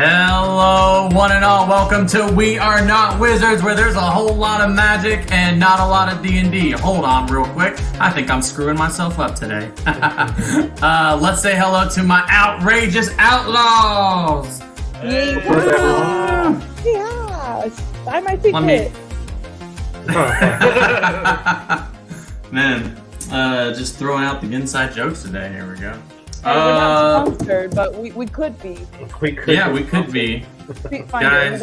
Hello, one and all. Welcome to We Are Not Wizards, where there's a whole lot of magic and not a lot of D&D. Hold on real quick. I think I'm screwing myself up today. Let's say hello to my outrageous outlaws. Yeah. Yes. Buy my ticket. Man, just throwing out the inside jokes today. Here we go. We're not sponsored, but we could be. We could be. Guys,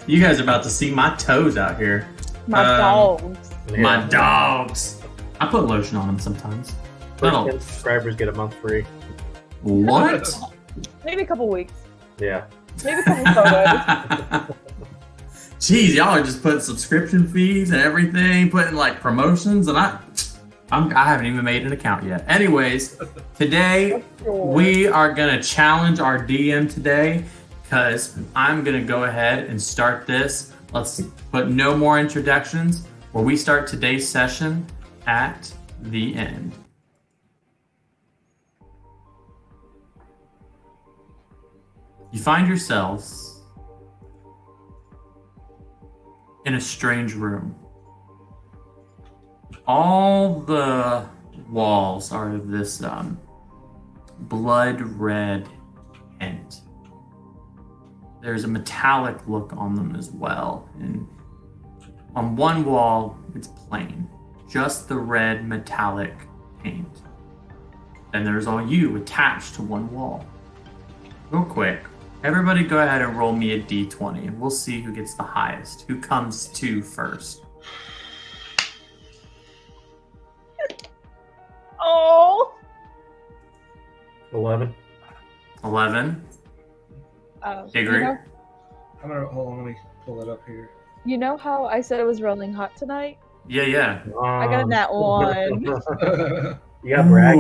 you guys are about to see my toes out here. My dogs. My dogs. I put lotion on them sometimes. First subscribers get a month free. What? Maybe a couple weeks. Yeah. Maybe a couple photos. Jeez, y'all are just putting subscription fees and everything, putting like promotions, and I haven't even made an account yet. Anyways, today we are gonna challenge our DM today because I'm gonna go ahead and start this. Let's put no more introductions. Where we start today's session at the end. You find yourselves in a strange room. All the walls are of this blood red tint. There's a metallic look on them as well. And on one wall, it's plain, just the red metallic paint. Then there's all you attached to one wall. Real quick, everybody go ahead and roll me a d20 and we'll see who gets the highest, who comes to first. Oh. 11. 11. Diggory. I'm gonna hold on. Let me pull it up here. You know how I said it was rolling hot tonight? Yeah. I got a nat 1 You got brag.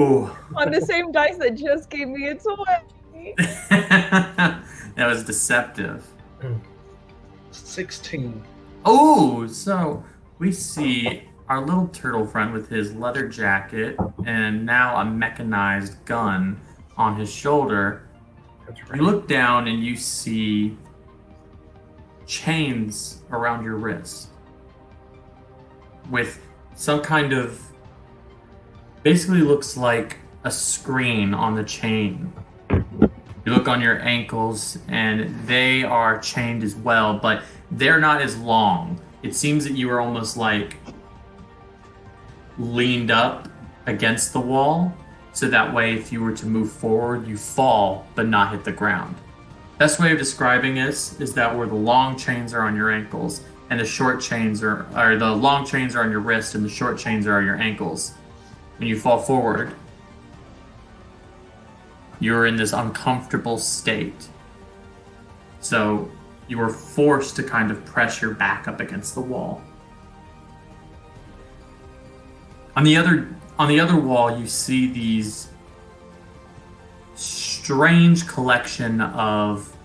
on the same dice that just gave me a 20. That was deceptive. 16. Oh, so we see our little turtle friend with his leather jacket and now a mechanized gun on his shoulder. That's right. You look down and you see chains around your wrist with some kind of, basically looks like a screen on the chain. You look on your ankles and they are chained as well, but they're not as long. It seems that you are almost like leaned up against the wall, so that way if you were to move forward, you fall but not hit the ground. Best way of describing this is that where the long chains are on your ankles and the short chains are, or the long chains are on your wrist and the short chains are on your ankles. When you fall forward, you're in this uncomfortable state. So you are forced to kind of press your back up against the wall. On the other wall, you see these strange collection of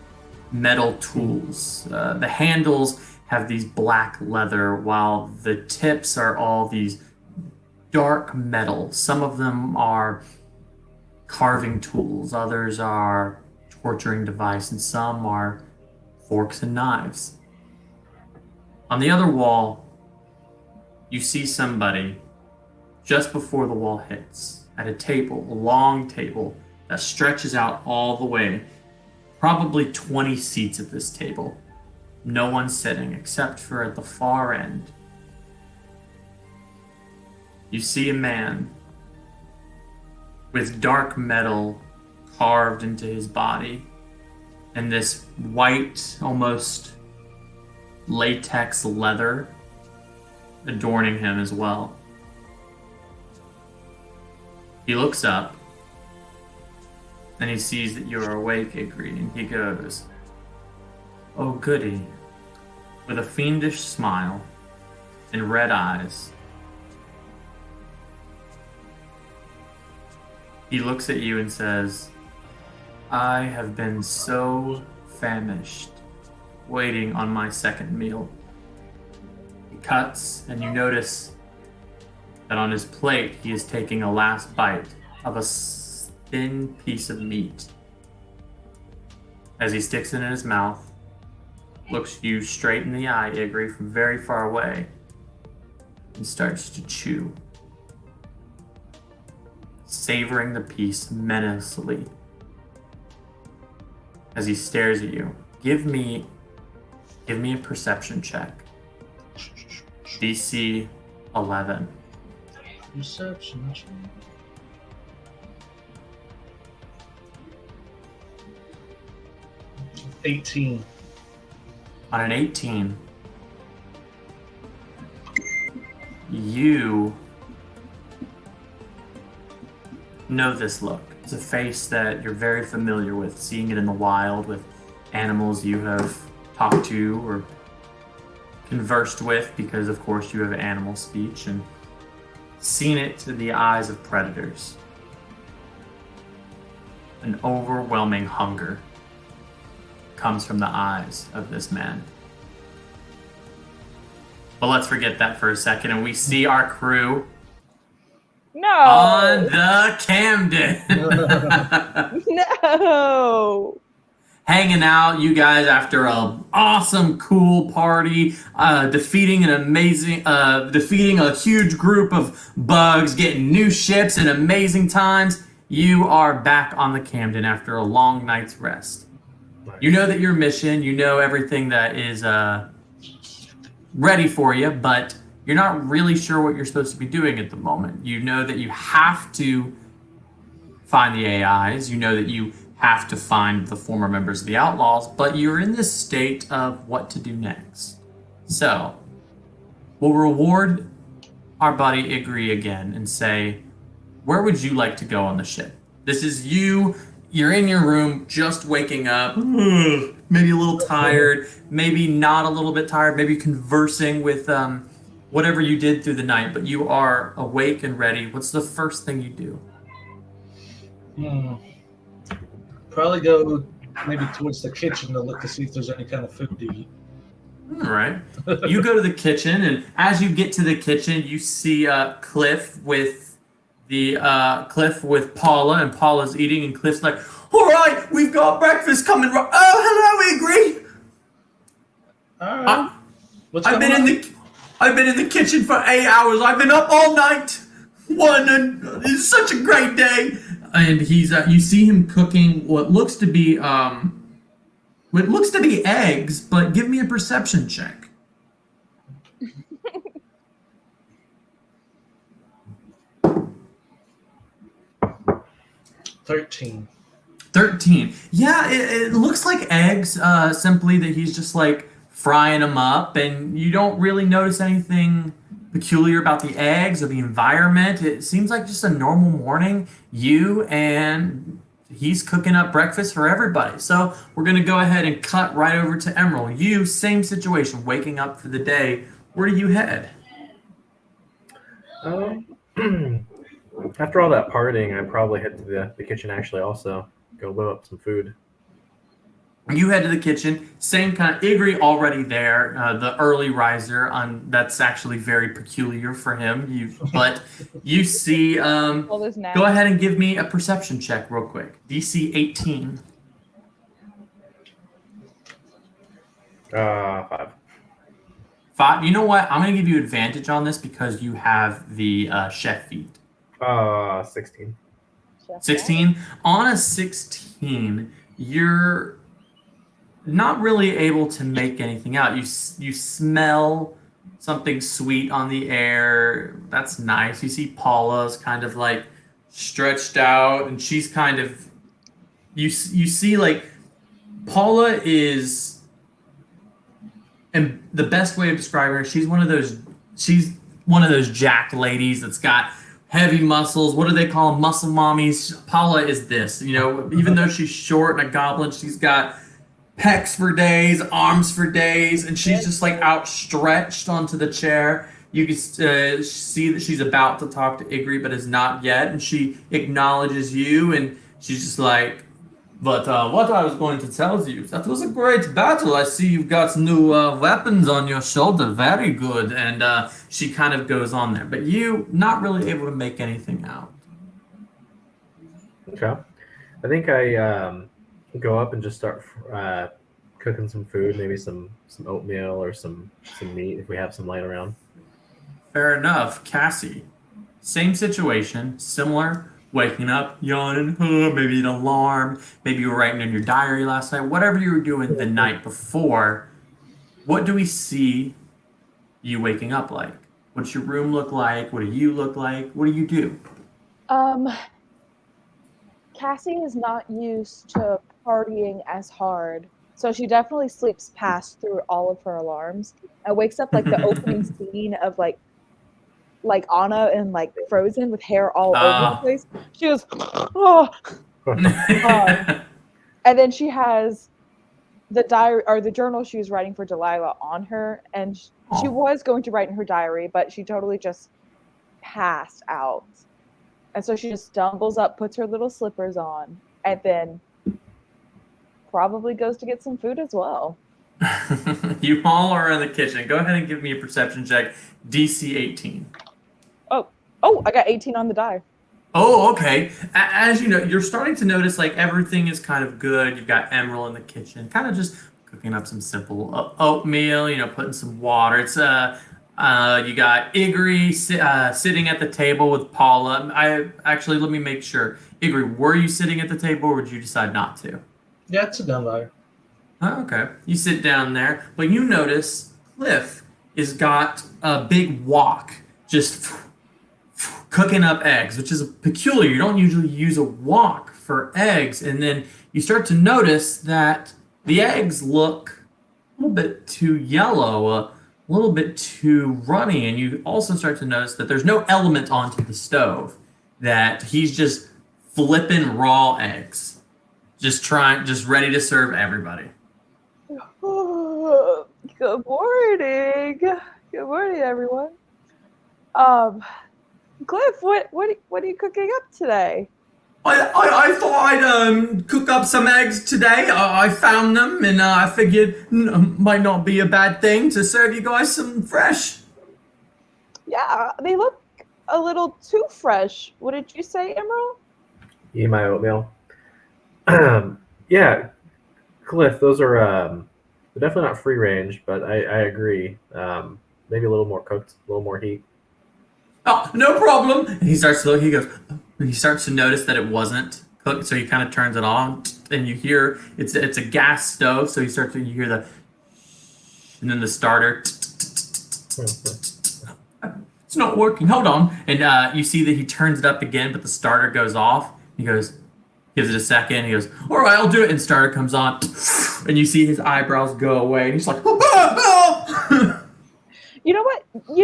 metal tools. The handles have these black leather, while the tips are all these dark metal. Some of them are carving tools, others are torturing device, and some are forks and knives. On the other wall, you see somebody just before the wall hits, at a table, a long table that stretches out all the way, probably 20 seats at this table. No one sitting except for at the far end. You see a man with dark metal carved into his body and this white, almost latex leather adorning him as well. He looks up and he sees that you are awake, Igri, and he goes, "Oh goody," with a fiendish smile and red eyes. He looks at you and says, "I have been so famished, waiting on my second meal." He cuts, and you notice that on his plate he is taking a last bite of a thin piece of meat. as he sticks it in his mouth, looks you straight in the eye, Igri, from very far away, and starts to chew, savoring the piece menacingly as he stares at you. Give me a perception check. DC 11. Perception. 18. On an 18, you know this look. It's a face that you're very familiar with, seeing it in the wild with animals you have talked to or conversed with, because of course you have animal speech, and seen it to the eyes of predators. An overwhelming hunger comes from the eyes of this man. But let's forget that for a second, and we see our crew No. on the Camden. No. Hanging out, you guys, after a awesome, cool party, defeating a huge group of bugs, getting new ships and amazing times. You are back on the Camden after a long night's rest. Nice. You know that your mission, you know everything that is ready for you, but you're not really sure what you're supposed to be doing at the moment. You know that you have to find the AIs. You know that you have to find the former members of the Outlaws, but you're in this state of what to do next. So, we'll reward our buddy Igri again and say, where would you like to go on the ship? This is you. You're in your room, just waking up, maybe a little tired, maybe not a little bit tired, maybe conversing with whatever you did through the night, but you are awake and ready. What's the first thing you do? Probably go maybe towards the kitchen to look to see if there's any kind of food to eat. All right. You go to the kitchen, and as you get to the kitchen, you see Cliff with Paula, and Paula's eating, and Cliff's like, "All right, we've got breakfast coming. Oh, hello, Igri. All right. What's I've going been in the kitchen for 8 hours. I've been up all night. And it's such a great day." And he's you see him cooking what looks to be eggs, but give me a perception check. 13. 13. Yeah, it looks like eggs, simply that he's just like frying them up, and you don't really notice anything peculiar about the eggs or the environment. It seems like just a normal morning. You and he's cooking up breakfast for everybody. So we're going to go ahead and cut right over to Emerald. You, same situation, waking up for the day. Where do you head? After all that partying, I'd probably head to the kitchen, actually, also. Go whip up some food. You head to the kitchen, same kind of Igri already there, the early riser. That's actually very peculiar for him. But you see, All this now. go ahead and give me a perception check real quick. DC 18. 5. 5. You know what? I'm going to give you advantage on this because you have the chef feat. 16. 16. On a 16, you're not really able to make anything out. You smell something sweet on the air. That's nice. You see Paula's kind of like stretched out, and she's kind of you see like Paula is, and the best way of describing her, she's one of those jacked ladies that's got heavy muscles. What do they call them? Muscle mommies. Paula is this, even though she's short and a goblin, she's got pecs for days, arms for days, and she's just like outstretched onto the chair. You can see that she's about to talk to Igri, but is not yet, and she acknowledges you, and she's just like, but what I was going to tell you, that was a great battle. I see you've got new weapons on your shoulder. Very good. And she kind of goes on there, but you not really able to make anything out. Okay. I think I go up and just start cooking some food, maybe some oatmeal or some meat if we have some light around. Fair enough. Cassie, same situation, similar. Waking up, yawning, maybe an alarm, maybe you were writing in your diary last night, whatever you were doing the night before. What do we see you waking up like? What's your room look like? What do you look like? What do you do? Cassie is not used to partying as hard, so she definitely sleeps past through all of her alarms and wakes up like the opening scene of like Anna in like Frozen with hair all over the place. She goes, oh, and then she has the diary or the journal she was writing for Delilah on her, and she was going to write in her diary, but she totally just passed out. And so she just stumbles up, puts her little slippers on, and then probably goes to get some food as well. You all are in the kitchen. Go ahead and give me a perception check. DC 18. Oh, I got 18 on the die. Oh, okay. As you know, you're starting to notice like everything is kind of good. You've got Emerald in the kitchen, kind of just cooking up some simple oatmeal. Putting some water. It's you got Igri sitting at the table with Paula. Let me make sure. Igri, were you sitting at the table, or would you decide not to? Yeah, it's a down there. Oh, okay. You sit down there, but you notice Cliff has got a big wok just cooking up eggs, which is peculiar. You don't usually use a wok for eggs. And then you start to notice that the eggs look a little bit too yellow, a little bit too runny. And you also start to notice that there's no element onto the stove, that he's just flipping raw eggs, just ready to serve everybody. Oh, good morning. Good morning, everyone. Cliff, what are you cooking up today? I thought I'd cook up some eggs today. I found them, and I figured might not be a bad thing to serve you guys some fresh. Yeah, they look a little too fresh. What did you say, Emerald? Eat my oatmeal. Yeah, Cliff, those are they're definitely not free range, but I agree. Maybe a little more cooked, a little more heat. Oh, no problem. And he starts to look. He goes. And he starts to notice that it wasn't cooked, so he kind of turns it on, and you hear it's a gas stove. So you hear the, and then the starter. It's not working. Hold on. And you see that he turns it up again, but the starter goes off. He goes, gives it a second. He goes, all right, I'll do it. And starter comes on, and you see his eyebrows go away, and he's like, You know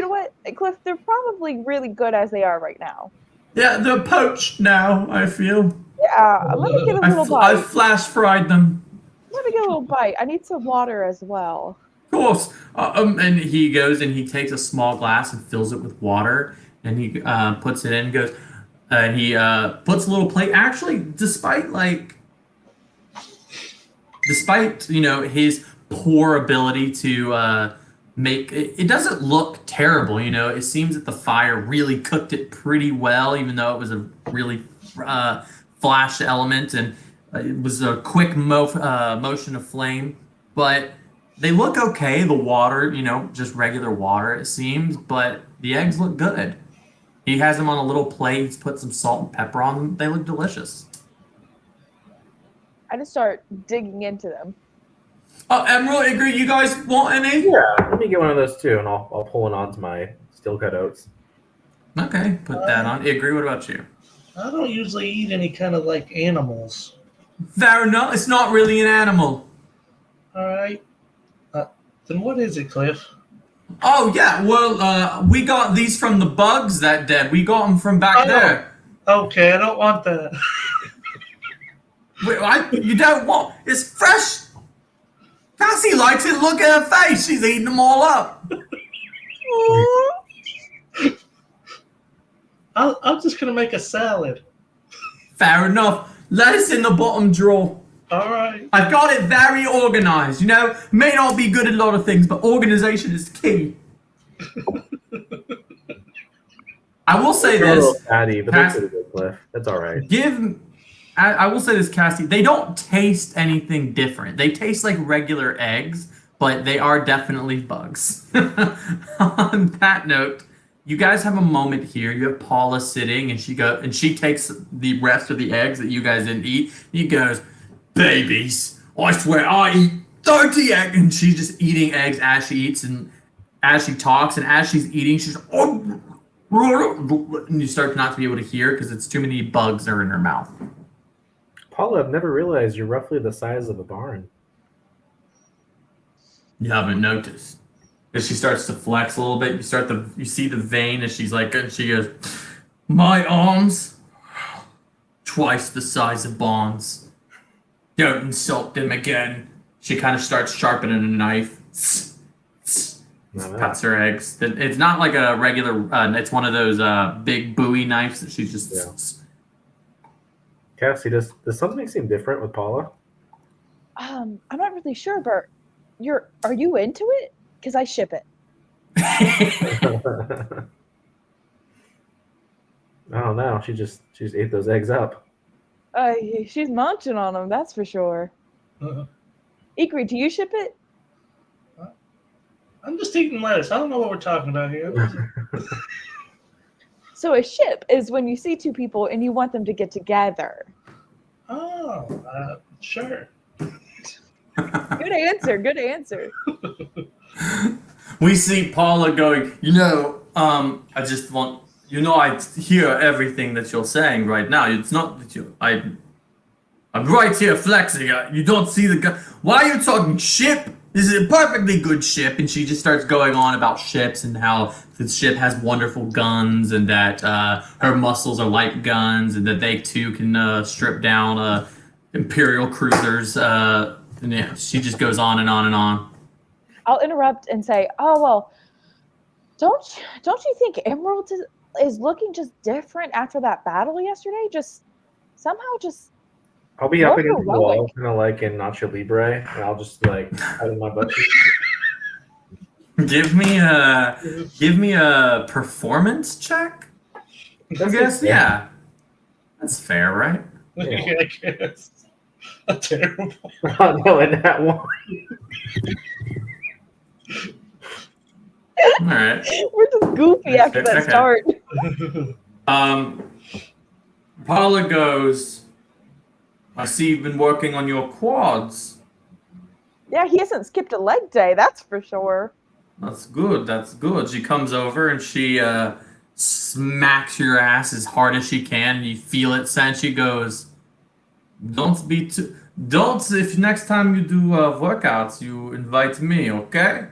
what, Cliff? They're probably really good as they are right now. Yeah, they're poached now, I feel. Yeah, let me get a little bite. I flash fried them. Let me get a little bite. I need some water as well. Of course. And he goes and he takes a small glass and fills it with water, and he puts it in and goes, and he puts a little plate. Actually, despite his poor ability to make it doesn't look terrible. It seems that the fire really cooked it pretty well, even though it was a really flash element, and it was a quick motion of flame. But they look okay. The water, just regular water, it seems, but the eggs look good. He has them on a little plate. He's put some salt and pepper on them. They look delicious. I just start digging into them. Emerald, agree. You guys want any? Yeah, let me get one of those too, and I'll pull it onto my steel cut oats. Okay, put that on. Agree. What about you? I don't usually eat any kind of like animals. Fair enough. It's not really an animal. All right. Then what is it, Cliff? Oh yeah. Well, we got these from the bugs that dead. We got them from back there. Okay, I don't want that. Wait, you don't want? It's fresh. Cassie likes it. Look at her face. She's eating them all up. I'm just gonna make a salad. Fair enough. Lettuce in the bottom drawer. All right. I've got it very organized. May not be good at a lot of things, but organization is key. I will say They're a this. little fatty, but they're pretty good, Cliff. That's all right. I will say this, Cassie. They don't taste anything different. They taste like regular eggs, but they are definitely bugs. On that note, you guys have a moment here. You have Paula sitting, and she takes the rest of the eggs that you guys didn't eat. He goes, "Babies, I swear I eat 30 eggs," and she's just eating eggs as she eats and as she talks, and as she's eating, she's oh, and you start not to be able to hear because it's too many bugs are in her mouth. Paula, I've never realized you're roughly the size of a barn. You haven't noticed. As she starts to flex a little bit, you see the vein as she's like, and she goes, "My arms, twice the size of Bond's. Don't insult them again." She kind of starts sharpening a knife. Cuts her eggs. It's not like a regular. It's one of those big Bowie knives that she's just. Yeah. Cassie, does something seem different with Paula? I'm not really sure, but are you into it? Because I ship it. I don't know. She just ate those eggs up. She's munching on them, that's for sure. Ikri, do you ship it? I'm just eating lettuce. I don't know what we're talking about here. So a ship is when you see two people and you want them to get together. Oh, sure. Good answer. Good answer. We see Paula going, I just want, I hear everything that you're saying right now. It's not that I'm right here flexing. You don't see the guy. Why are you talking ship? This is a perfectly good ship. And she just starts going on about ships and how the ship has wonderful guns and that her muscles are like guns and that they too can strip down Imperial cruisers. And yeah, she just goes on and on and on. I'll interrupt and say, "Oh well, don't you think Emerald is looking just different after that battle yesterday? Just somehow just." I'll be up against the wall, kind of like in Nacho Libre, and I'll just like out of my butt cheek. Give me a performance check. I guess, yeah. That's fair, right? Yeah. I guess. That's terrible. Oh, no, in that one. All right. We're just goofy after that Okay. start. Paula goes, "I see you've been working on your quads. Yeah, he hasn't skipped a leg day, that's for sure. That's good. That's good." She comes over and she smacks your ass as hard as she can. And you feel it, and she goes, If next time you do workouts, you invite me, okay?"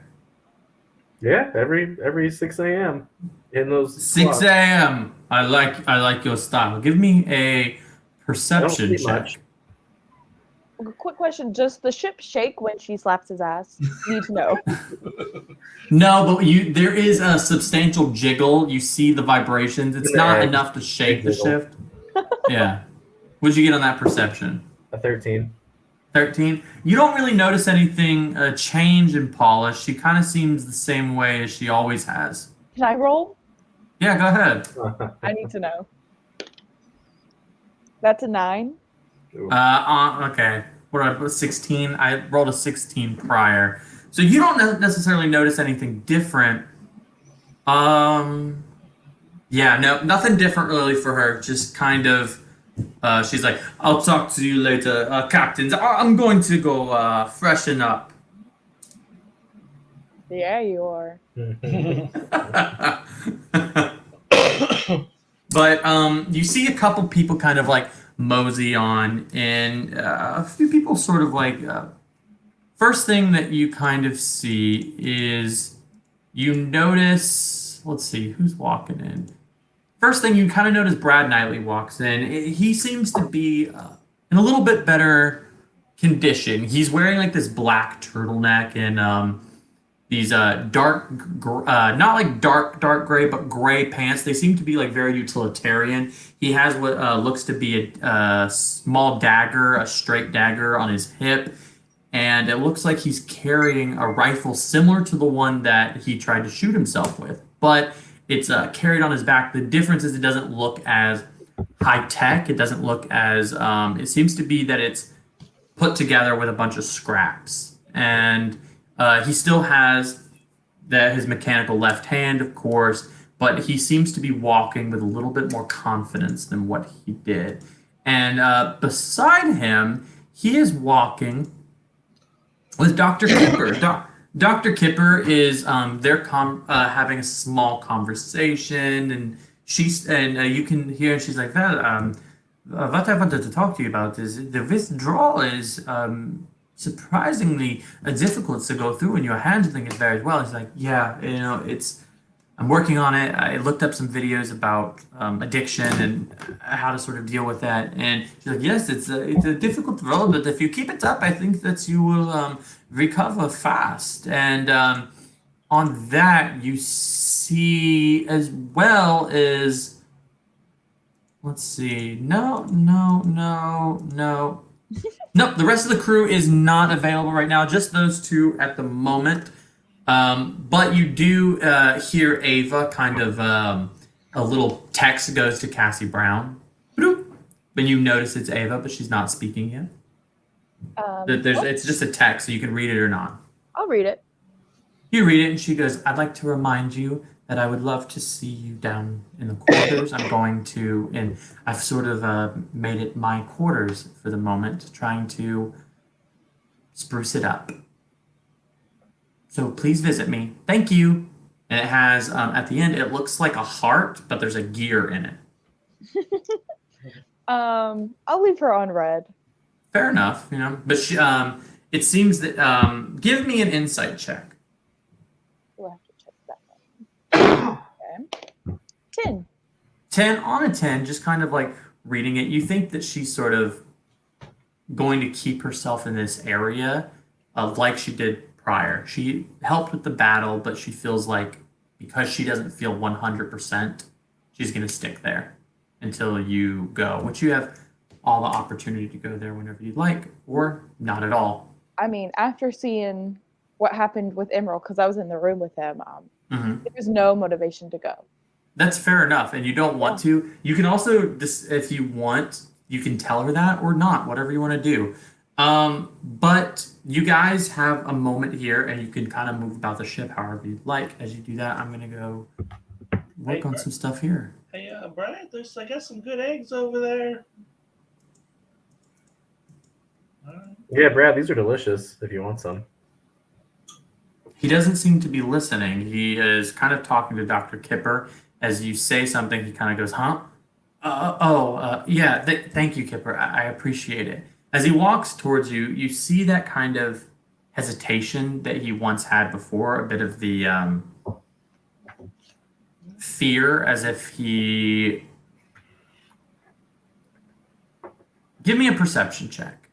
Yeah, every 6 a.m. in those 6 spots. a.m. I like your style. Give me a perception see check. much. Quick question, does the ship shake when she slaps his ass? Need to know. No, but there is a substantial jiggle. You see the vibrations. It's not enough to shake the Jiggle. shift. Yeah. What'd you get on that perception? A 13. 13. You don't really notice anything change in Paula. She kind of seems the same way as she always has. Can I roll? Yeah, go ahead. I need to know. That's a 9. Okay. What did I put? 16. I rolled a 16 prior, so you don't necessarily notice anything different. Yeah, no, nothing different really for her. Just kind of. She's like, "I'll talk to you later, captains. I'm going to go freshen up." Yeah, you are. But you see a couple people kind of like mosey on, and a few people sort of like. First thing that you kind of see is you notice. Let's see who's walking in. First thing you kind of notice, Brad Knightley walks in. He seems to be in a little bit better condition. He's wearing like this black turtleneck and these dark, not like dark gray, but gray pants. They seem to be like very utilitarian. He has what looks to be a small dagger, a straight dagger on his hip. And it looks like he's carrying a rifle similar to the one that he tried to shoot himself with. But it's carried on his back. The difference is it doesn't look as high tech. It doesn't look as. It seems to be that it's put together with a bunch of scraps, and he still has his mechanical left hand, of course, but he seems to be walking with a little bit more confidence than what he did. And beside him, he is walking with Dr. Kipper. Dr. Kipper is they're having a small conversation, and you can hear she's like, well, what I wanted to talk to you about is the withdrawal is surprisingly difficult to go through, and you're handling it very well. He's like, yeah, I'm working on it. I looked up some videos about addiction and how to sort of deal with that. And she's like, yes, it's a difficult role, but if you keep it up, I think that you will recover fast. And on that, you see as well as, let's see, no. Nope, the rest of the crew is not available right now, just those two at the moment. But you do hear Ava kind of a little text goes to Cassie Brown. Bloop. And you notice it's Ava, but she's not speaking yet. It's just a text, so you can read it or not. I'll read it. You read it, and she goes, I'd like to remind you that I would love to see you down in the quarters. I'm going to, and I've sort of made it my quarters for the moment, trying to spruce it up. So please visit me. Thank you. And it has, at the end, it looks like a heart, but there's a gear in it. I'll leave her on red. Fair enough, But she, it seems that, give me an insight check. We'll have to check that one. Okay. 10. 10 on a 10, just kind of like reading it. You think that she's sort of going to keep herself in this area like she did prior. She helped with the battle, but she feels like because she doesn't feel 100%, she's going to stick there until you go, which you have all the opportunity to go there whenever you'd like, or not at all. I mean, after seeing what happened with Emerald, because I was in the room with him, there's no motivation to go. That's fair enough, and you don't want to. You can also, if you want, you can tell her that or not, whatever you want to do. But you guys have a moment here, and you can kind of move about the ship however you'd like. As you do that, I'm going to go work on some stuff here. Hey, Brad, I got some good eggs over there. Yeah, Brad, these are delicious if you want some. He doesn't seem to be listening. He is kind of talking to Dr. Kipper. As you say something, he kind of goes, huh? Yeah, thank you, Kipper. I appreciate it. As he walks towards you, you see that kind of hesitation that he once had before, a bit of the fear, as if he... Give me a perception check.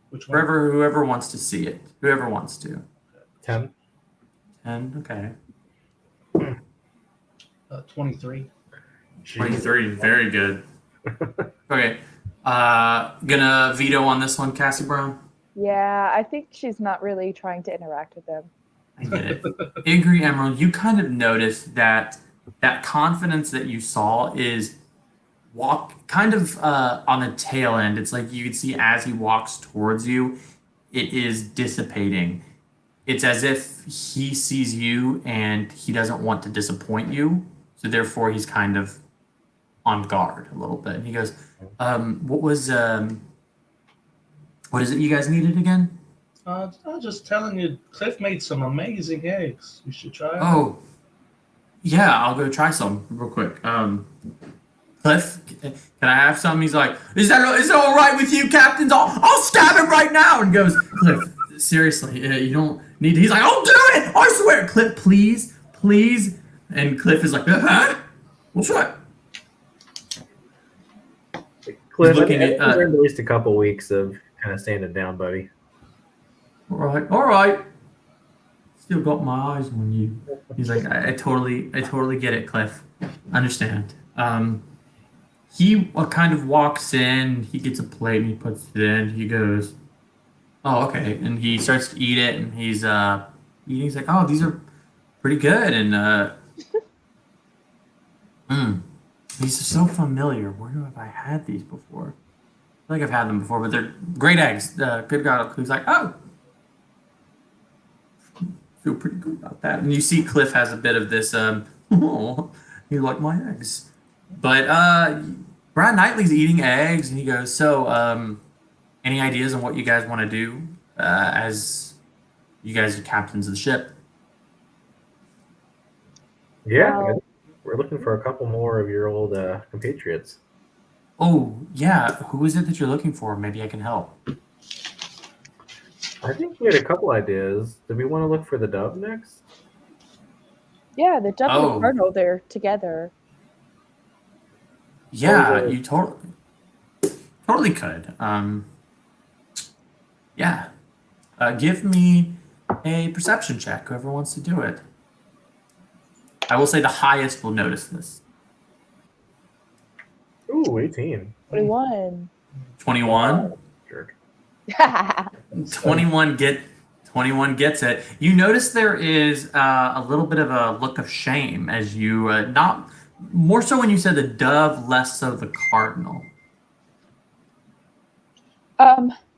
Which one? Whoever wants to see it. Whoever wants to. 10. 10, okay. 23. 23, very good. Okay. Gonna veto on this one, Cassie Brown. Yeah, I think she's not really trying to interact with him. I get it. Igri Emerald, you kind of noticed that confidence that you saw is kind of on the tail end. It's like you can see as he walks towards you, it is dissipating. It's as if he sees you and he doesn't want to disappoint you. So therefore he's kind of on guard a little bit. And he goes, what is it you guys needed again? I was just telling you, Cliff made some amazing eggs. You should try them. Oh, yeah, I'll go try some real quick. Cliff, can I have some? He's like, is it all right with you, Captains? I'll stab him right now. And goes, Cliff, seriously, you don't need to. He's like, I'll do it. I swear, Cliff, please. And Cliff is like, we'll try. Cliff, looking I at, think you learned at least a couple weeks of kind of standing down, buddy. All right. Still got my eyes on you. He's like, I totally get it, Cliff. Understand. He kind of walks in. He gets a plate and he puts it in. He goes, oh, okay, and he starts to eat it. And he's eating. He's like, oh, these are pretty good. And These are so familiar. Where have I had these before? I feel like I've had them before, but they're great eggs. Good God, Cliff's like, oh, feel pretty good about that. And you see Cliff has a bit of this, oh, you like my eggs. But Brad Knightley's eating eggs, and he goes, so, any ideas on what you guys want to do as you guys are captains of the ship? Yeah, Well- we're looking for a couple more of your old compatriots. Oh, yeah. Who is it that you're looking for? Maybe I can help. I think we had a couple ideas. Did we want to look for the dove next? Yeah, the Dove and Oh. the Cardinal, they're together. Yeah, Or the- you totally could. Yeah. Give me a perception check, whoever wants to do it. I will say the highest will notice this. Ooh, 18. 21. 21. Jerk. 21 gets it. You notice there is a little bit of a look of shame as you not more so when you said the dove, less so the cardinal.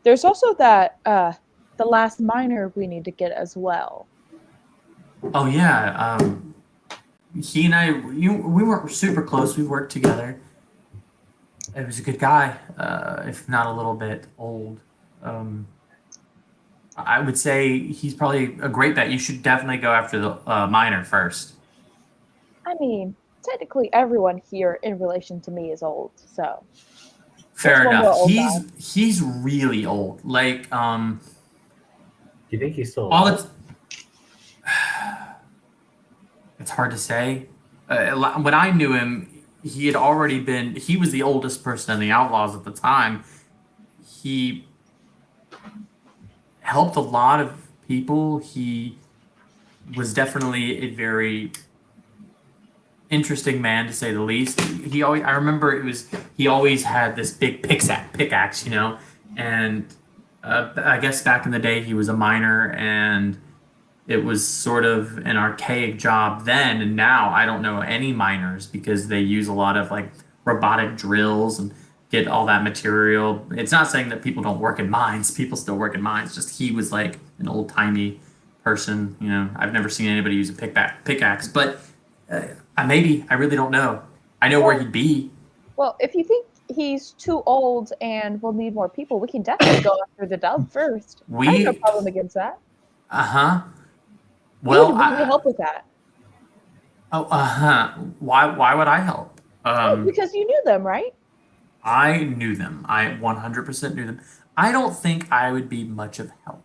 There's also that the last miner we need to get as well. Oh yeah, he and I, we weren't super close. We worked together. He was a good guy, if not a little bit old. I would say he's probably a great bet. You should definitely go after the miner first. I mean, technically everyone here in relation to me is old, so Fair There's one more enough. old He's really old. Like Do you think he's still all alive? it's hard to say. When I knew him, he was the oldest person in the Outlaws at the time. He helped a lot of people. He was definitely a very interesting man, to say the least. I remember he always had this big pickaxe, and I guess back in the day he was a miner, and it was sort of an archaic job then, and now I don't know any miners because they use a lot of like robotic drills and get all that material. It's not saying that people don't work in mines. People still work in mines. Just he was like an old timey person. I've never seen anybody use a pickaxe, but maybe I really don't know. I know where he'd be. well, if you think he's too old and we'll need more people, we can definitely go after the Dove first. I have no problem against that. Well, we can help with that. Why would I help? Because you knew them, right? I knew them. I 100% knew them. I don't think I would be much of help.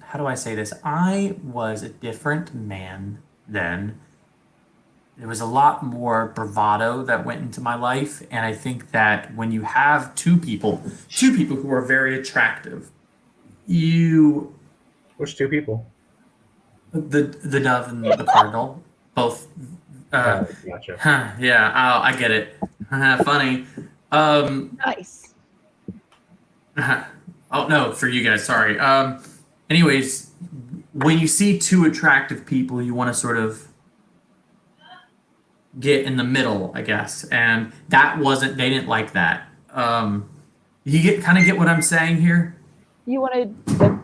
How do I say this? I was a different man then. There was a lot more bravado that went into my life, and I think that when you have two people who are very attractive, Which two people? the dove and the cardinal, both. Gotcha. Yeah, I get it. Funny. Nice. Oh no, for you guys, sorry. Anyways, when you see two attractive people, you want to sort of get in the middle, I guess, and they didn't like that. You kind of get what I'm saying here? You wanted the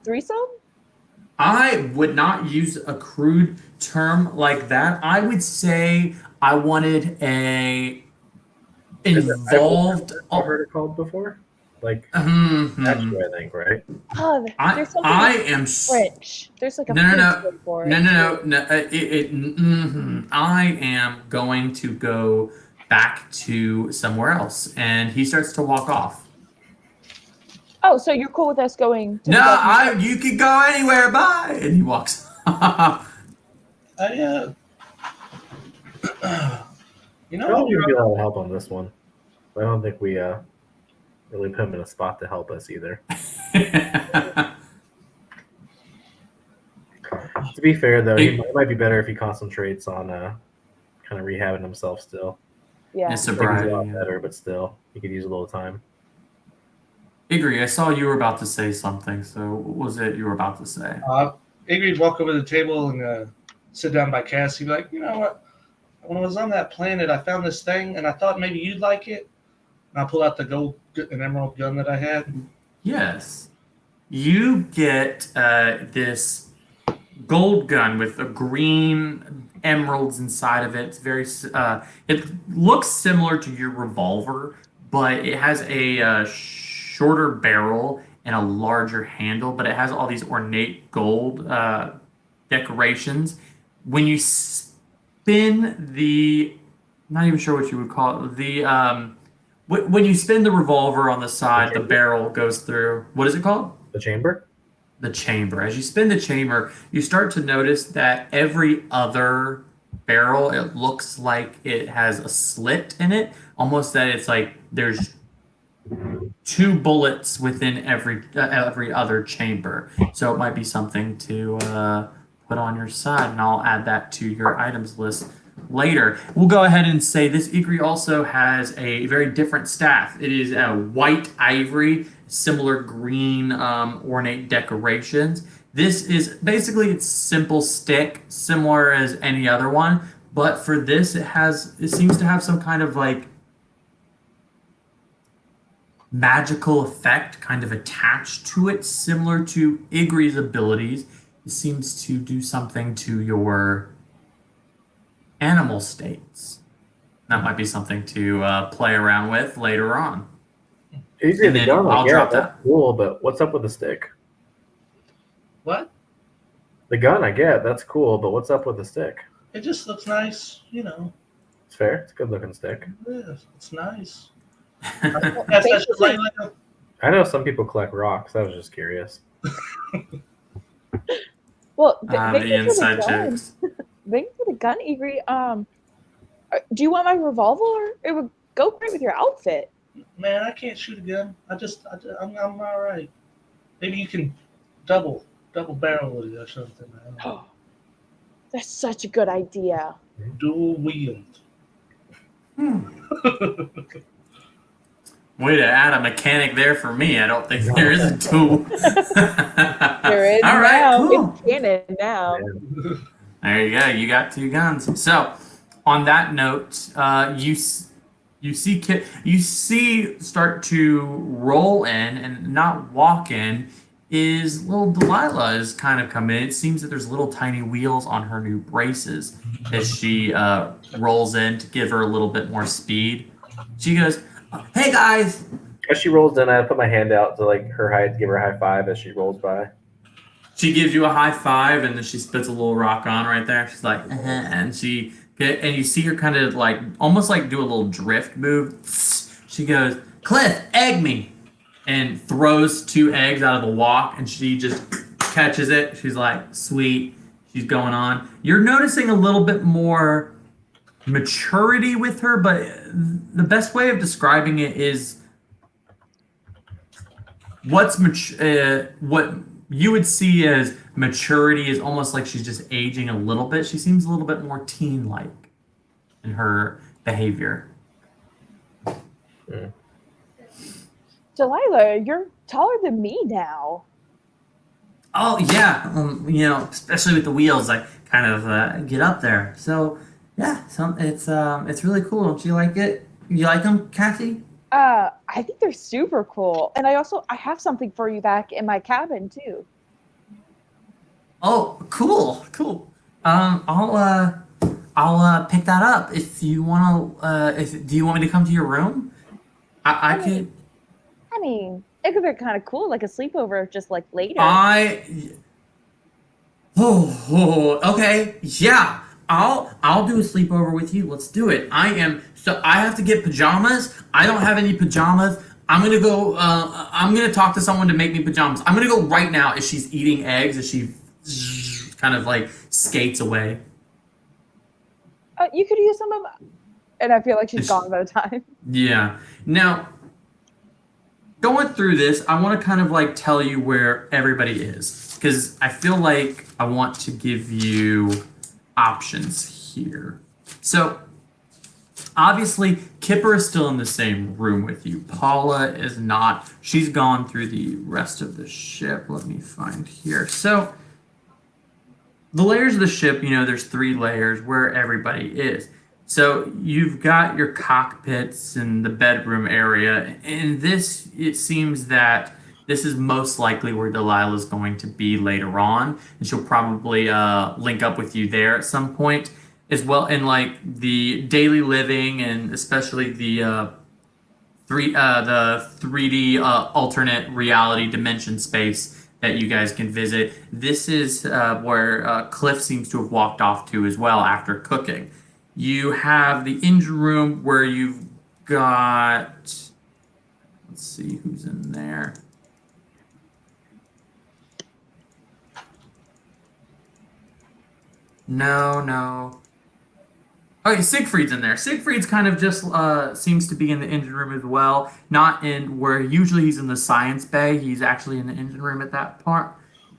threesome? I would not use a crude term like that. I would say I wanted a involved. I've heard it called before. Like Mhm. actually, I think, right? Oh, there's something I like am French. There's like a No. French word for it. No. I am going to go back to somewhere else, and he starts to walk off. Oh, so you're cool with us going to No, the Dove? you can go anywhere. Bye, and he walks. You I know, don't need a lot of help on this one. I don't think we really put him in a spot to help us either. To be fair, though, it might be better if he concentrates on kind of rehabbing himself still. Yeah. It's I think he's a lot sobriety. better, but still, he could use a little time. Igri, I saw you were about to say something. So what was it you were about to say? Iggy'd walk over to the table and sit down by Cassie. Be like, you know what? When I was on that planet, I found this thing, and I thought maybe you'd like it. And I pull out the gold and emerald gun that I had. Yes. You get this gold gun with the green emeralds inside of it. It's very. It looks similar to your revolver, but it has a shorter barrel and a larger handle. But it has all these ornate gold decorations. When you spin the, not even sure what you would call it. When you spin the revolver on the side, the barrel goes through. What is it called? The chamber? The chamber. As you spin the chamber, you start to notice that every other barrel, it looks like it has a slit in it. Almost that it's like there's 2 bullets within every other chamber. So it might be something to put on your side, and I'll add that to your items list later. We'll go ahead and say this Igri also has a very different staff. It is a white ivory, similar green ornate decorations. This is basically its simple stick, similar as any other one, but for this it seems to have some kind of like magical effect kind of attached to it, similar to Igri's abilities. It seems to do something to your animal states. That might be something to play around with later on. Easy And the then gun, I'll like, yeah, drop that's that. cool, but what's up with the stick? What? The gun, I get, that's cool, but what's up with the stick? It just looks nice, you know. It's fair. It's a good looking stick. Yeah, it's nice. Well, That's basically- I know some people collect rocks. I was just curious. Well, The thank you for the inside gun. jokes. Thank you for the gun, Igri. Do you want my revolver? It would go great with your outfit. Man, I can't shoot a gun. I'm all right. Maybe you can double barrel it or something. I don't know. That's such a good idea. Dual wield. Way to add a mechanic there for me. I don't think there is a tool. There is All right, now. cool. It's canon now. There you go. You got 2 guns. So, on that note, you see start to roll in and not walk in is little Delilah is kind of come in. It seems that there's little tiny wheels on her new braces as she rolls in to give her a little bit more speed. She goes, "Hey guys." As she rolls in, I put my hand out to like her height, give her a high five as she rolls by. She gives you a high five, and then she spits a little rock on right there. She's like, and you see her kind of like almost like do a little drift move. She goes, "Cliff, egg me," and throws 2 eggs out of the walk, and she just catches it. She's like, "Sweet." She's going on. You're noticing a little bit more maturity with her, but the best way of describing it is what you would see as maturity is almost like she's just aging a little bit. She seems a little bit more teen-like in her behavior. Delilah, you're taller than me now. Oh yeah, especially with the wheels, I kind of get up there. So yeah, it's really cool. Don't you like it? You like them, Kathy? I think they're super cool. And I have something for you back in my cabin too. Oh, cool. I'll pick that up if you want to. Do you want me to come to your room? I could. I mean, it could be kind of cool, like a sleepover, just like later. Okay, yeah. I'll do a sleepover with you. Let's do it. I have to get pajamas. I don't have any pajamas. I'm gonna go. I'm gonna talk to someone to make me pajamas. I'm gonna go right now. As she's eating eggs, as she kind of like skates away. You could use some of them. And I feel like she's gone by the time. Yeah. Now, going through this, I want to kind of like tell you where everybody is, because I feel like I want to give you options here. So, obviously, Kipper is still in the same room with you. Paula is not. She's gone through the rest of the ship. Let me find here. So, the layers of the ship, there's 3 layers where everybody is. So you've got your cockpits and the bedroom area, and it seems that this is most likely where Delilah's going to be later on, and she'll probably link up with you there at some point as well. And like the daily living, and especially the 3D alternate reality dimension space that you guys can visit. This is where Cliff seems to have walked off to as well after cooking. You have the engine room where you've got, let's see who's in there. No. Okay, Siegfried's in there. Siegfried's kind of just seems to be in the engine room as well. Not in where usually he's in the science bay. He's actually in the engine room at that part.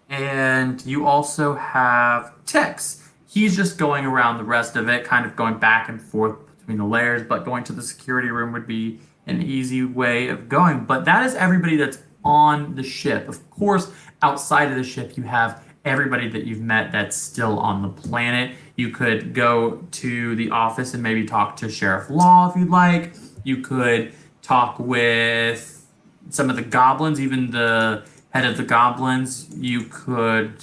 And you also have Tex. He's just going around the rest of it, kind of going back and forth between the layers, but going to the security room would be an easy way of going. But that is everybody that's on the ship. Of course, outside of the ship, you have everybody that you've met that's still on the planet. You could go to the office and maybe talk to Sheriff Law if you'd like. You could talk with some of the goblins, even the head of the goblins. You could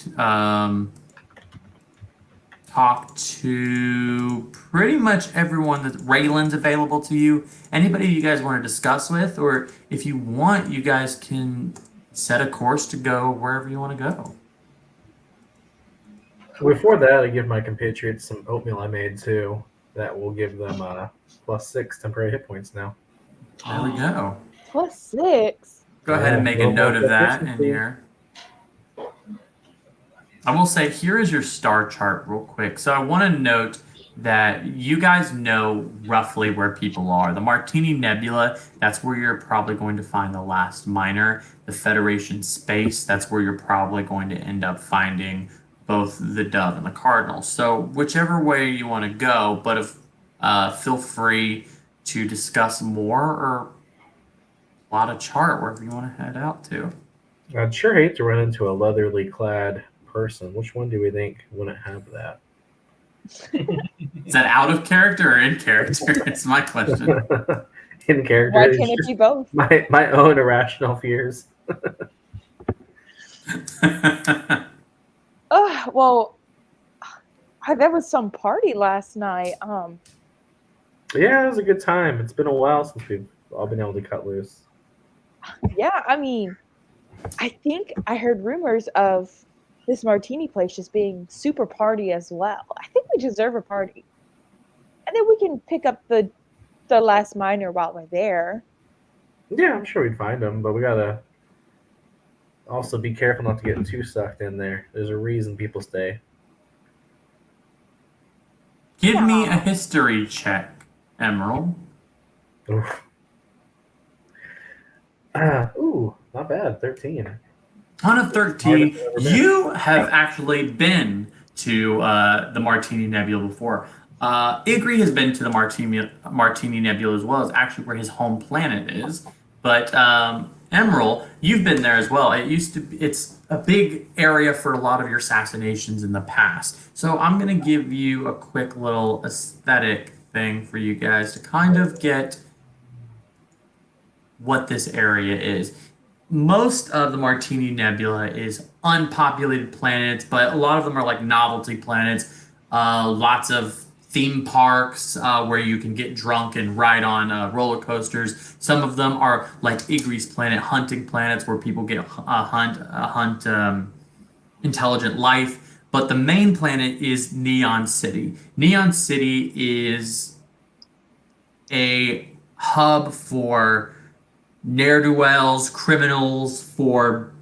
talk to pretty much everyone that Raylan's available to you. Anybody you guys want to discuss with, or if you want, you guys can set a course to go wherever you want to go. Before that, I give my compatriots some oatmeal I made too. That will give them +6 temporary hit points now. There we go. +6. Go ahead and make a note of that in here. I will say, here is your star chart real quick. So I want to note that you guys know roughly where people are. The Martini Nebula, that's where you're probably going to find the last miner. The Federation Space, that's where you're probably going to end up finding both the Dove and the Cardinal. So whichever way you want to go, but feel free to discuss more or plot a chart wherever you want to head out to. I'd sure hate to run into a leatherly clad person. Which one do we think wouldn't have that? Is that out of character or in character? It's my question. In character. Why It's can't it just be both? my own irrational fears. Well, there was some party last night. Yeah, it was a good time. It's been a while since we've all been able to cut loose. Yeah, I mean, I think I heard rumors of this martini place just being super party as well. I think we deserve a party. And then we can pick up the last miner while we're there. Yeah, I'm sure we'd find them, but we gotta also be careful not to get too sucked in there. There's a reason people stay. Give me a history check, Emerald. Oof. Ooh, not bad. 13. On a 13, you have actually been to the Martini Nebula before. Igri has been to the Martini Nebula as well. As actually where his home planet is. But Emerald, you've been there as well. It's a big area for a lot of your assassinations in the past. So I'm going to give you a quick little aesthetic thing for you guys to kind of get what this area is. Most of the Martini Nebula is unpopulated planets, but a lot of them are like novelty planets. Lots of theme parks where you can get drunk and ride on roller coasters. Some of them are like Igri's planet, hunting planets where people get hunt intelligent life. But the main planet is Neon City. Neon City is a hub for ne'er-do-wells, criminals, for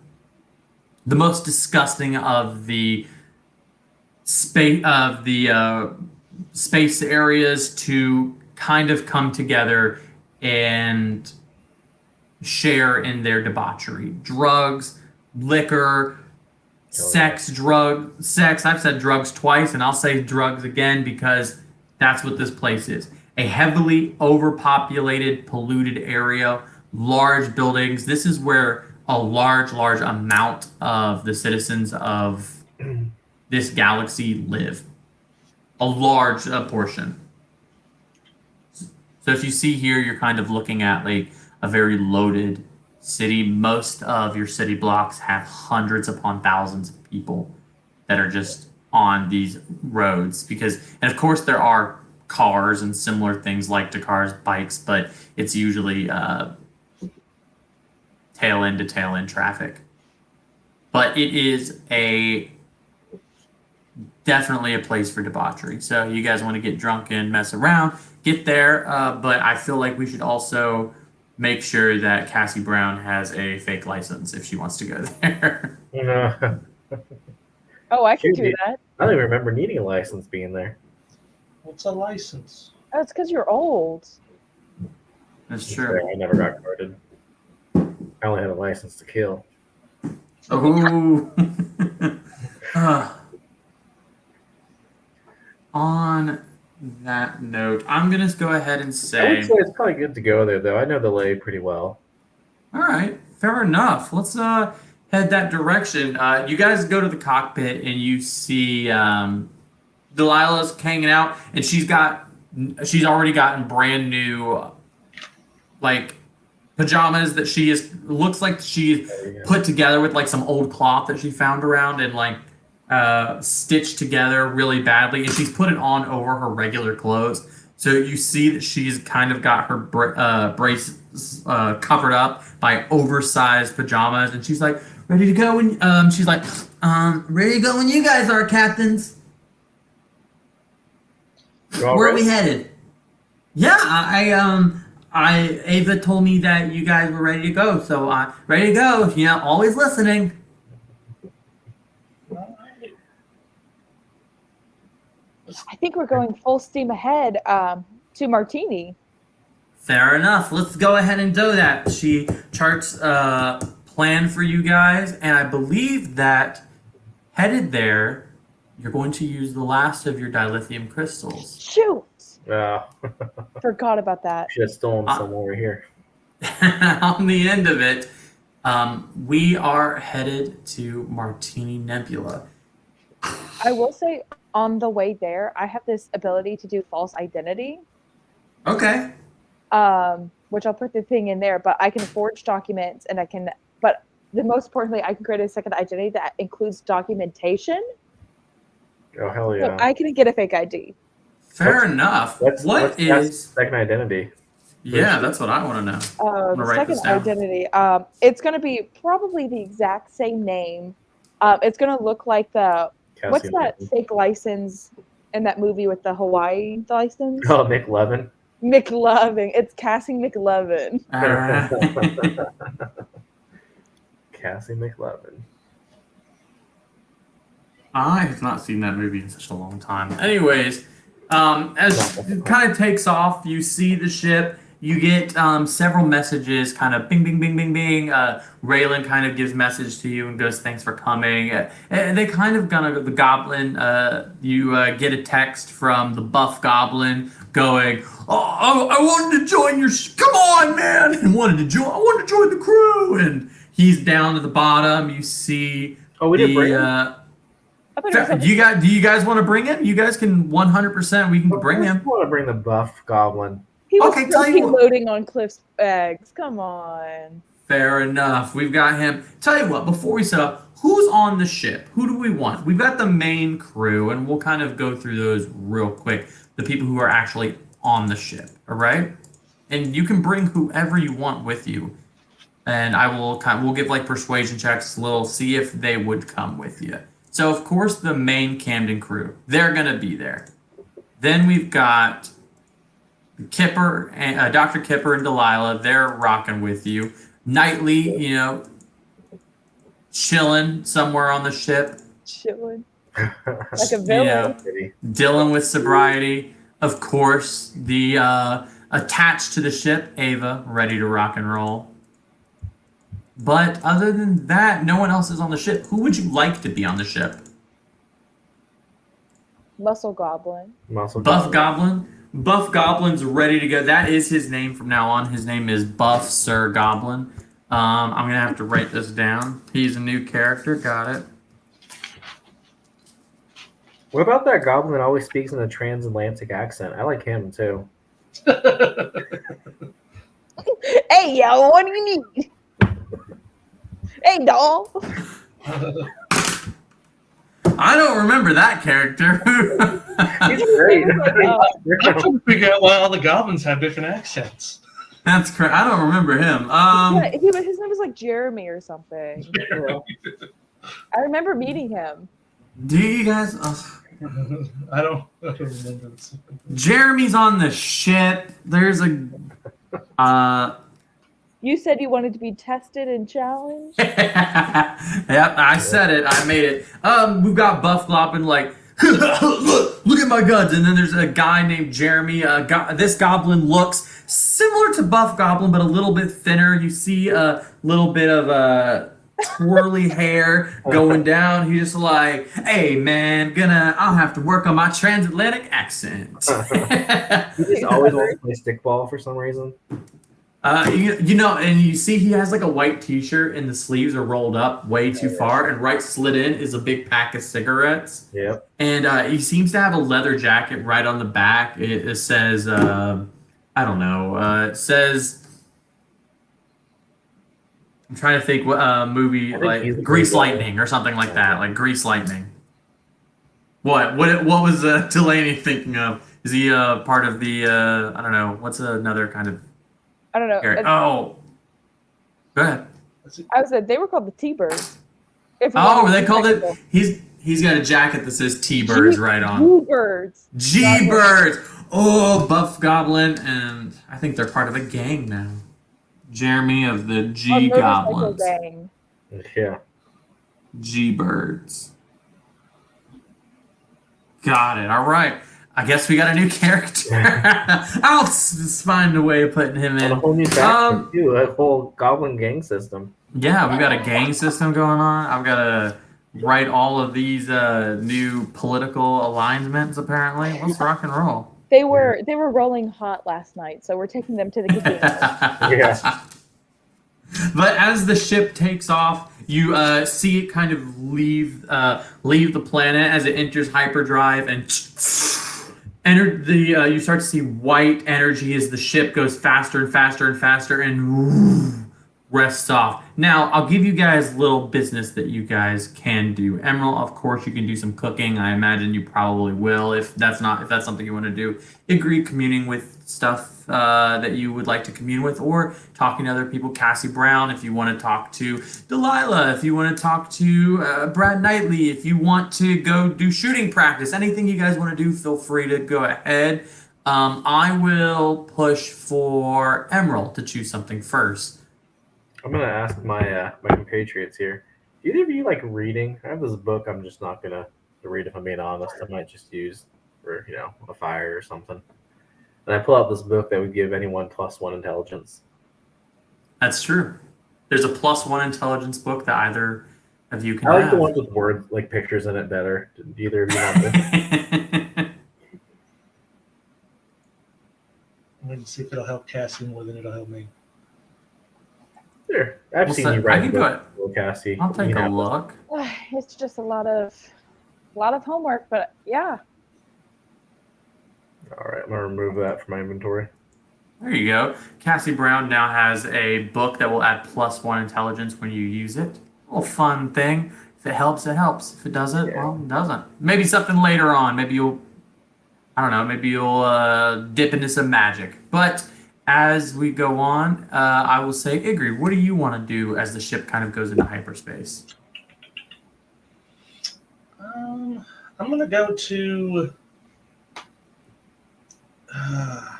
the most disgusting of the space areas to kind of come together and share in their debauchery. Drugs, liquor, sex. I've said drugs twice, and I'll say drugs again because that's what this place is. A heavily overpopulated, polluted area, large buildings. This is where a large amount of the citizens of this galaxy live. A large portion. So if you see here, you're kind of looking at like a very loaded city. Most of your city blocks have hundreds upon thousands of people that are just on these roads and of course there are cars and similar things like to cars, bikes, but it's usually tail end to tail end traffic. But it is definitely a place for debauchery. So you guys want to get drunk and mess around, get there. But I feel like we should also make sure that Cassie Brown has a fake license if she wants to go there. Oh, I can Should do be. that. I don't even remember needing a license being there. What's a license? Oh, it's because you're old. That's Fair, true. I never got carded. I only had a license to kill. Ooh. On that note, I'm going to go ahead and I would say, say it's probably good to go there, though. I know the lay pretty well. all right, fair enough. Let's head that direction. You guys go to the cockpit and you see Delilah's hanging out, and she's already gotten brand new like pajamas that looks like she There you go. put together with like some old cloth that she found around and like stitched together really badly, and she's put it on over her regular clothes. So you see that she's kind of got her brace covered up by oversized pajamas, and she's like ready to go. When she's like, ready to go when you guys are, captains. You all Where are ready? we headed? Yeah, Ava told me that you guys were ready to go, so ready to go. You know, always listening. I think we're going full steam ahead to Martini. Fair enough. Let's go ahead and do that. She charts a plan for you guys, and I believe that headed there, you're going to use the last of your dilithium crystals. Shoot! Uh, Forgot about that. should have stolen some over here. On the end of it, we are headed to Martini Nebula. I will say, on the way there, I have this ability to do false identity, Okay. which I'll put the thing in there, but I can forge documents and but the most importantly, I can create a second identity that includes documentation. Oh, hell So yeah. I can get a fake ID. Fair enough. What's What that's is? second identity? Yeah, that's what I want to know. The gonna write second this down. identity, it's going to be probably the exact same name. It's going to look like what's Cassian that Levin. fake license in that movie with the Hawaii license? Oh, Nick Levin. McLovin. It's Cassie McLovin. All right. Cassie McLevin. I have not seen that movie in such a long time. Anyways, as it kind of takes off, you see the ship. You get several messages, kind of bing, bing, bing, bing, bing. Raylan kind of gives message to you and goes, "Thanks for coming." And they kind of the goblin. You get a text from the buff goblin going, "Oh, I wanted to join your. Come on, man! I wanted to join the crew." And he's down to the bottom. You see Oh, we didn't bring him? I thought it was do you guys want to bring him? You guys can 100%. We can bring him. I want to bring the buff goblin. He was Okay, tell you what. loading on Cliff's eggs. Come on. Fair enough. We've got him. Tell you what, before we set up, who's on the ship? Who do we want? We've got the main crew, and we'll kind of go through those real quick. The people who are actually on the ship, all right? And you can bring whoever you want with you. And we'll give like persuasion checks, see if they would come with you. So of course the main Camden crew, they're gonna be there. Then we've got Kipper and Dr. Kipper and Delilah, they're rocking with you. Knightley, chilling somewhere on the ship. Chilling. Like a villain. Dylan with sobriety. Of course, the attached to the ship, Ava, ready to rock and roll. But other than that, no one else is on the ship. Who would you like to be on the ship? Muscle Goblin. Buff Goblin. Buff Goblin's ready to go. That is his name from now on. His name is Buff Sir Goblin. I'm going to have to write this down. He's a new character. Got it. What about that goblin that always speaks in a transatlantic accent? I like him too. Hey, yo, what do you need? Hey, doll. I don't remember that character. He's great. I couldn't figure out why all the goblins have different accents. That's correct. I don't remember him. Yeah, his name was like Jeremy or something. I remember meeting him. Do you guys? I don't remember this. Jeremy's on the ship. There's a. You said you wanted to be tested and challenged. Yep, I said it. I made it. We've got Buff Goblin like, look at my guns, and then there's a guy named Jeremy. This goblin looks similar to Buff Goblin, but a little bit thinner. You see a little bit of twirly hair going down. He's just like, hey man, I'll have to work on my transatlantic accent. He just always wants to play stickball for some reason. You know, and you see he has like a white t-shirt and the sleeves are rolled up way too far, and right slid in is a big pack of cigarettes. Yep. And he seems to have a leather jacket right on the back. It says, I don't know, it says, I'm trying to think what movie, I think he's like the Grease Grease Lightning or something like that, like Grease Lightning. What was Delaney thinking of? Is he part of the, I don't know, what's another kind of I don't know. Oh, go ahead. I said they were called the T-Birds. Oh, they called it. He's got a jacket that says T-Birds right on. T-Birds. G-Birds. Oh, Buff Goblin, and I think they're part of a gang now. Jeremy of the G-Goblins. Gang. Yeah. G-Birds. Got it. All right. I guess we got a new character. I'll just find a way of putting him And a in. whole new faction too. A whole goblin gang system. Yeah, we got a gang system going on. I've got to write all of these new political alignments. Apparently, let's rock and roll. They were rolling hot last night, so we're taking them to the casino. Yeah. But as the ship takes off, you see it kind of leave the planet as it enters hyperdrive and you start to see white energy as the ship goes faster and faster and faster and rests off. Now, I'll give you guys little business that you guys can do. Emerald, of course, you can do some cooking. I imagine you probably will if that's something you want to do. Agree communing with stuff that you would like to commune with, or talking to other people. Cassie Brown, if you want to talk to Delilah, if you want to talk to Brad Knightley, if you want to go do shooting practice, anything you guys want to do, feel free to go ahead. I will push for Emerald to choose something first. I'm gonna ask my my compatriots here. Do either of you like reading? I have this book. I'm just not gonna read if I'm being honest. I might just use for a fire or something. And I pull out this book that would give anyone +1 intelligence. That's true. There's a +1 intelligence book that either of you can I like have. the ones with words, like pictures in it, better. Do either of you want to? I'm going to see if it'll help Cassie more than it'll help me. Sure. I've Well, seen so you I write can books, Cassie. I'll take You a have- look. It's just a lot of homework, but yeah. All right, I'm gonna remove that from my inventory. There you go. Cassie Brown now has a book that will add +1 intelligence when you use it. A little fun thing. If it helps, it helps. If it doesn't, well, it doesn't. Maybe something later on. Maybe you'll dip into some magic. But as we go on, I will say, Igri, what do you want to do as the ship kind of goes into hyperspace? I'm gonna go to. I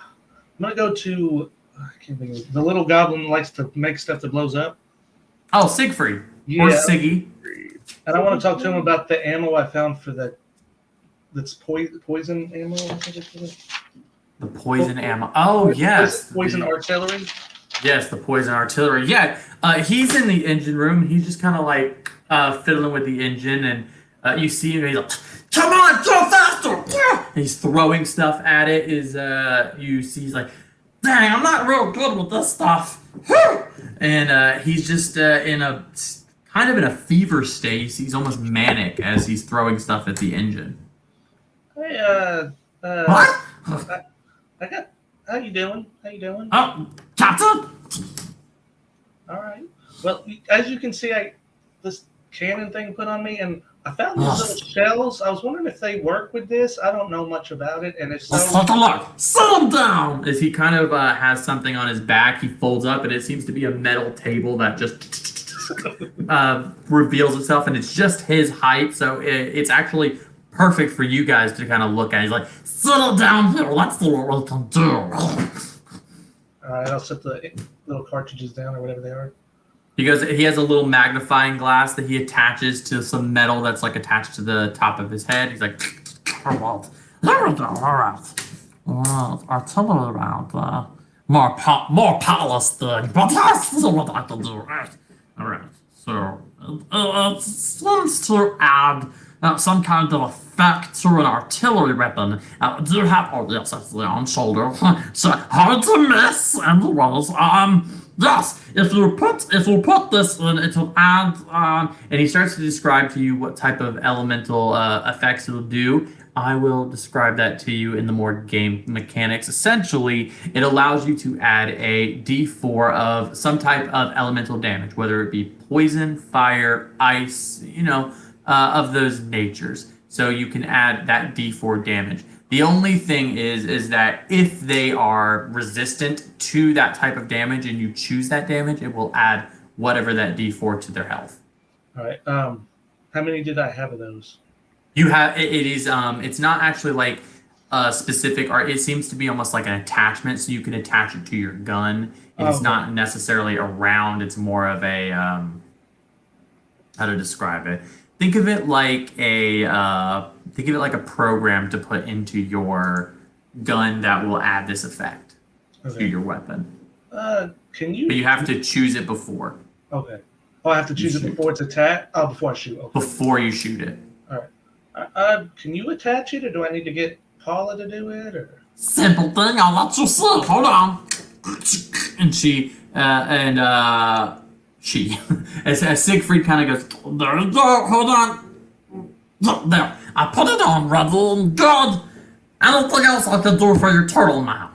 can't think of it. The little goblin likes to make stuff that blows up. Oh, Siegfried. Or Yeah, Siggy. and I want to talk to him about the ammo I found for that's poison ammo. I think it's called. The poison ammo. Oh, yes. Poison artillery. Yes, the poison artillery. Yeah, he's in the engine room. He's just kind of like fiddling with the engine, and you see him. He's like, "Come on, go faster!" Yeah! And he's throwing stuff at it. You see he's like, "Dang, I'm not real good with this stuff." And he's just in a fever state. He's almost manic as he's throwing stuff at the engine. Hey, What? I got. How you doing? How you doing? Oh, Captain? All right. Well, as you can see, I this cannon thing put on me, and I found these little shells. I was wondering if they work with this. I don't know much about it, and if Let's so, take a look. Sit him down. As he kind of has something on his back, he folds up, and it seems to be a metal table that just reveals itself, and it's just his height, so it's actually perfect for you guys to kind of look at. He's like, settle down here. Let's see what we can do. all right, I'll set the little cartridges down or whatever they are. He goes. He has a little magnifying glass that he attaches to some metal that's like attached to the top of his head. He's like, there we go. All right. Artillery round. More polished thing, but this is what I can do. Right. All right. So it seems to add some kind of effect to an artillery weapon. Do you have? Oh yes, that's the on shoulder. So hard to miss. Anyways, yes. If you put this in, it will add. And he starts to describe to you what type of elemental effects it will do. I will describe that to you in the more game mechanics. Essentially, it allows you to add a d4 of some type of elemental damage, whether it be poison, fire, ice, of those natures. So you can add that d4 damage. The only thing is that if they are resistant to that type of damage and you choose that damage, it will add whatever that d4 to their health. All right. How many did I have of those? You have it is it's not actually like a specific art. It seems to be almost like an attachment, so you can attach it to your gun. It's Okay. not necessarily a round. It's more of a how to describe it. Think of it like a program to put into your gun that will add this effect to Okay. your weapon. Can you? But you have to choose it before Okay. Oh, I have to choose it shoot. before it's attacked. Oh, before I shoot. Okay. before you shoot it. Can you attach it, or do I need to get Paula to do it, or? Simple thing. I'll let you see. Hold on. And she, as Siegfried kind of goes, there you go. Hold on. There. I put it on, Rebel. Good. Anything else I can do for your turtle mound?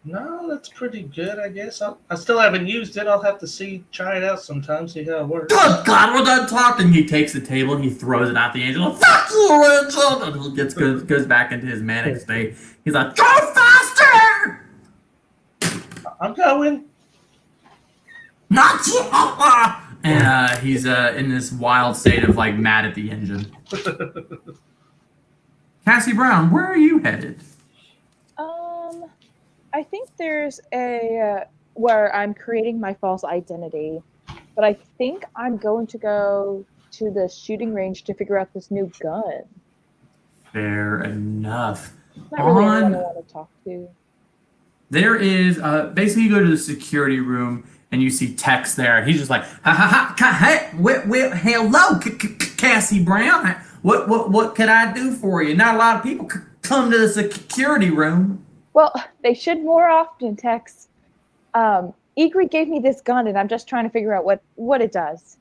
No, that's pretty good, I guess. I still haven't used it. I'll have to try it out sometime, see how it works. Good God, we're done talking. He takes the table and he throws it at the angel. Fuck you, angel! And he goes back into his manic state. He's like, go faster! I'm going. Not you! And he's in this wild state of like mad at the engine. Cassie Brown, where are you headed? I think there's a where I'm creating my false identity, but I think I'm going to go to the shooting range to figure out this new gun. Fair enough. Not really anyone I On want to talk to. there is basically you go to the security room and you see Tex there. He's just like, hey, hello, Cassie Brown. What can I do for you? Not a lot of people come to the security room. Well, they should more often, Tex. Egri gave me this gun, and I'm just trying to figure out what it does.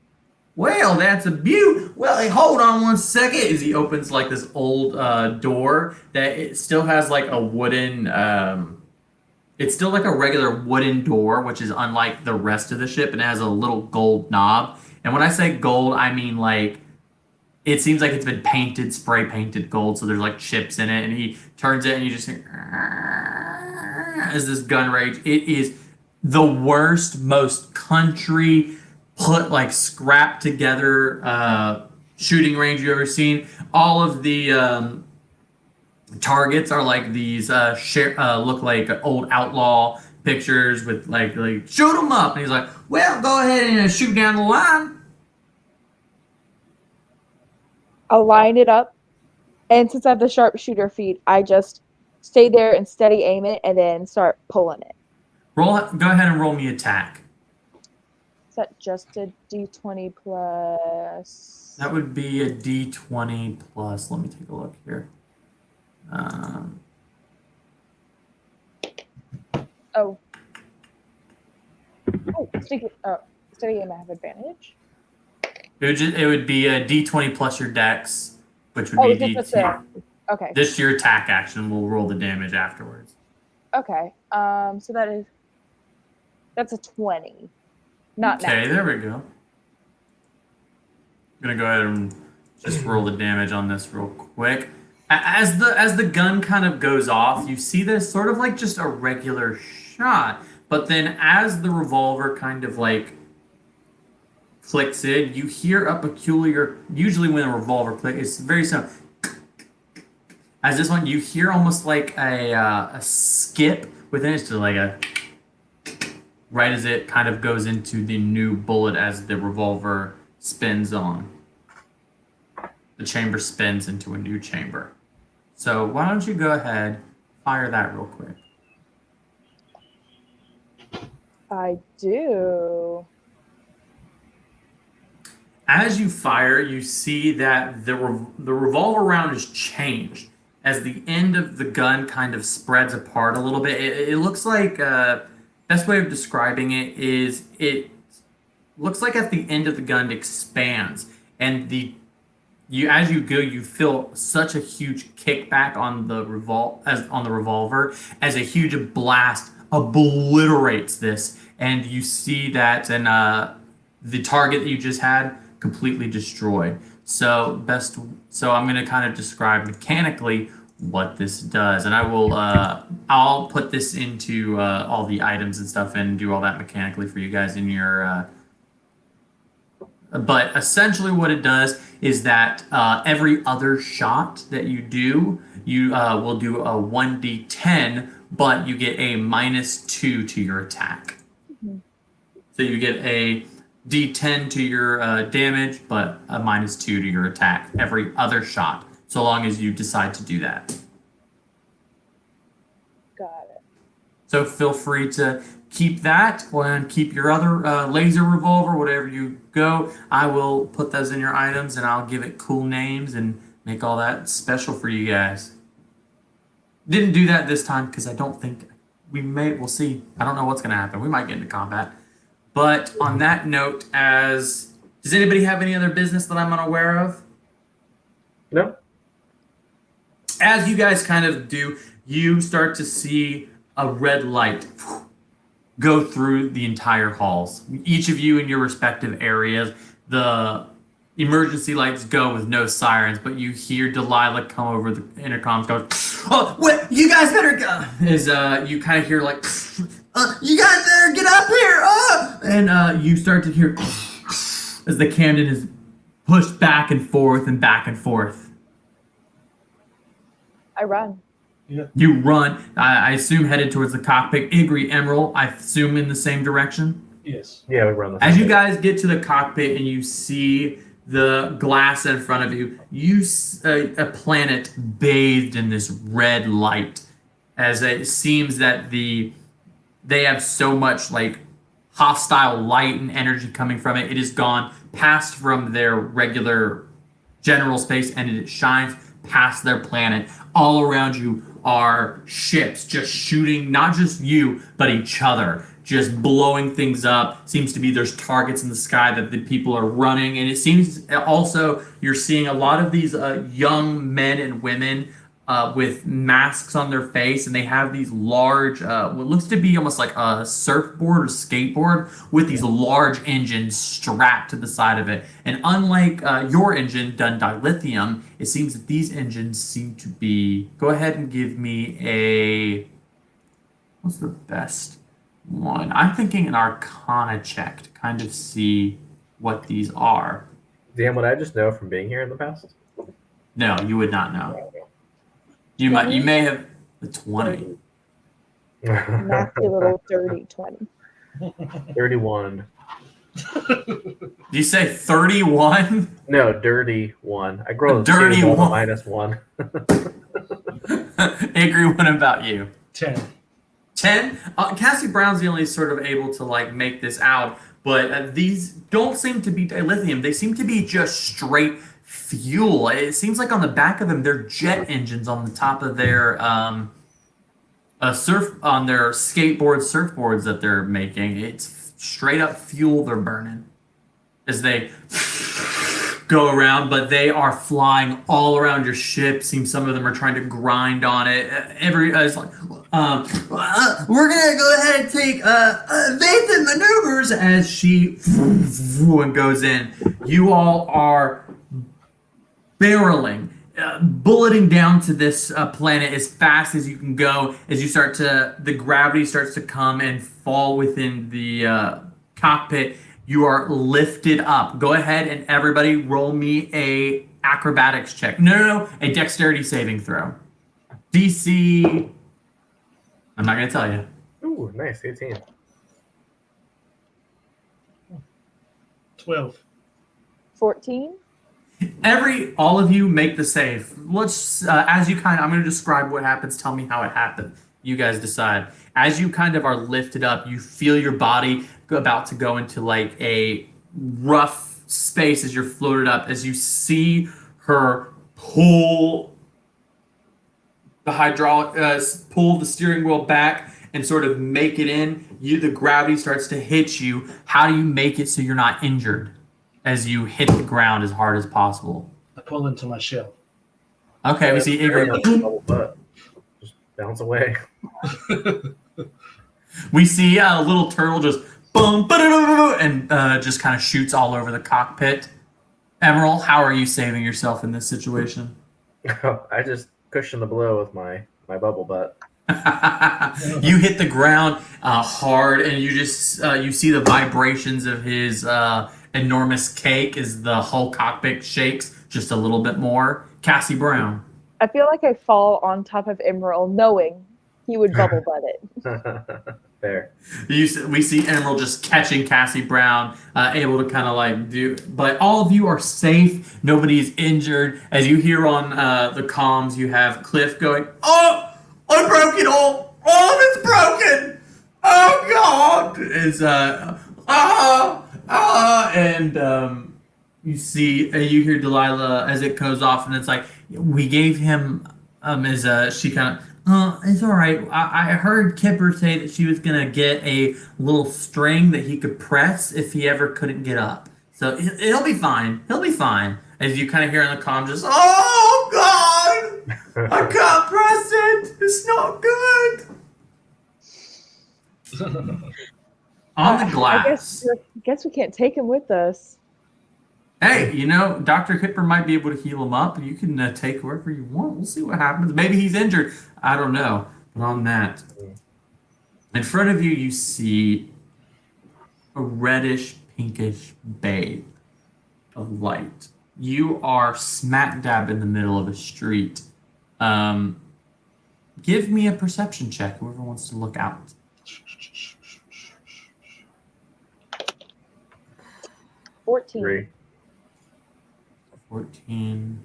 Well, that's a beaut. Well, hey, hold on one second. As he opens like this old door that it still has like a wooden. It's still like a regular wooden door, which is unlike the rest of the ship, and it has a little gold knob. And when I say gold, I mean like it seems like it's been painted, spray painted gold. So there's like chips in it, and he turns it, and you just hear as this gun rage. It is the worst, most country put like scrapped together shooting range you've ever seen. All of the targets are like these look like old outlaw pictures with like shoot them up, and he's like, well, go ahead and shoot down the line. I'll line it up, and since I have the sharpshooter feet, I just stay there and steady aim it, and then start pulling it. Go ahead and roll me attack. Is that just a d20 plus? That would be a d20 plus. Let me take a look here. Oh, steady aim. I have advantage. It would be a d20 plus your dex, which would Oh, be just d2. Okay. Just your attack action. We'll roll the damage afterwards. Okay. So that's a 20. Not Okay, nat. there we go. I'm gonna go ahead and just roll the damage on this real quick. As the gun kind of goes off, you see this sort of like just a regular shot, but then as the revolver kind of like clicks in, you hear a peculiar. Usually, when a revolver clicks, it's very simple. As this one, you hear almost like a skip within it, just like a right as it kind of goes into the new bullet as the revolver spins on. The chamber spins into a new chamber. So why don't you go ahead, fire that real quick. I do. As you fire, you see that the revolver round has changed. As the end of the gun kind of spreads apart a little bit, it looks like best way of describing it is it looks like at the end of the gun it expands, and as you go, you feel such a huge kickback on the revolver as a huge blast obliterates this, and you see that and the target that you just had completely destroyed. So I'm going to kind of describe mechanically what this does, and I'll put this into all the items and stuff and do all that mechanically for you guys in your. But essentially, what it does is that every other shot that you do, you will do a 1d10, but you get a -2 to your attack. Mm-hmm. So you get a d10 to your damage, but a -2 to your attack every other shot, so long as you decide to do that. Got it. So feel free to keep that and keep your other laser revolver, whatever you go. I will put those in your items and I'll give it cool names and make all that special for you guys. Didn't do that this time because I don't think we'll see. I don't know what's going to happen. We might get into combat. But on that note, does anybody have any other business that I'm unaware of? No. As you guys kind of do, you start to see a red light go through the entire halls. Each of you in your respective areas, the emergency lights go with no sirens, but you hear Delilah come over the intercoms go, "Oh, wait, you guys better go!" As you kind of hear like, "You guys better get up here!" And you start to hear as the Camden is pushed back and forth and back and forth. I run. You run, I assume, headed towards the cockpit. Igri, Emerald, I assume in the same direction? Yes. Yeah, we run the As you guys get to the cockpit and you see the glass in front of you, you see a planet bathed in this red light. As it seems that they have so much like hostile light and energy coming from it. It has gone past from their regular general space and it shines past their planet. All around you are ships just shooting not just you but each other, just blowing things up. Seems to be there's targets in the sky that the people are running, and it seems also you're seeing a lot of these young men and women with masks on their face, and they have these large what looks to be almost like a surfboard or skateboard with these large engines strapped to the side of it. And unlike your engine done dilithium, it seems that these engines seem to be, go ahead and give me what's the best one? I'm thinking an Arcana check to kind of see what these are. Dan, would I just know from being here in the past? No, you would not know. You may have the 20. Nasty little dirty 20. 31. Did you say 31? No, dirty one. I grow a Dirty one. -1. Igri, what about you? 10. 10? Cassie Brown's the only sort of able to like make this out, but these don't seem to be dilithium. They seem to be just straight fuel. It seems like on the back of them, they're jet engines on the top of their surfboards that they're making. It's straight up fuel they're burning as they go around, but they are flying all around your ship. Seems some of them are trying to grind on it. It's like, we're gonna go ahead and take evasive maneuvers as she and goes in. You all are barreling, bulleting down to this planet as fast as you can go. As you start to, the gravity starts to come and fall within the cockpit. You are lifted up. Go ahead and everybody roll me a acrobatics check. No, a dexterity saving throw. DC. I'm not gonna tell you. Ooh, nice, 18. 12. 14. All of you make the save. Let's as you I'm going to describe what happens. Tell me how it happened. You guys decide. As you kind of are lifted up, you feel your body about to go into like a rough space as you're floated up. As you see her pull the hydraulic, pull the steering wheel back and sort of make it in. The gravity starts to hit you. How do you make it so you're not injured as you hit the ground as hard as possible? I pull into my shell. Okay, we see Igor. Bubble butt. Just bounce away. We see a little turtle just boom, and just kind of shoots all over the cockpit. Emerald, how are you saving yourself in this situation? I just cushion the blow with my bubble butt. You hit the ground hard, and you just you see the vibrations of his enormous cake as the whole cockpit shakes just a little bit more. Cassie Brown. I feel like I fall on top of Emerald, knowing he would bubble butt it. Fair. We see Emerald just catching Cassie Brown, able to kind of like do, but all of you are safe. Nobody's injured. As you hear on the comms, you have Cliff going, "Oh, I broke it all. All of it's broken. Oh God!" And you see, you hear Delilah as it goes off, and it's like, we gave him she kind of. It's all right. I heard Kipper say that she was gonna get a little string that he could press if he ever couldn't get up. So he'll be fine. He'll be fine. As you kind of hear in the comm, just, "Oh God, I can't press it. It's not good." On the glass. I guess we can't take him with us. Hey, Dr. Kipper might be able to heal him up. You can take whoever you want. We'll see what happens. Maybe he's injured. I don't know. But on that, in front of you, you see a reddish, pinkish bay of light. You are smack dab in the middle of a street. Give me a perception check, whoever wants to look out. 14. 3. 14.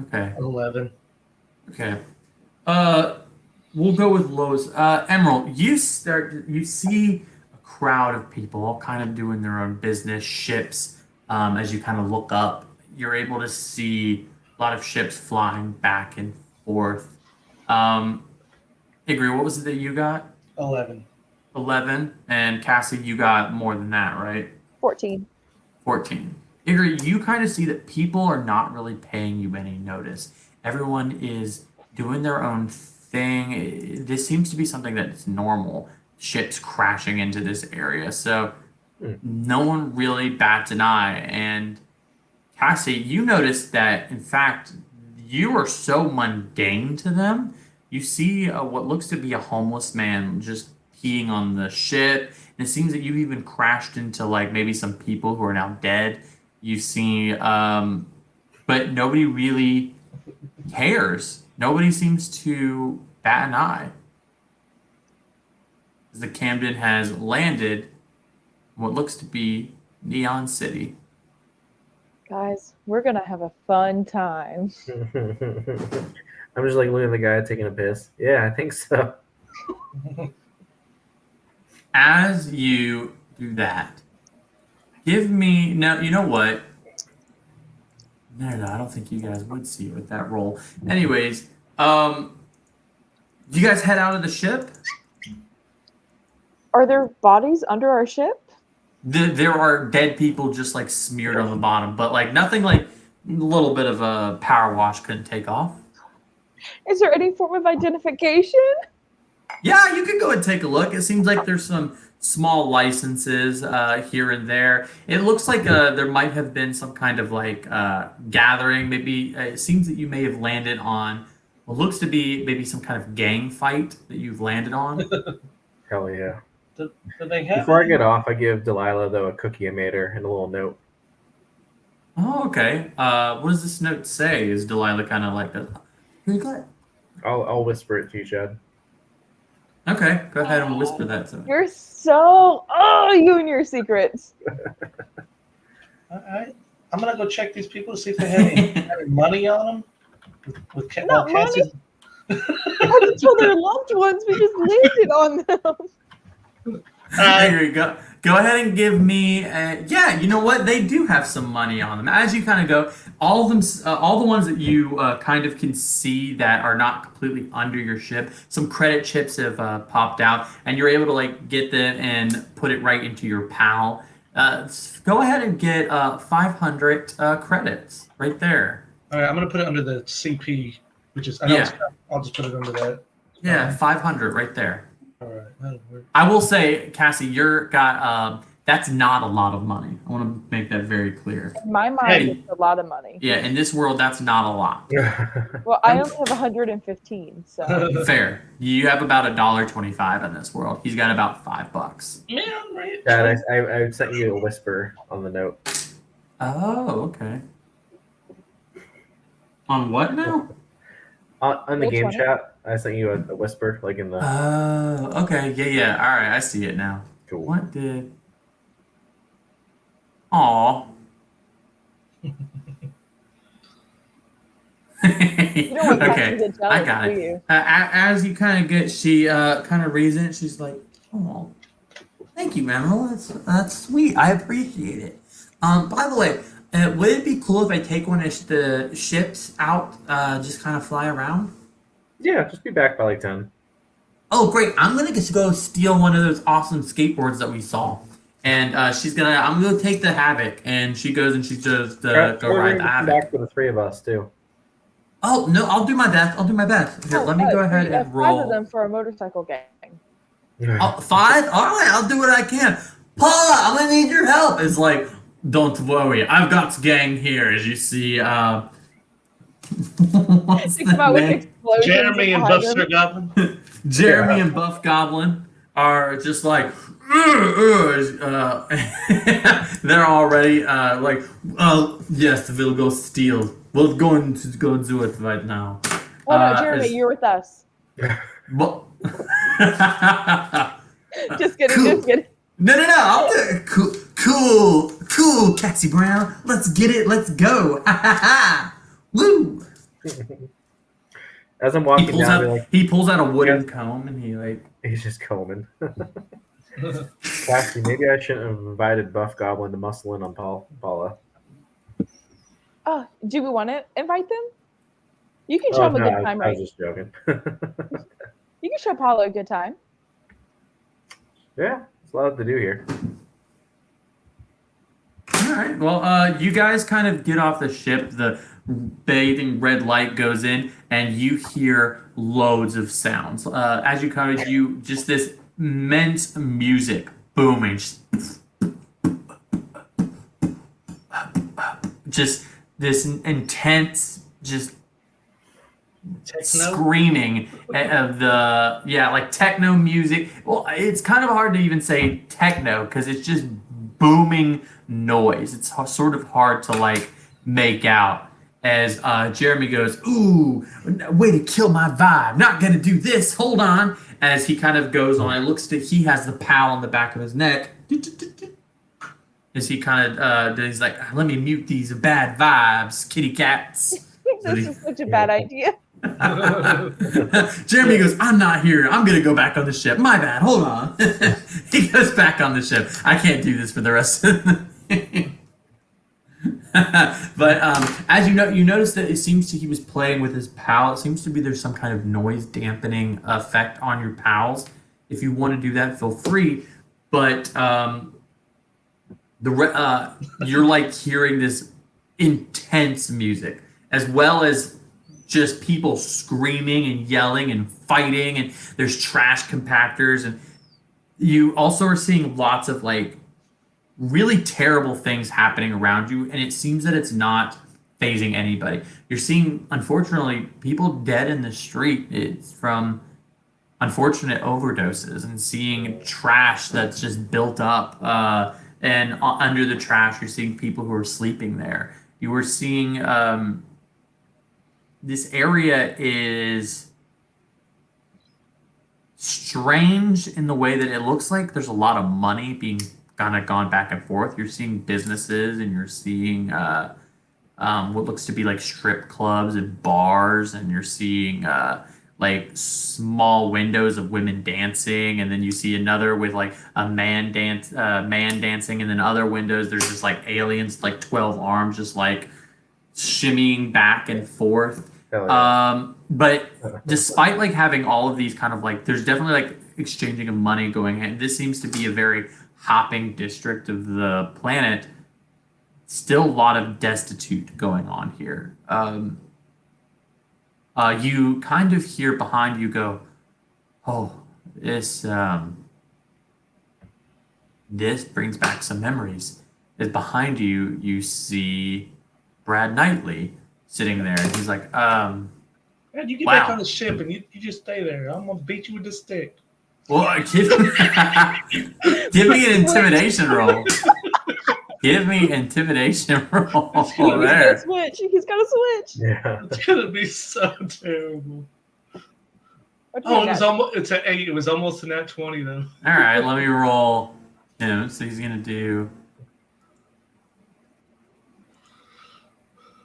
Okay. 11. Okay. We'll go with Lowe's. Emerald, you see a crowd of people all kind of doing their own business, ships. As you kind of look up, you're able to see a lot of ships flying back and forth. Igor, what was it that you got? 11. 11. And Cassie, you got more than that, right? 14. 14. Igor, you kind of see that people are not really paying you any notice. Everyone is doing their own thing. This seems to be something that's normal. Ships crashing into this area. So no one really bats an eye. And Cassie, you notice that, in fact, you are so mundane to them. You see what looks to be a homeless man just peeing on the ship. And it seems that you even crashed into like maybe some people who are now dead. You see, but nobody really cares. Nobody seems to bat an eye. As the Camden has landed in what looks to be Neon City. Guys, we're going to have a fun time. I'm just like looking at the guy taking a piss. Yeah, I think so. As you do that, give me now. You know what? No, I don't think you guys would see it with that roll. Anyways, you guys head out of the ship. Are there bodies under our ship? There are dead people just like smeared on the bottom, but like nothing like a little bit of a power wash couldn't take off. Is there any form of identification? Yeah, you could go and take a look. It seems like there's some small licenses here and there. It looks like there might have been some kind of like gathering. Maybe it seems that you may have landed on what looks to be maybe some kind of gang fight that you've landed on. Hell yeah. Do they have Before I any- get off, I give Delilah though a cookie I made her and a little note. Oh, okay. What does this note say? Is Delilah kind of like, here you go. I'll whisper it to you, Chad. Okay, go ahead and whisper that to me. You're you and your secrets. I'm gonna go check these people to see if they have any money on them. Not money. How to tell their loved ones? We just landed on them. There you go. Go ahead and give me. Yeah, you know what? They do have some money on them. As you kind of go, all of them, all the ones that you kind of can see that are not completely under your ship. Some credit chips have popped out, and you're able to like get them and put it right into your PAL. Go ahead and get 500 credits right there. All right, I'm gonna put it under the CP, which is I'll just put it under that. Yeah, 500 right there. All right. That'll work. I will say, Cassie, you're got that's not a lot of money. I want to make that very clear. In my mind, Hey. it's a lot of money. Yeah, in this world, that's not a lot. Well, I only have 115, so Fair. You have about $1.25 in this world. He's got about $5. Man, I'm rich. Chad, I sent you a whisper on the note. Oh, okay. On what now? On the Which game one? chat, I sent you a whisper, like in the Oh, okay. Yeah. All right, I see it now. cool. What did? Aw. you don't want Cassie Okay. to get jealous, I got do it. you? As you kind of get, she kind of reads it. She's like, "Oh, thank you, Manuel. That's sweet. I appreciate it." By the way, would it be cool if I take one of the ships out, just kind of fly around? Yeah, just be back by like 10. Oh, great! I'm gonna just go steal one of those awesome skateboards that we saw, and I'm gonna take the Havoc, and she goes and she just go We're ride gonna the come Havoc. back for the three of us too. Oh no, I'll do my best. Here, let me go ahead and Five roll. of them for a motorcycle gang. Oh, 5? All right, I'll do what I can. Paula, I'm gonna need your help. It's like, don't worry, I've got gang here. As you see, what's They come out the with name? explosions Jeremy and behind Buster them. Goblin. Jeremy and Buff Goblin are just like, they're already like, yes, we'll go steal. We're going to go do it right now. Oh no, Jeremy, is- you're with us. What? Just kidding, Cool. just kidding. No, I'll do it. Cool, Cassie Brown. Let's get it. Let's go. Ha ha ha. Woo. As I'm He walking pulls down, out. He pulls out a wooden comb and he like. he's just combing. Cassie, maybe I shouldn't have invited Buff Goblin to muscle in on Paula. Oh, do we want to invite them? You can show Oh, them a no, good time, I right? was just joking. You can show Paula a good time. Yeah, there's a lot to do here. All right. Well, you guys kind of get off the ship. The bathing red light goes in, and you hear loads of sounds. As you come, you just this immense music booming. Just this intense, just Techno. screaming of the like techno music. Well, it's kind of hard to even say techno because it's just booming noise. It's sort of hard to like make out as Jeremy goes, "Ooh, way to kill my vibe. Not gonna do this. Hold on." As he kind of goes on, it looks to he has the pal on the back of his neck. As he kind of he's like, "Let me mute these bad vibes, kitty cats." This is such a bad idea. Jeremy goes, "I'm not here. I'm going to go back on the ship. My bad. Hold on." He goes back on the ship. I can't do this for the rest of the But as you know, you notice that it seems he was playing with his pal. It seems to be there's some kind of noise dampening effect on your pals. If you want to do that, feel free. But you're like hearing this intense music, as well as just people screaming and yelling and fighting, and there's trash compactors, and you also are seeing lots of like really terrible things happening around you, and it seems that it's not phasing anybody. You're seeing, unfortunately, people dead in the street. It's from unfortunate overdoses, and seeing trash that's just built up. And under the trash, you're seeing people who are sleeping there. You were seeing this area is strange in the way that it looks like there's a lot of money being kind of gone back and forth. You're seeing businesses, and you're seeing what looks to be like strip clubs and bars, and you're seeing like small windows of women dancing, and then you see another with like a man dancing, and then other windows there's just like aliens, like 12 arms, just like shimmying back and forth. Hell yeah. But despite like having all of these kind of like, there's definitely like exchanging of money going in. This seems to be a very hopping district of the planet. Still a lot of destitute going on here. You kind of hear behind you go, oh, this brings back some memories. As behind you, you see Brad Knightley sitting there, and he's like, Man, you get Wow. back on the ship and you just stay there. I'm gonna beat you with this stick. well, give me an intimidation roll. Give me intimidation roll He's got a there. switch. He's got a switch. Yeah. It's gonna be so terrible. What'd you Oh, get? it's an 8. It was almost a nat 20 though. All right, let me roll him. So he's gonna do.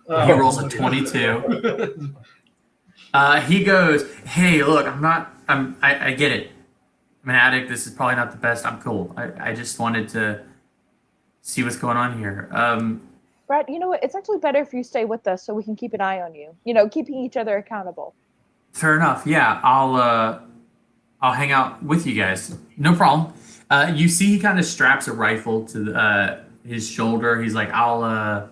He rolls a 22. He goes, "Hey, look, I get it. I'm an addict. This is probably not the best. I'm cool. I just wanted to see what's going on here. Brad, you know what? It's actually better if you stay with us so we can keep an eye on you. Keeping each other accountable. Fair enough. Yeah, I'll hang out with you guys. No problem. You see, he kind of straps a rifle to his shoulder. He's like, I'll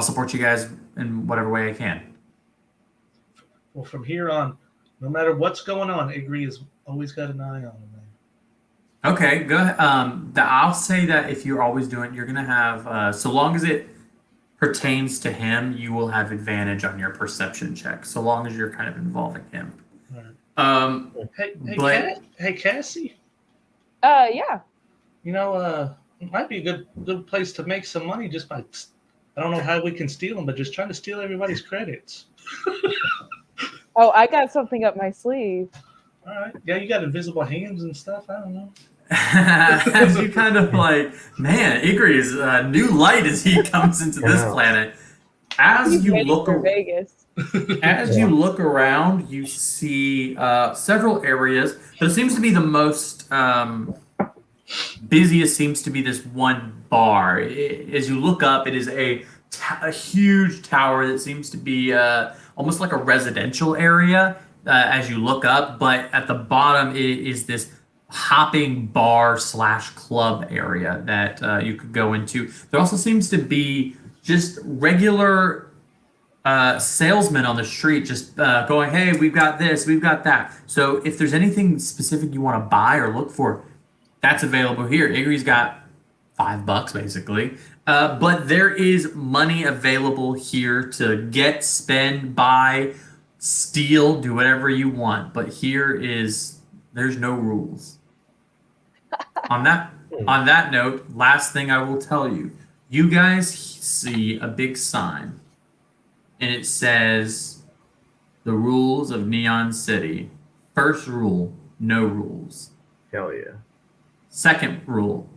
support you guys in whatever way I can." Well, from here on, no matter what's going on, Igri has always got an eye on him. Man. Okay, go ahead. I'll say that if you're always doing, you're gonna have, so long as it pertains to him, you will have advantage on your perception check. So long as you're kind of involving him. Right. But- Hey, Cassie. Yeah. It might be a good place to make some money just by. I don't know how we can steal them, but just trying to steal everybody's credits. Oh, I got something up my sleeve. All right. Yeah, you got invisible hands and stuff. I don't know. As you kind of like, man, Igri is a new light as he comes into this Yeah. planet. As He's you ready look for around. Vegas. As you look around, you see several areas. There seems to be the most busiest seems to be this one bar. As you look up, it is a huge tower that seems to be almost like a residential area as you look up. But at the bottom is this hopping bar / club area that you could go into. There also seems to be just regular salesmen on the street just going, hey, we've got this, we've got that. So if there's anything specific you want to buy or look for, that's available here. Igri's got $5 basically. But there is money available here to get, spend, buy, steal, do whatever you want. But there's no rules. On that note, last thing I will tell you, you guys see a big sign, and it says, "The rules of Neon City. First rule, no rules. Hell yeah. Second rule,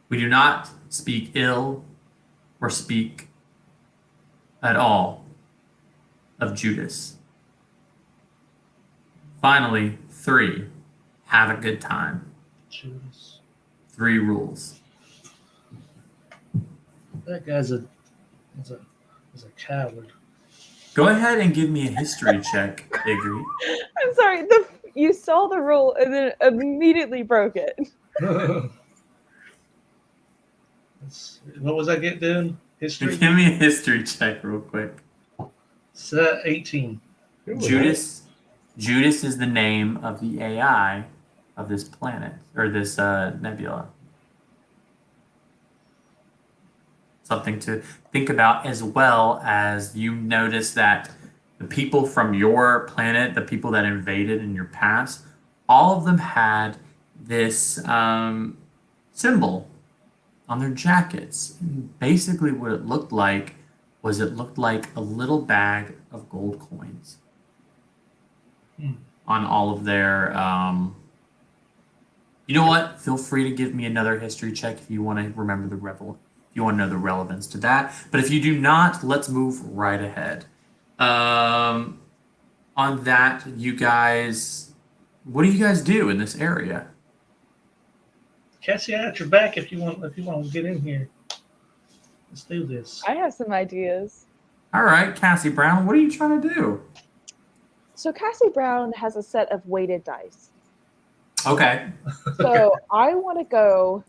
we do not speak ill or speak at all of Judas. Finally, 3, have a good time. Judas. 3 rules." That guy's a coward. Go ahead and give me a history check, Igri. I'm sorry. You saw the rule and then immediately broke it. What was I getting doing? History? Give me a history check real quick. 18. Ooh, Judas is the name of the AI of this planet or this nebula. Something to think about, as well as you notice that the people from your planet, the people that invaded in your past, all of them had this symbol on their jackets. And basically, what it looked like was a little bag of gold coins on all of their. You know what? Feel free to give me another history check if you want to remember the revel. If you want to know the relevance to that. But if you do not, let's move right ahead. On that, you guys, what do you guys do in this area? Cassie, I got your back if you want to get in here. Let's do this. I have some ideas. All right, Cassie Brown, what are you trying to do? So Cassie Brown has a set of weighted dice. Okay. So I want to go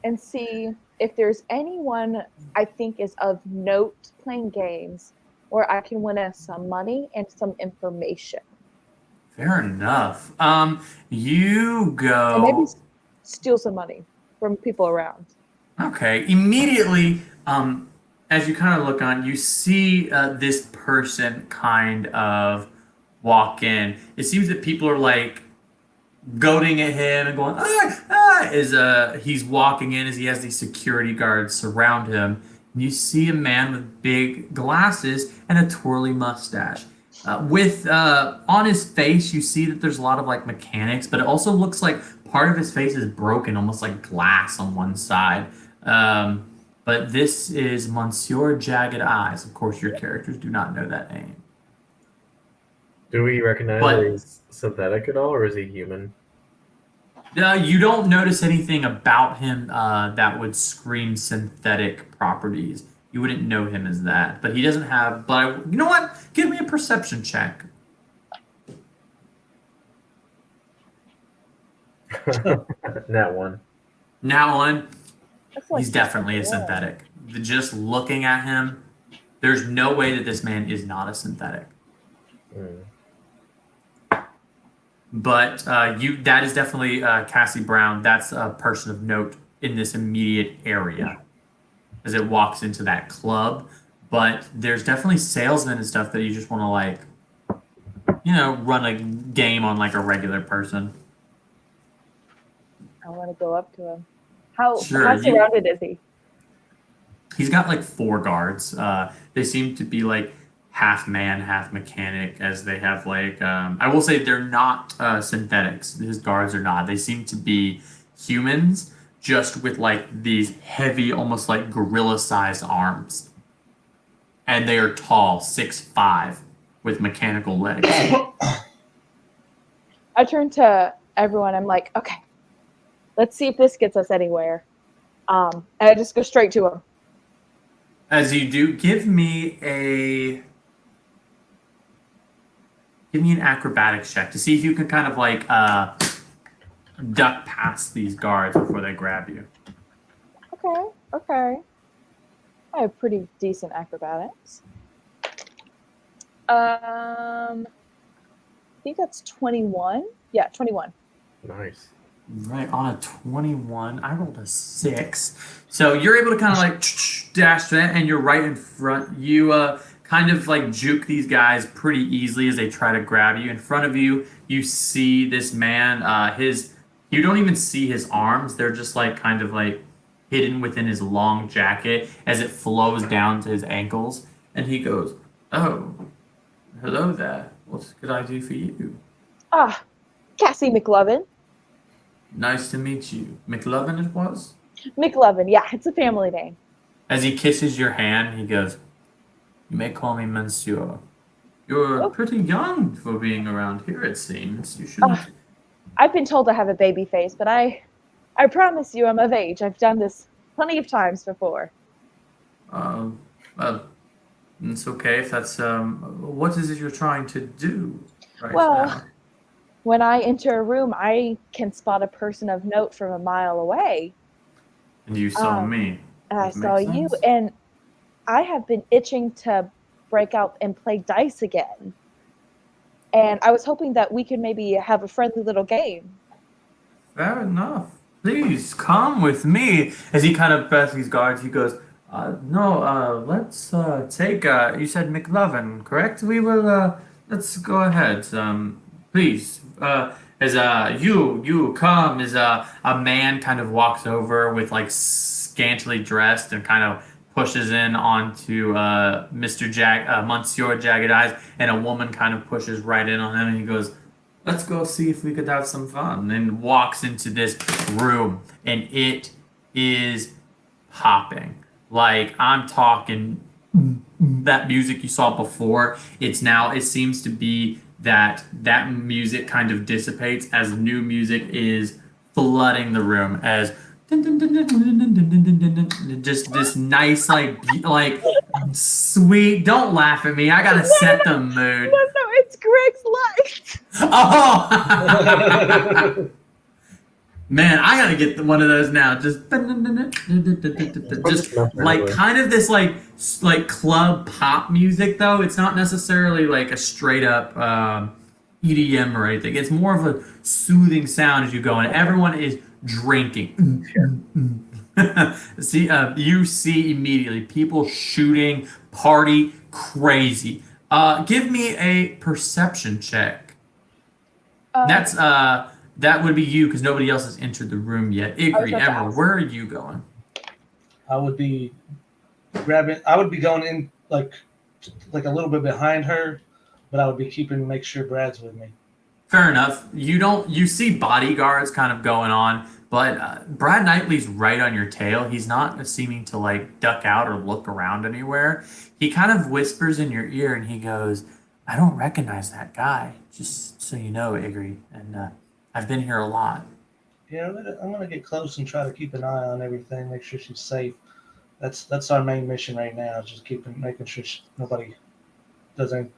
and see if there's anyone I think is of note playing games where I can win us some money and some information. Fair enough. You go. And maybe steal some money from people around. Okay. Immediately, as you kind of look on, you see this person kind of walk in. It seems that people are like goading at him and going, as he's walking in, as he has these security guards surround him. And you see a man with big glasses and a twirly mustache. With on his face, you see that there's a lot of like mechanics, but it also looks like part of his face is broken, almost like glass on one side. But this is Monsieur Jagged Eyes. Of course, your characters do not know that name. Do we recognize But- that he's synthetic at all, or is he human? You don't notice anything about him that would scream synthetic properties. You wouldn't know him as that, but he doesn't have. But you know what? Give me a perception check. That one. Now on, That's like he's definitely a yeah. synthetic. Just looking at him, there's no way that this man is not a synthetic. But that is definitely Cassie Brown. That's a person of note in this immediate area as it walks into that club. But there's definitely salesmen and stuff that you just want to like, run a game on like a regular person. I want to go up to him. How Sure, surrounded is he? He's got like 4 guards. They seem to be like half man, half mechanic, as they have like I will say they're not synthetics. His guards are not. They seem to be humans, just with like these heavy, almost like gorilla-sized arms. And they are tall, 6'5", with mechanical legs. I turn to everyone. I'm like, okay, let's see if this gets us anywhere. And I just go straight to him. As you do, give me an acrobatics check to see if you can kind of like duck past these guards before they grab you. Okay. I have pretty decent acrobatics. I think that's 21. Yeah, 21. Nice. Right, on a 21, I rolled a 6. So you're able to kind of like dash that, and you're right in front. You kind of like juke these guys pretty easily as they try to grab you. In front of you, you see this man. You don't even see his arms. They're just like kind of like hidden within his long jacket as it flows down to his ankles. And he goes, "Oh, hello there. What could I do for you?" Cassie McLovin. Nice to meet you. McLovin it was? McLovin, yeah, it's a family name. As he kisses your hand, he goes, "You may call me Monsieur. You're pretty young for being around here, it seems. You shouldn't." I've been told I have a baby face, but I promise you I'm of age. I've done this plenty of times before. Well, it's okay if that's, what is it you're trying to do right now? When I enter a room, I can spot a person of note from a mile away. And you saw me. and I That saw makes you, sense. and I have been itching to break out and play dice again. And I was hoping that we could maybe have a friendly little game. Fair enough. Please come with me. As he kind of passes these guards, he goes, no, let's take, you said McLovin, correct? We will, let's go ahead. Please, as, you come, as, a man kind of walks over with, like, scantily dressed and kind of pushes in onto, Monsieur Jagged Eyes, and a woman kind of pushes right in on him, and he goes, let's go see if we could have some fun. And walks into this room, and it is popping. Like, I'm talking that music you saw before. It seems to be that music kind of dissipates as new music is flooding the room as just this nice like sweet. Don't laugh at me. I gotta set the mood. No, it's Greg's life. Oh man, I gotta get one of those now. Just like kind of this like club pop music though. It's not necessarily like a straight up EDM or anything. It's more of a soothing sound as you go, and everyone is drinking. You see immediately people shooting, party crazy. Give me a perception check. That would be you because nobody else has entered the room yet. Igri, Emerald, where are you going? I would be going in like a little bit behind her, but I would be make sure Brad's with me. Fair enough. You see bodyguards kind of going on, but Brad Knightley's right on your tail. He's not seeming to like duck out or look around anywhere. He kind of whispers in your ear and he goes, I don't recognize that guy, just so you know, Igri. And I've been here a lot. Yeah, I'm gonna get close and try to keep an eye on everything, make sure she's safe. That's our main mission right now, is just making sure nobody does anything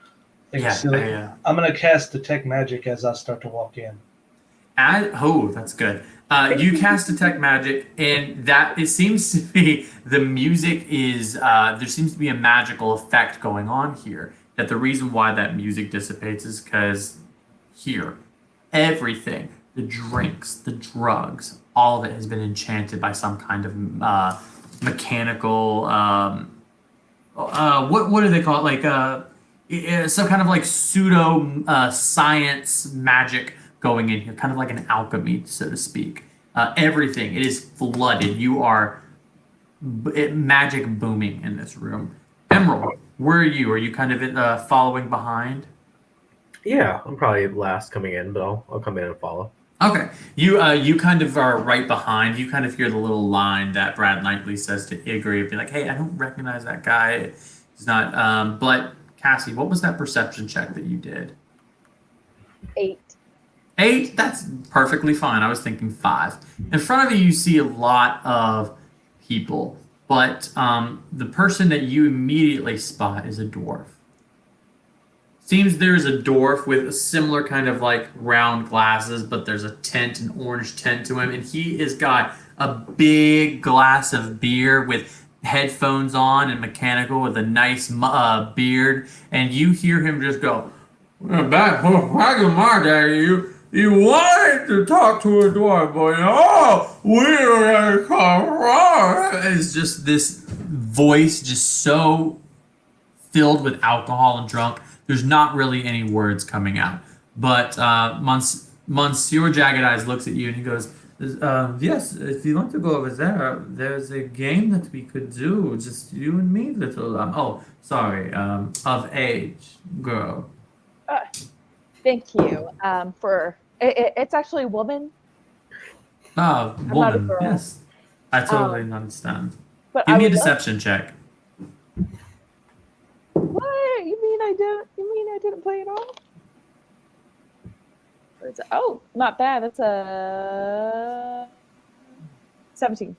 silly. Yeah. I'm gonna cast Detect Magic as I start to walk in. That's good. You cast Detect Magic, and it seems to be the music is there seems to be a magical effect going on here. That the reason why that music dissipates is because here, everything, the drinks, the drugs, all of it has been enchanted by some kind of mechanical. What do they call it? Like some kind of like pseudo science magic going in here, kind of like an alchemy, so to speak. Everything, it is flooded. You are magic booming in this room. Emerald, where are you? Are you kind of following behind? Yeah, I'm probably last coming in, but I'll come in and follow. Okay, you kind of are right behind. You kind of hear the little line that Brad Knightley says to Igri, be like, "Hey, I don't recognize that guy. He's not." But Cassie, what was that perception check that you did? 8. 8? That's perfectly fine. I was thinking 5. In front of you, you see a lot of people, but the person that you immediately spot is a dwarf. Seems there's a dwarf with a similar kind of like round glasses, but there's a tint, an orange tint to him, and he has got a big glass of beer with headphones on and mechanical with a nice beard, and you hear him just go, back in my day, you wanted to talk to a dwarf, but we're gonna come. It's just this voice, just so filled with alcohol and drunk. There's not really any words coming out. But Monsieur Jagged Eyes looks at you and he goes, yes, if you want to go over there, there's a game that we could do, just you and me, little, of age girl. Thank you for, it's actually a woman. Oh, not a woman, girl. yes. I totally understand. But Give I me a would love- deception check. What? You mean I didn't play at all? Oh, not bad. That's a 17.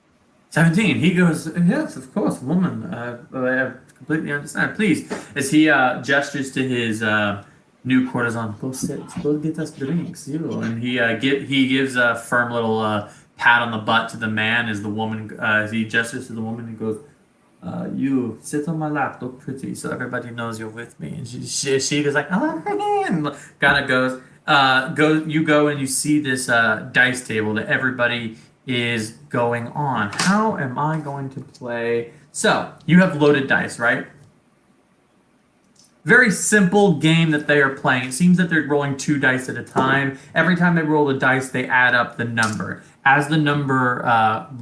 17. He goes, yes, of course, woman. I completely understand. Please, as he gestures to his new courtesan, go sit, go get us drinks, you. And he gives a firm little pat on the butt to the man as the woman as he gestures to the woman and goes, "You sit on my lap, look pretty, so everybody knows you're with me." And she goes like, "Oh," and kind of goes, You go and you see this dice table that everybody is going on. How am I going to play? So you have loaded dice, right? Very simple game that they are playing. It seems that they're rolling 2 dice at a time. Every time they roll the dice, they add up the number. As the number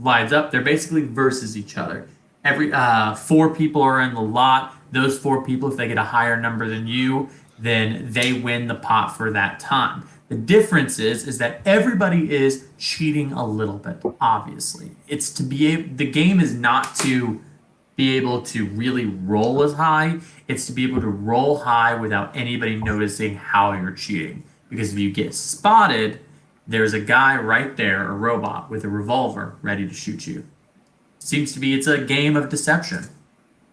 lines up, they're basically versus each other. Every 4 people are in the lot. Those 4 people, if they get a higher number than you, then they win the pot for that time. The difference is that everybody is cheating a little bit. Obviously, it's to be the game is not to be able to really roll as high. It's to be able to roll high without anybody noticing how you're cheating. Because if you get spotted, there's a guy right there, a robot with a revolver ready to shoot you. Seems to be it's a game of deception.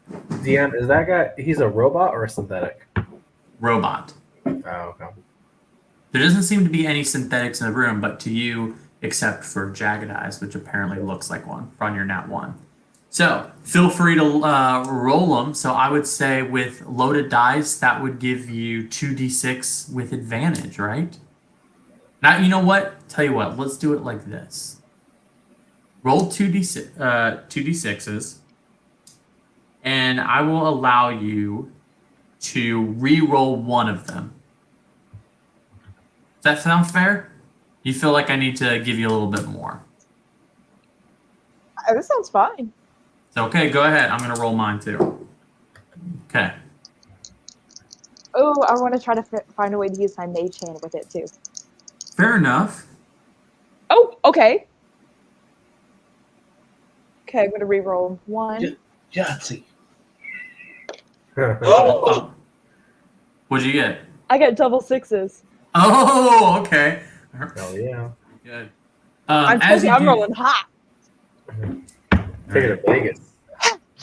DM, is that guy? He's a robot or a synthetic? Robot. Oh, okay. There doesn't seem to be any synthetics in the room, but to you, except for Jagged Eyes, which apparently looks like one on your nat 1. So feel free to roll them. So I would say with loaded dice, that would give you 2d6 with advantage, right? Now, you know what? Tell you what, let's do it like this. Roll 2d6s, and I will allow you to re-roll one of them. Does that sound fair? You feel like I need to give you a little bit more? This sounds fine. Okay, go ahead. I'm going to roll mine too. Okay. Oh, I want to try to find a way to use my mage hand with it too. Fair enough. Oh, okay. Okay, I'm going to re-roll 1. Yahtzee. Oh. What'd you get? I got double 6s. Oh, okay. Hell yeah. Good. I'm as telling you, you I'm do- rolling hot. Take it to Vegas.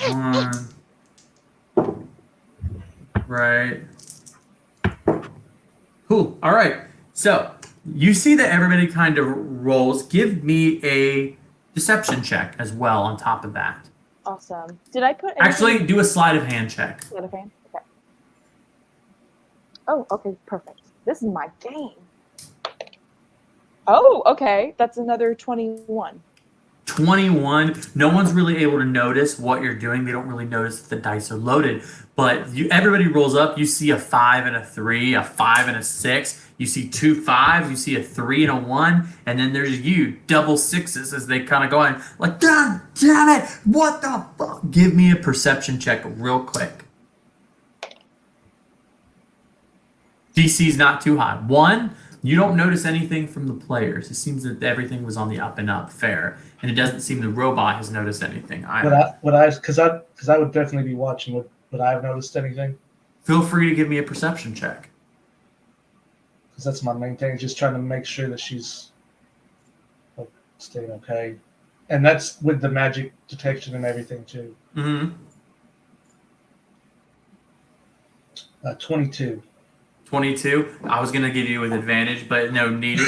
One. Right. Cool. All right. So you see that everybody kind of rolls. Give me a deception check as well on top of that. Awesome. Did I put Actually, do a sleight of hand check. Sleight of hand? Okay. Oh, okay, perfect. This is my game. Oh, okay. That's another 21. 21. No one's really able to notice what you're doing. They don't really notice that the dice are loaded. But everybody rolls up. You see a 5 and a 3, a 5 and a 6. You see 2 5s. You see a 3 and a 1. And then there's you, double 6s as they kind of go in. Like, God damn it! What the fuck? Give me a perception check real quick. DC's not too high. 1, you don't notice anything from the players. It seems that everything was on the up and up, fair. And it doesn't seem the robot has noticed anything either. Because I would definitely be watching. Would I have noticed anything? Feel free to give me a perception check. Because that's my main thing. Just trying to make sure that she's staying okay, and that's with the magic detection and everything too. Mm-hmm. 22. 22. I was going to give you an advantage, but no, needed.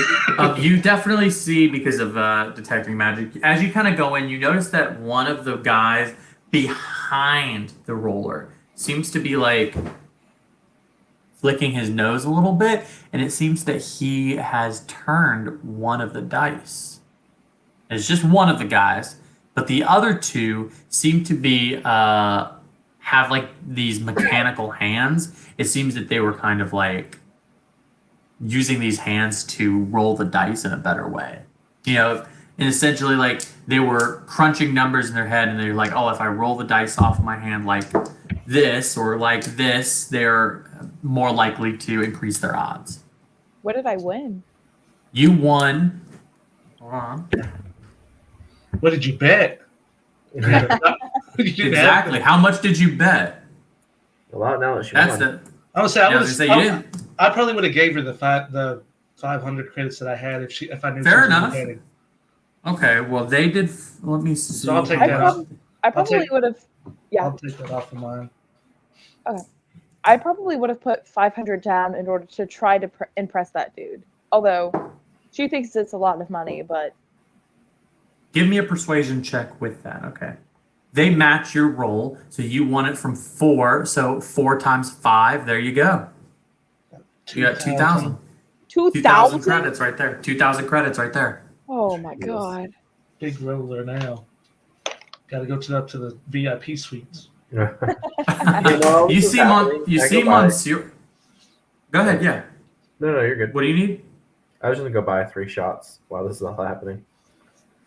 You definitely see, because of detecting magic, as you kind of go in, you notice that one of the guys behind the roller seems to be like flicking his nose a little bit, and it seems that he has turned one of the dice. It's just one of the guys, but the other 2 seem to be have like these mechanical hands. It seems that they were kind of like using these hands to roll the dice in a better way. You know, and essentially like they were crunching numbers in their head, and they're like, oh, if I roll the dice off my hand like this or like this, they're more likely to increase their odds. What did I win? You won. Hold on. What did you bet? You didn't have Exactly. to. How much did you bet? A lot now that she That's won. the. I would say Yeah, I was gonna say you didn't. I probably would have gave her the 500 credits that I had if I knew. Fair she was enough. betting. Okay. Well, they did. Let me see. So I'll take I, that prob- I probably take- would have. Yeah, I'll take that off of mine. I probably would have put 500 down in order to try to impress that dude. Although she thinks it's a lot of money, but Give me a persuasion check with that. Okay. They match your roll, so you won it from 4. So 4 times 5. There you go. You got 2,000. 2,000 2,000? credits right there. 2,000 credits right there. Oh my Yes. god. Big roller now. Got to go to the VIP suites. You know, You this is see, happening. you I see, go buy- Monsieur. Go ahead. Yeah. No, you're good. What do you need? I was just gonna go buy 3 shots while this is all happening.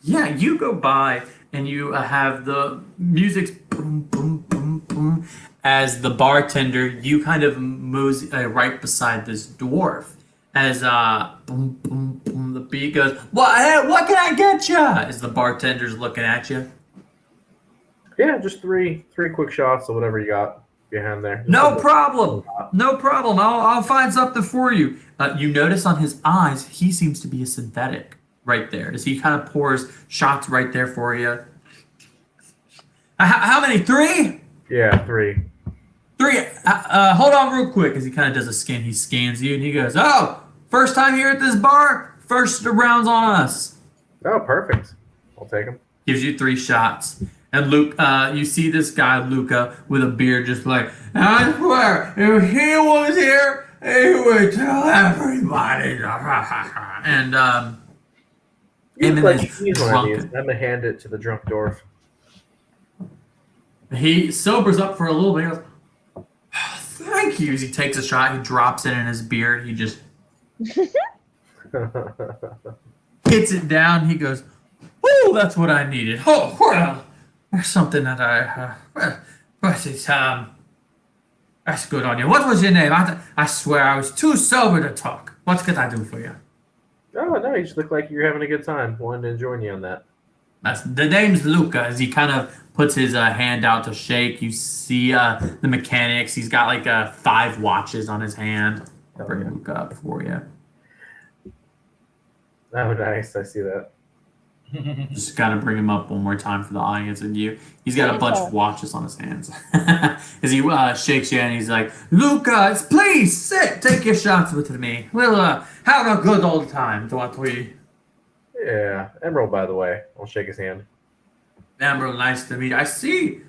Yeah, you go by and you have the music's boom, boom, boom, boom. As the bartender, you kind of moves right beside this dwarf. As boom, boom, boom, the beat goes. What can I get you? As the bartender's looking at you. Yeah, just three quick shots or whatever you got behind there. Just No something- problem. No problem. I'll find something for you. You notice on his eyes, he seems to be a synthetic right there. As he kind of pours shots right there for you. How many? 3? Yeah, 3. 3. Hold on real quick as he kind of does a scan. He scans you and he goes, "Oh, first time here at this bar? First round's on us." Oh, perfect. I'll take them. Gives you 3 shots. And Luke, you see this guy, Luca, with a beard just like, "I swear, if he was here, he would tell everybody." And, You him look and like his you need one of these. drunken. I'm gonna hand it to the drunk dwarf. He sobers up for a little bit. He goes, "Oh, thank you." As he takes a shot, he drops it in his beard. He just hits it down. He goes, "Oh, that's what I needed. Oh, well, there's something that but it's that's good on you. What was your name? I swear I was too sober to talk. What could I do for you?" Oh no, you just look like you're having a good time. Wanted to join you on that. The name's Luca. As he kind of puts his hand out to shake, you see the mechanics. He's got like 5 watches on his hand. I'll bring Luca up for you. Oh, nice. I see that. Just got to bring him up one more time for the audience and you. He's got a bunch of watches on his hands. As he shakes you and he's like, "Luca, please sit. Take your shots with me. We'll have a good old time, don't we?" Yeah, Emerald. By the way, I'll shake his hand. Emerald, nice to meet you. I see.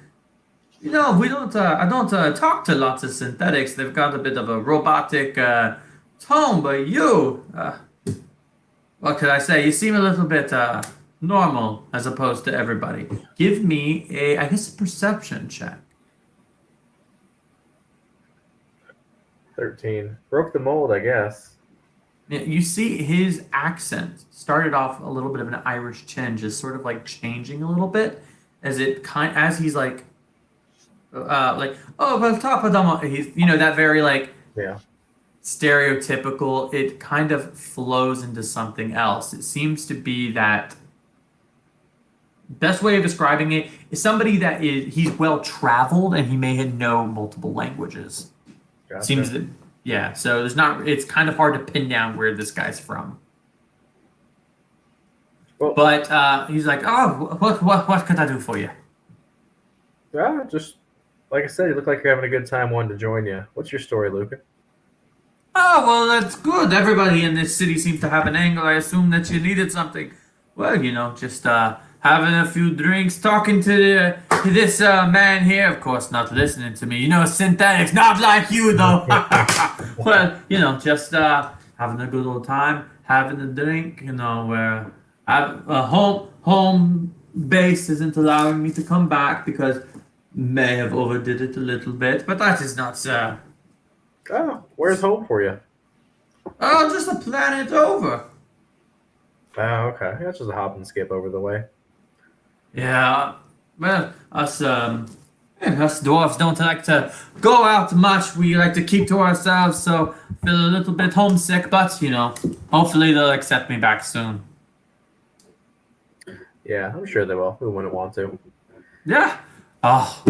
You know, we don't. I don't talk to lots of synthetics. They've got a bit of a robotic tone, but you. What could I say? You seem a little bit normal as opposed to everybody. Give me I guess, a perception check. 13. Broke the mold, I guess. Yeah, you see his accent started off a little bit of an Irish tinge, is sort of like changing a little bit as as he's like, "Oh, well, top of them," he's that very like Yeah. stereotypical. It kind of flows into something else. It seems to be that best way of describing it is somebody that he's well traveled and he may know multiple languages. Gotcha. Seems that. Yeah, so it's kind of hard to pin down where this guy's from. Well- But he's like, "Oh, what could I do for you?" Yeah, just like I said, you look like you're having a good time. Wanted to join you. What's your story, Luca? "Oh, well, that's good. Everybody in this city seems to have an angle. I assume that you needed something. Well, just having a few drinks, talking to this man here. Of course, not listening to me. Synthetics, not like you, though." Well, just having a good old time, having a drink. Where home base isn't allowing me to come back because may have overdid it a little bit, but that is not. Oh, where's home for you? Oh, just a planet over. Oh, okay. That's just a hop and skip over the way. Yeah, well, us dwarves don't like to go out much. We like to keep to ourselves, so feel a little bit homesick. But hopefully they'll accept me back soon. Yeah, I'm sure they will. Who wouldn't want to? Yeah. Oh,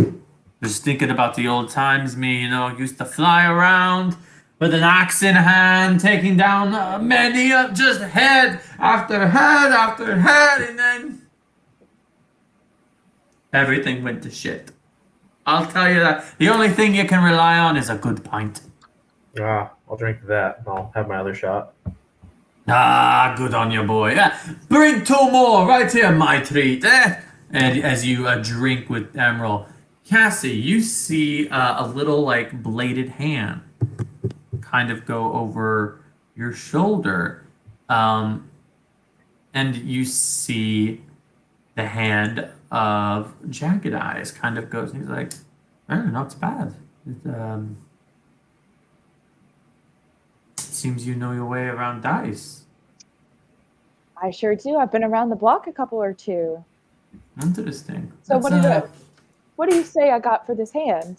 just thinking about the old times. Me, used to fly around with an axe in hand, taking down many, just head after head after head, and then everything went to shit. I'll tell you that. The only thing you can rely on is a good pint. Ah, I'll drink that. And I'll have my other shot. Ah, good on you, boy. Yeah, bring two more right here, my treat. And as you drink with Emerald, Cassie, you see a little like bladed hand kind of go over your shoulder, um, and you see the hand of Jagged Eyes kind of goes. He's like, not bad. It seems you know your way around dice. I sure do. I've been around the block a couple or two. Interesting. So That's, what do you say I got for this hand?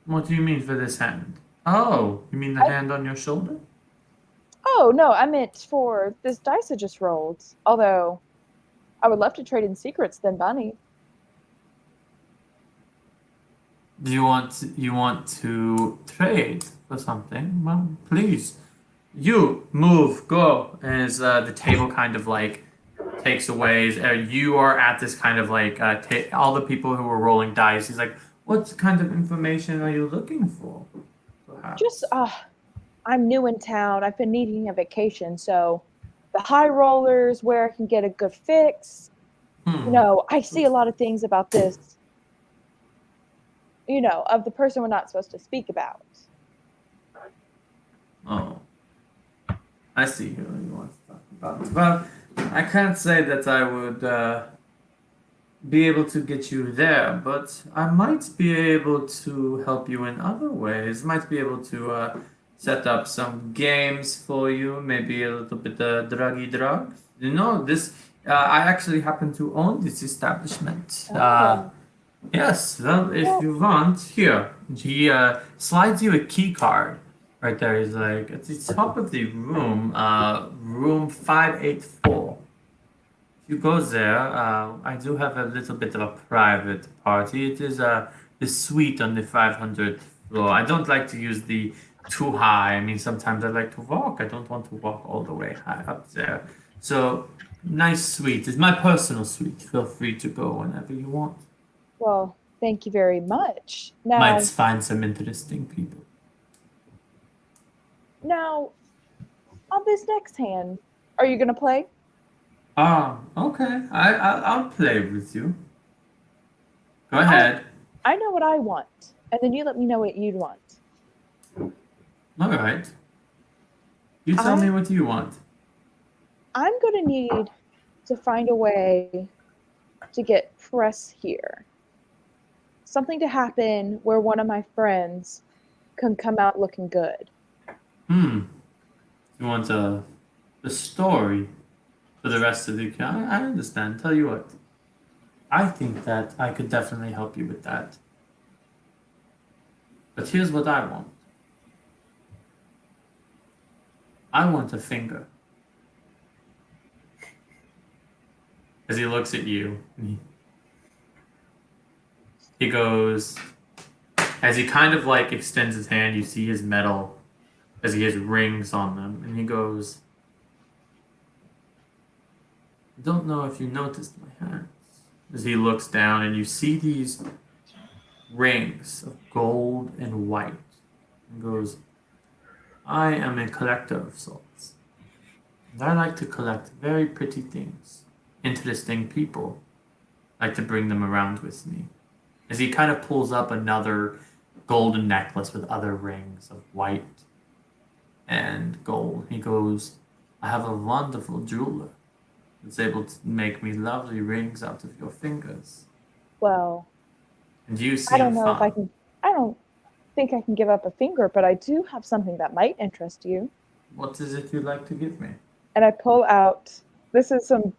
what do you mean for this hand? Oh, you mean the hand on your shoulder? Oh no, I meant for this dice I just rolled. Although I would love to trade in secrets then, Bunny. Do you want to trade for something? Well, please. You move, go. As the table kind of like takes away, you are at this kind of like all the people who were rolling dice. He's like, what kind of information are you looking for? Perhaps. Just I'm new in town. I've been needing a vacation, so the high rollers, where I can get a good fix. You know, I see a lot of things about this, you know, of the person we're not supposed to speak about. Oh, I see who you want to talk about. Well, I can't say that I would be able to get you there, but I might be able to help you in other ways. Might be able to set up some games for you, maybe a little bit druggy drugs. You know, this. I actually happen to own this establishment. Oh. Yes, well, if you want, here. He slides you a key card right there. He's like, at the top of the room, room 584. If you go there, I do have a little bit of a private party. It is the suite on the 500th floor. I don't like to use the too high. I mean, sometimes I like to walk. I don't want to walk all the way high up there. So, nice suite. It's my personal suite. Feel free to go whenever you want. Well, thank you very much. Now, Might find some interesting people. now, on this next hand, are you gonna play? Okay. I'll play with you. Go ahead. I know what I want, and then you let me know what you'd want. All right. You tell me what you want. I'm gonna need to find a way to get press here. Something to happen where one of my friends can come out looking good. You want a story for the rest of the. I understand. Tell you what. I think that I could definitely help you with that. But here's what I want. I want a finger. As he looks at you, he goes, as he kind of like extends his hand, you see his metal, as he has rings on them, and he goes, I don't know if you noticed my hands. As he looks down, and you see these rings of gold and white, and goes, I am a collector of sorts. And I like to collect very pretty things, interesting people. I like to bring them around with me. As he kind of pulls up another golden necklace with other rings of white and gold, he goes, I have a wonderful jeweler that's able to make me lovely rings out of your fingers. Well, And you seem I don't know fun. if I can. I don't think I can give up a finger, but I do have something that might interest you. What is it you'd like to give me? And I pull out. This is some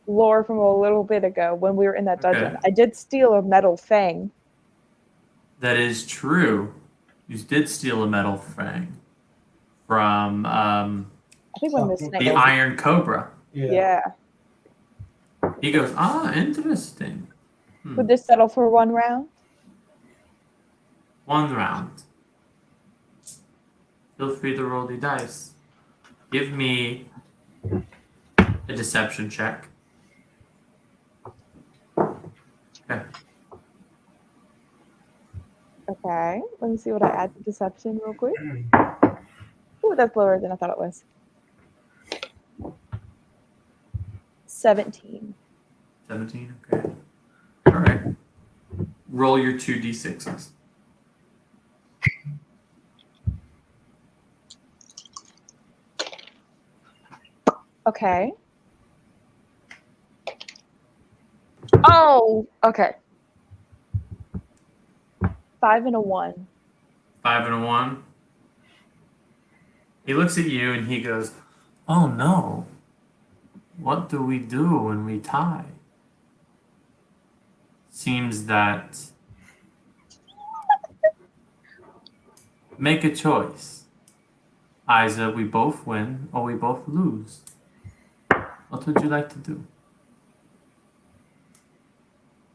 lore from a little bit ago when we were in that dungeon. Okay. I did steal a metal fang. That is true. You did steal a metal fang from I think when the Something. snake. the Iron Cobra. Yeah. He goes, interesting. Would this settle for one round? 1 round. Feel free to roll the dice. Give me a deception check. Okay. Okay. Let me see what I add to deception real quick. Ooh, Ooh, that's lower than I thought it was. 17. 17. Okay. All right. Roll your 2d6s. Okay. Oh, okay. 5 and a 1. 5 and a 1. He looks at you and he goes, "Oh no. What do we do when we tie?" Seems that make a choice. Either we both win or we both lose. What would you like to do?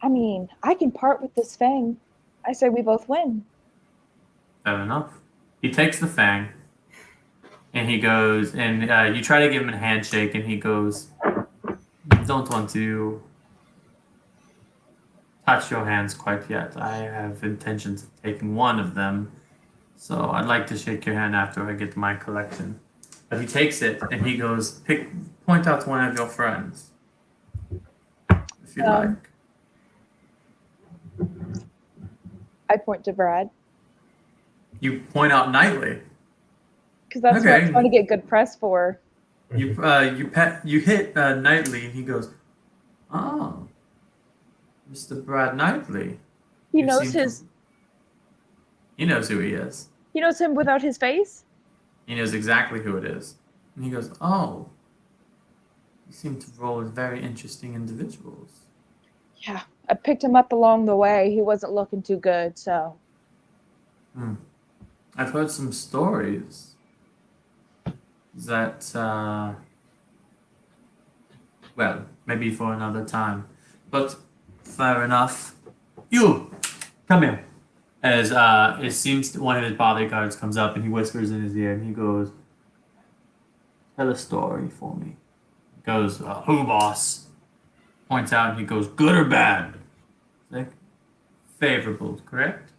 I mean, I can part with this fang. I say we both win. Fair enough. He takes the fang and he goes, and you try to give him a handshake, and he goes, "Don't want to touch your hands quite yet. I have intentions of taking one of them, so I'd like to shake your hand after I get my collection." But he takes it and he goes, point out one of your friends, if you like. I point to Brad You point out Knightley. because that's what Okay. I'm trying to get good press for. You hit Knightley, and he goes, "Oh, Mr. Brad Knightley." He You knows seem to- his. He knows who he is. He knows him without his face. He knows exactly who it is. And he goes, "Oh, you seem to roll with very interesting individuals." Yeah, I picked him up along the way. He wasn't looking too good, so I've heard some stories that, well, maybe for another time. But fair enough. You, come here. As it seems one of his bodyguards comes up and he whispers in his ear and he goes, "Tell a story for me." He goes, "Who, boss?" Points out and he goes, "Good or bad?" Like, favorable, correct?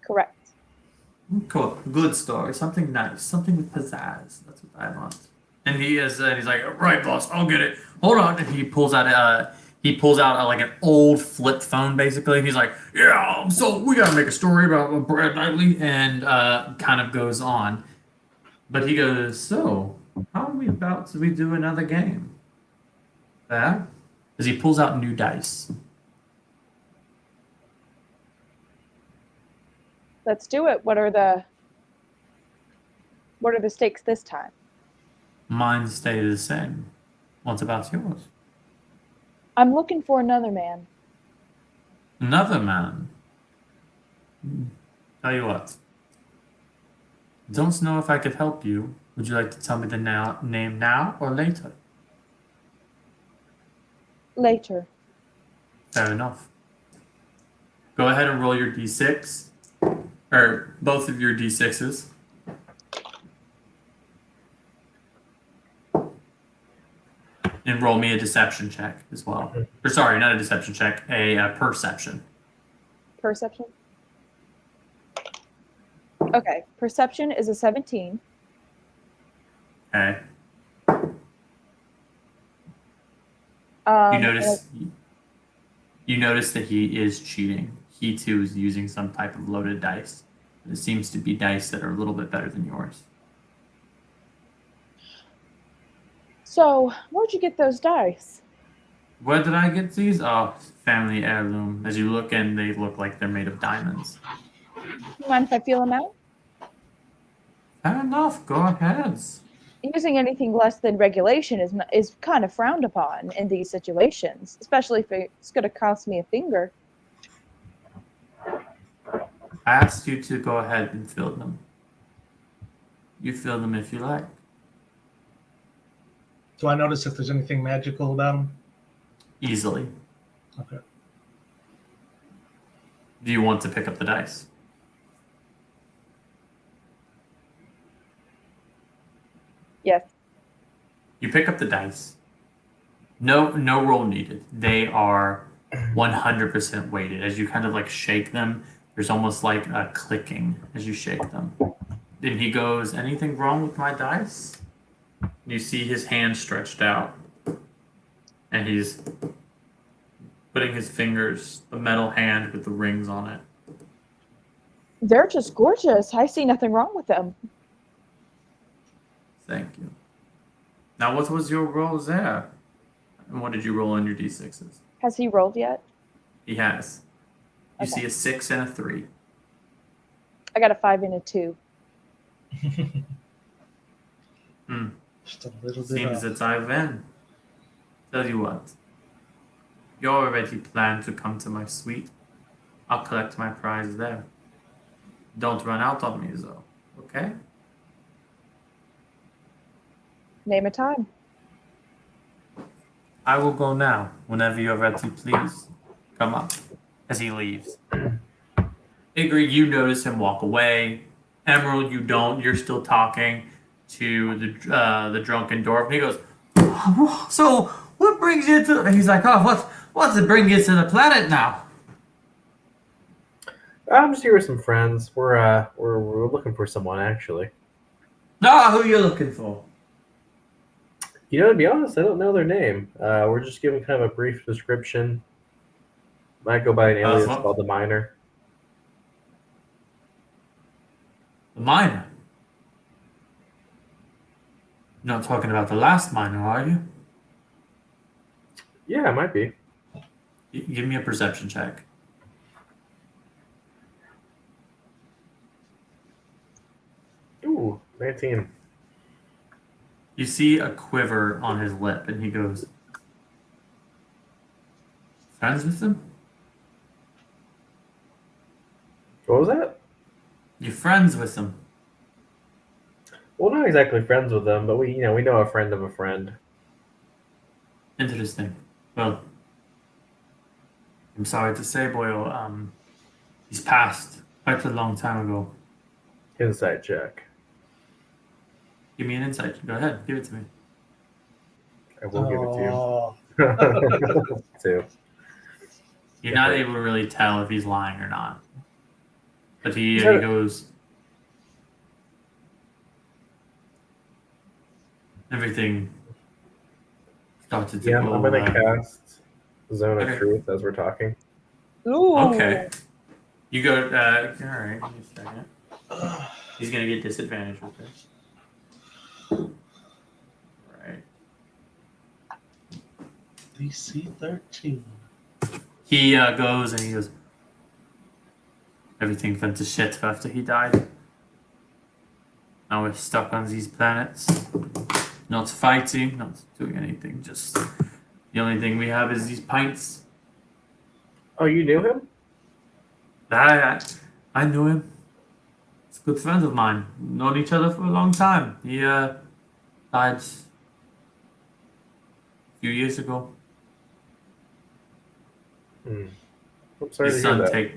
correct. Cool. Good story. Something nice. Something with pizzazz. That's what I want. And he's like, "Right, boss. I'll get it. Hold on." And he pulls out like an old flip phone, basically. And he's like, "Yeah. So we gotta make a story about Brad Knightley," and kind of goes on. But he goes, "So how are we about to do another game?" Yeah. As he pulls out new dice. Let's do it. What are the stakes this time? Mine stay the same. What about yours? I'm looking for another man. Another man. Tell you what. Don't know if I could help you. Would you like to tell me the name now or later? Later. Fair enough. Go ahead and roll your d6. Or both of your d6s. And roll me a deception check as well. Or sorry, not a deception check, a perception. Perception. Okay. Perception is a 17. Okay. Um, You notice that he is cheating. He too is using some type of loaded dice. It seems to be dice that are a little bit better than yours. So, where'd you get those dice? Where did I get these? Oh, family heirloom. As you look in, they look like they're made of diamonds. You mind if I feel them out? Fair enough. Go ahead. Using anything less than regulation is kind of frowned upon in these situations, especially if it's going to cost me a finger. I asked you to go ahead and fill them. You fill them if you like. Do I notice if there's anything magical about them? Easily. Okay. Do you want to pick up the dice? Yes. You pick up the dice. No roll needed. They are 100% weighted. As you kind of like shake them, there's almost like a clicking as you shake them. And he goes, anything wrong with my dice? You see his hand stretched out. And he's putting his fingers, the metal hand with the rings on it. They're just gorgeous. I see nothing wrong with them. Thank you. Now, what was your roll there? And what did you roll on your d6s? Has he rolled yet? He has. You Okay. see a 6 and a 3. I got a 5 and a 2. Just a little bit Seems off. that I win. Tell you what. You already planned to come to my suite. I'll collect my prize there. Don't run out on me, though. Okay? Name a time. I will go now. Whenever you're ready, please come up. As he leaves. Igor, you notice him walk away. Emerald, you don't. You're still talking to the drunken dwarf. And he goes, so what brings you to? And he's like, oh, what's it bring you to the planet now? I'm just here with some friends. We're looking for someone actually. Ah, who you looking for? You know, to be honest, I don't know their name. We're just giving kind of a brief description. Might go by an alias what? called the Miner. The miner. You're not talking about the last miner, are you? Yeah, it might be. Give me a perception check. Ooh, 19. You see a quiver on his lip, and he goes, friends with him? What was that? You friends with him? Well, not exactly friends with them, but we know a friend of a friend. Interesting. Well, I'm sorry to say, Boyle, he's passed quite a long time ago. Insight check. Give me an insight. Go ahead, give it to me. I will give it to Oh, you. Two. You're not able to really tell if he's lying or not. But he Sure. goes, everything started to Yeah, go. I'm gonna cast Zone of Okay. Truth as we're talking. Ooh. Okay. You go, all right, give me a second. He's going to get disadvantage with this. Right. DC 13. He goes and he goes, everything went to shit after he died. Now we're stuck on these planets. Not fighting, not doing anything. Just the only thing we have is these pints. Oh, you knew him? I knew him. He's a good friend of mine. Known each other for a long time. He died a few years ago. I'm sorry to hear that.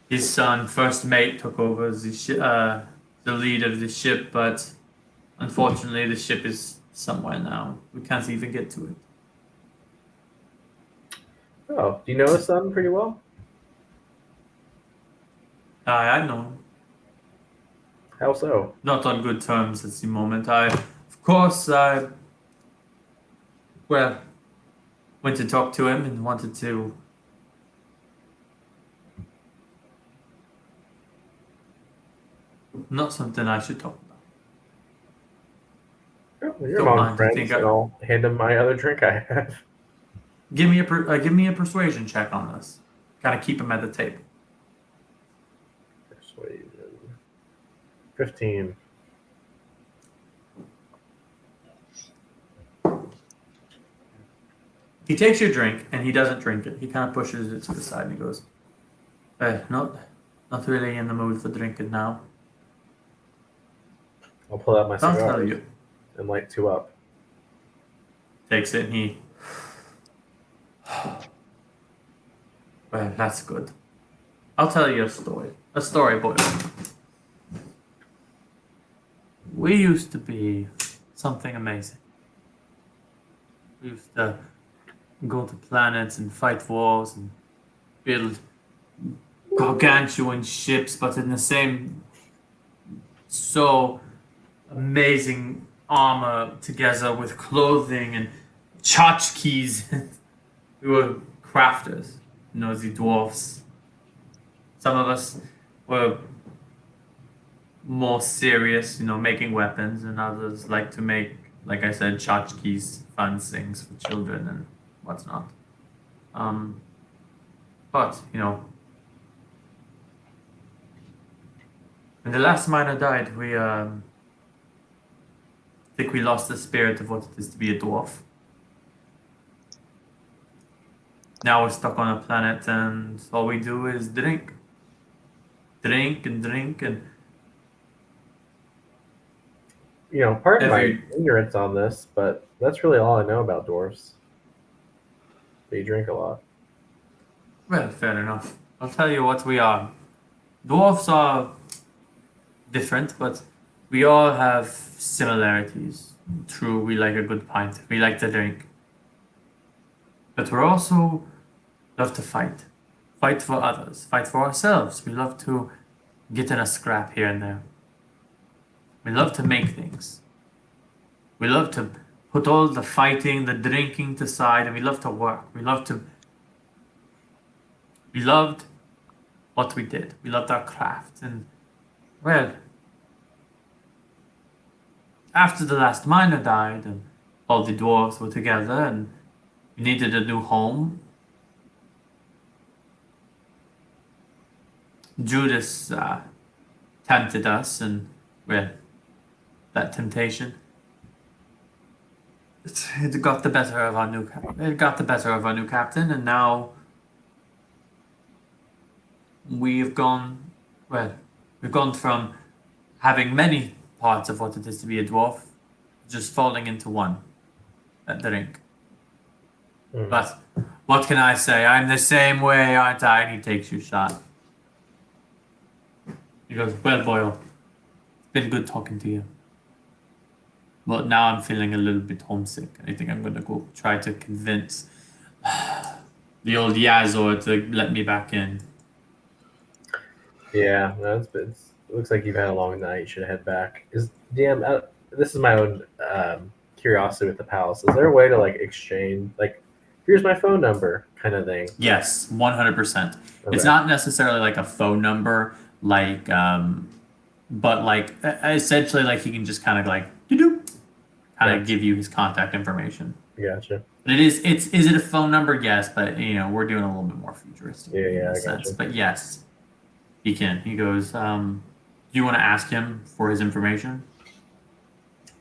His son, first mate, took over the lead of the ship, but unfortunately the ship is somewhere now. We can't even get to it. Oh, do you know his son pretty well? I know him. How so? Not on good terms at the moment. Went to talk to him and wanted to. Not something I should talk about. Oh, you're Don't among mind, I friends, think and I'll hand him my other drink I have. Give me a persuasion check on this. Kind of keep him at the table. Persuasion. 15. He takes your drink and he doesn't drink it. He kind of pushes it to the side and he goes, not really in the mood for drinking now. I'll pull out my I'll cigar tell you. and light two up. Takes it and he. Well, that's good. I'll tell you a story. A story, boy. We used to be something amazing. We used to go to planets and fight wars and build gargantuan ships, but in the same so amazing armor together with clothing and tchotchkes. We were crafters, the dwarfs. Some of us were more serious, making weapons, and others like to make, like I said, tchotchkes, fun things for children and what's not. But, when the last miner died, we think we lost the spirit of what it is to be a dwarf. Now we're stuck on a planet, and all we do is drink. Drink and drink, and Pardon Every- my ignorance on this, but that's really all I know about dwarves. They drink a lot. well, fair enough. I'll tell you what we are. Dwarfs are different, but we all have similarities. True, we like a good pint. We like to drink. But we're also love to fight. Fight for others. Fight for ourselves. We love to get in a scrap here and there. We love to make things. We love to put all the fighting, the drinking to side, and we love to work. We loved what we did. We loved our craft. And, well, after the last miner died and all the dwarves were together and we needed a new home, Judas tempted us, and, well, that temptation, it got the better of our new captain, and now we've gone from having many parts of what it is to be a dwarf, just falling into one at the rink. Mm. But what can I say? I'm the same way, aren't I? And he takes your shot. He goes, well, Boyle, it's been good talking to you. But now I'm feeling a little bit homesick. I think I'm going to go try to convince the old Yazor to let me back in. Yeah, it looks like you've had a long night. You should head back. DM, this is my own curiosity with the palace. Is there a way to exchange, here's my phone number kind of thing? Yes, 100%. Okay. It's not necessarily like a phone number, but essentially he can just kind of give you his contact information. Gotcha. But is it a phone number? Yes, but we're doing a little bit more futuristic in Yeah, a I sense. gotcha. But yes, he can. He goes, do you want to ask him for his information?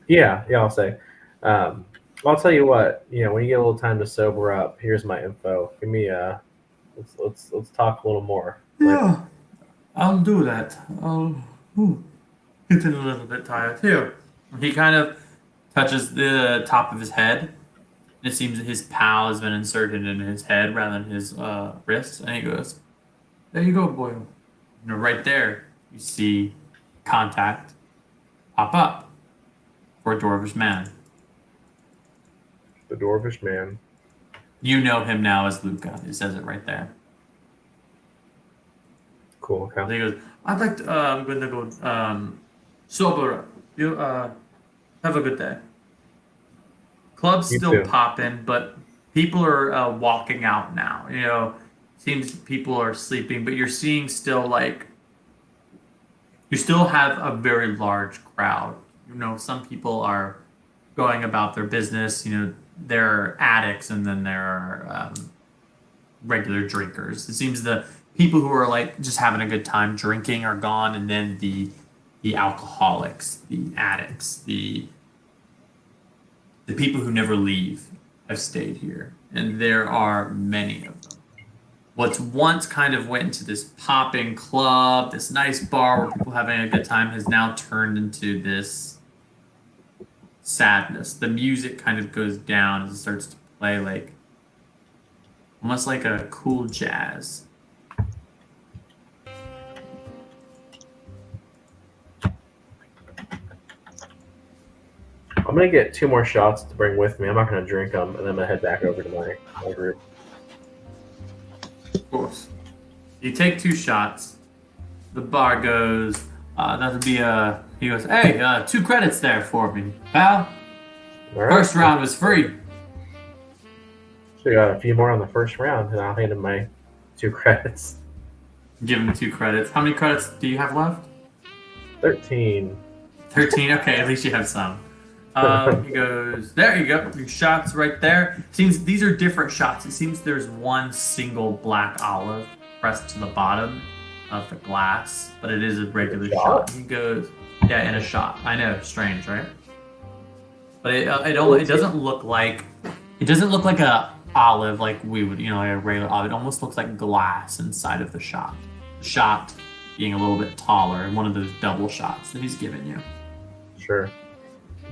Yeah, I'll say. I'll tell you what. When you get a little time to sober up, here's my info. Give me let's talk a little more. Yeah, I'll do that. I'll getting a little bit tired. Here, he kind of touches the top of his head. It seems that his pal has been inserted in his head rather than his wrist, and he goes, "There you go, Boyle." Right there, you see contact pop up for a Dwarvish man. The Dwarvish man. You know him now as Luca. It says it right there. Cool. So Okay. he goes, "I'd like to. I'm going to go sober up. You have a good day." Club's You still too. popping, but people are walking out now. Seems people are sleeping, but you're seeing still you still have a very large crowd. Some people are going about their business. There are addicts, and then there are regular drinkers. It seems the people who are just having a good time drinking are gone, and then the alcoholics, the addicts, the people who never leave have stayed here, and there are many of them. What once kind of went into this popping club, this nice bar where people are having a good time, has now turned into this sadness. The music kind of goes down as it starts to play almost like a cool jazz. I'm gonna get 2 more shots to bring with me. I'm not gonna drink them, and then I'm gonna head back over to my group. Of course. You take 2 shots. The bar goes That would be he goes, hey, 2 credits there for me, pal. All right. First round was free. So we got a few more on the first round, and I'll hand him my 2 credits. Give him 2 credits. How many credits do you have left? 13. 13. Okay, at least you have some. He goes, there you go. Your shots right there. Seems these are different shots. It seems there's one single black olive pressed to the bottom of the glass, but it is a regular shot. He goes, yeah, in a shot. I know, strange, right? But it doesn't look like a olive like we would, like a regular olive. It almost looks like glass inside of the shot. The shot being a little bit taller, and one of those double shots that he's giving you. Sure.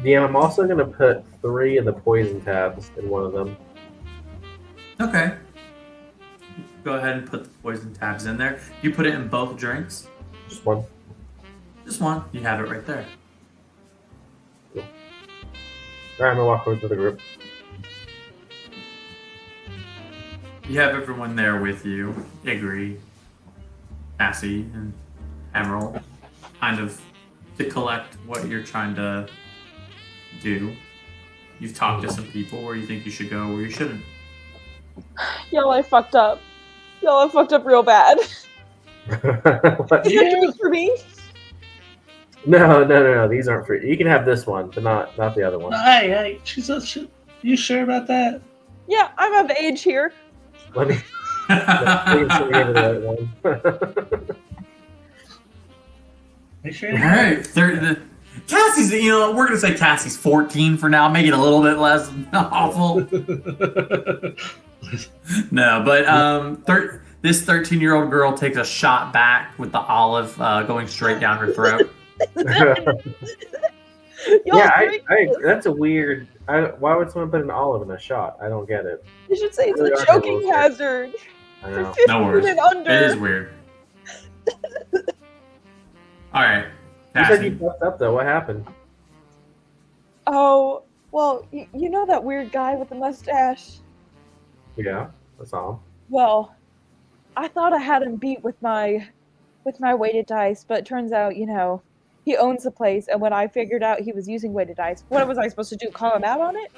DM, I'm also going to put 3 of the poison tabs in one of them. Okay. Go ahead and put the poison tabs in there. You put it in both drinks? Just one. Just one. You have it right there. Cool. All right, I'm going to walk over to the group. You have everyone there with you. Igri, Cassie, and Emerald. Kind of to collect what you're trying to do. You've talked to some people where you think you should go, where you shouldn't. Y'all, I fucked up. Y'all, I fucked up real bad. What? Is that just for me? No. These aren't free. You can have this one, but not the other one. Hey, you sure about that? Yeah, I'm of age here. Let me. Please give me the right one. Make sure. All right. Cassie's, we're going to say Cassie's 14 for now. Make it a little bit less awful. No, but this 13-year-old girl takes a shot back with the olive going straight down her throat. Yeah, that's a weird. Why would someone put an olive in a shot? I don't get it. You should say it's Really a are choking little hazard. I know. No worries. And under. It is weird. All right. You said you Cassie. fucked up though. What happened? Oh, well, you know that weird guy with the mustache? Yeah, that's all. Well, I thought I had him beat with my weighted dice, but it turns out, he owns the place, and when I figured out he was using weighted dice, what was I supposed to do? Call him out on it?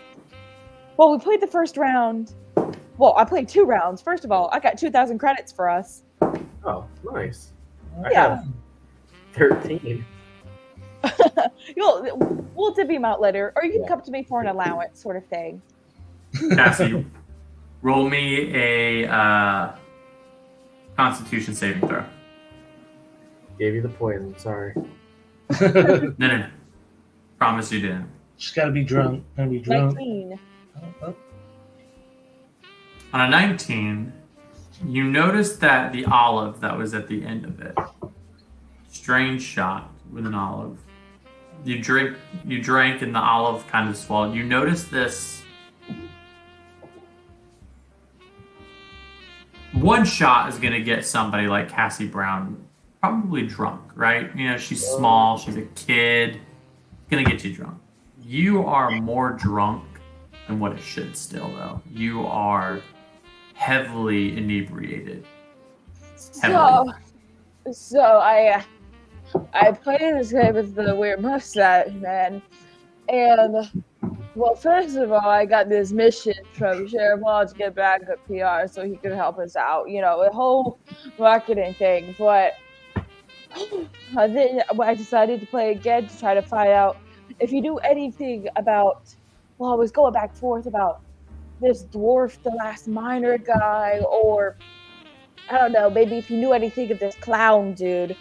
Well, we played the first round. Well, I played 2 rounds. First of all, I got 2,000 credits for us. Oh, nice. Yeah. I have 13. We'll tip him out later, or you can Yeah. come to me for an allowance, sort of thing. Cassie, roll me a Constitution saving throw. Gave you the poison. Sorry. No. Promise you didn't. She's got to be drunk. Gonna be drunk. 19. Oh, On a 19, you notice that the olive that was at the end of it, strange shot with an olive. You drank, and the olive kind of swallowed. You notice this. One shot is going to get somebody like Cassie Brown probably drunk, right? She's small, she's a kid. It's going to get you drunk. You are more drunk than what it should still, though. You are heavily inebriated. Heavily. So I played this guy with the weird mustache, man. And, well, first of all, I got this mission from Sheriff Hall to get back at PR so he could help us out. A whole marketing thing. But then I decided to play again to try to find out if you knew anything about, well, I was going back and forth about this dwarf, the last miner guy, or I don't know, maybe if you knew anything of this clown dude.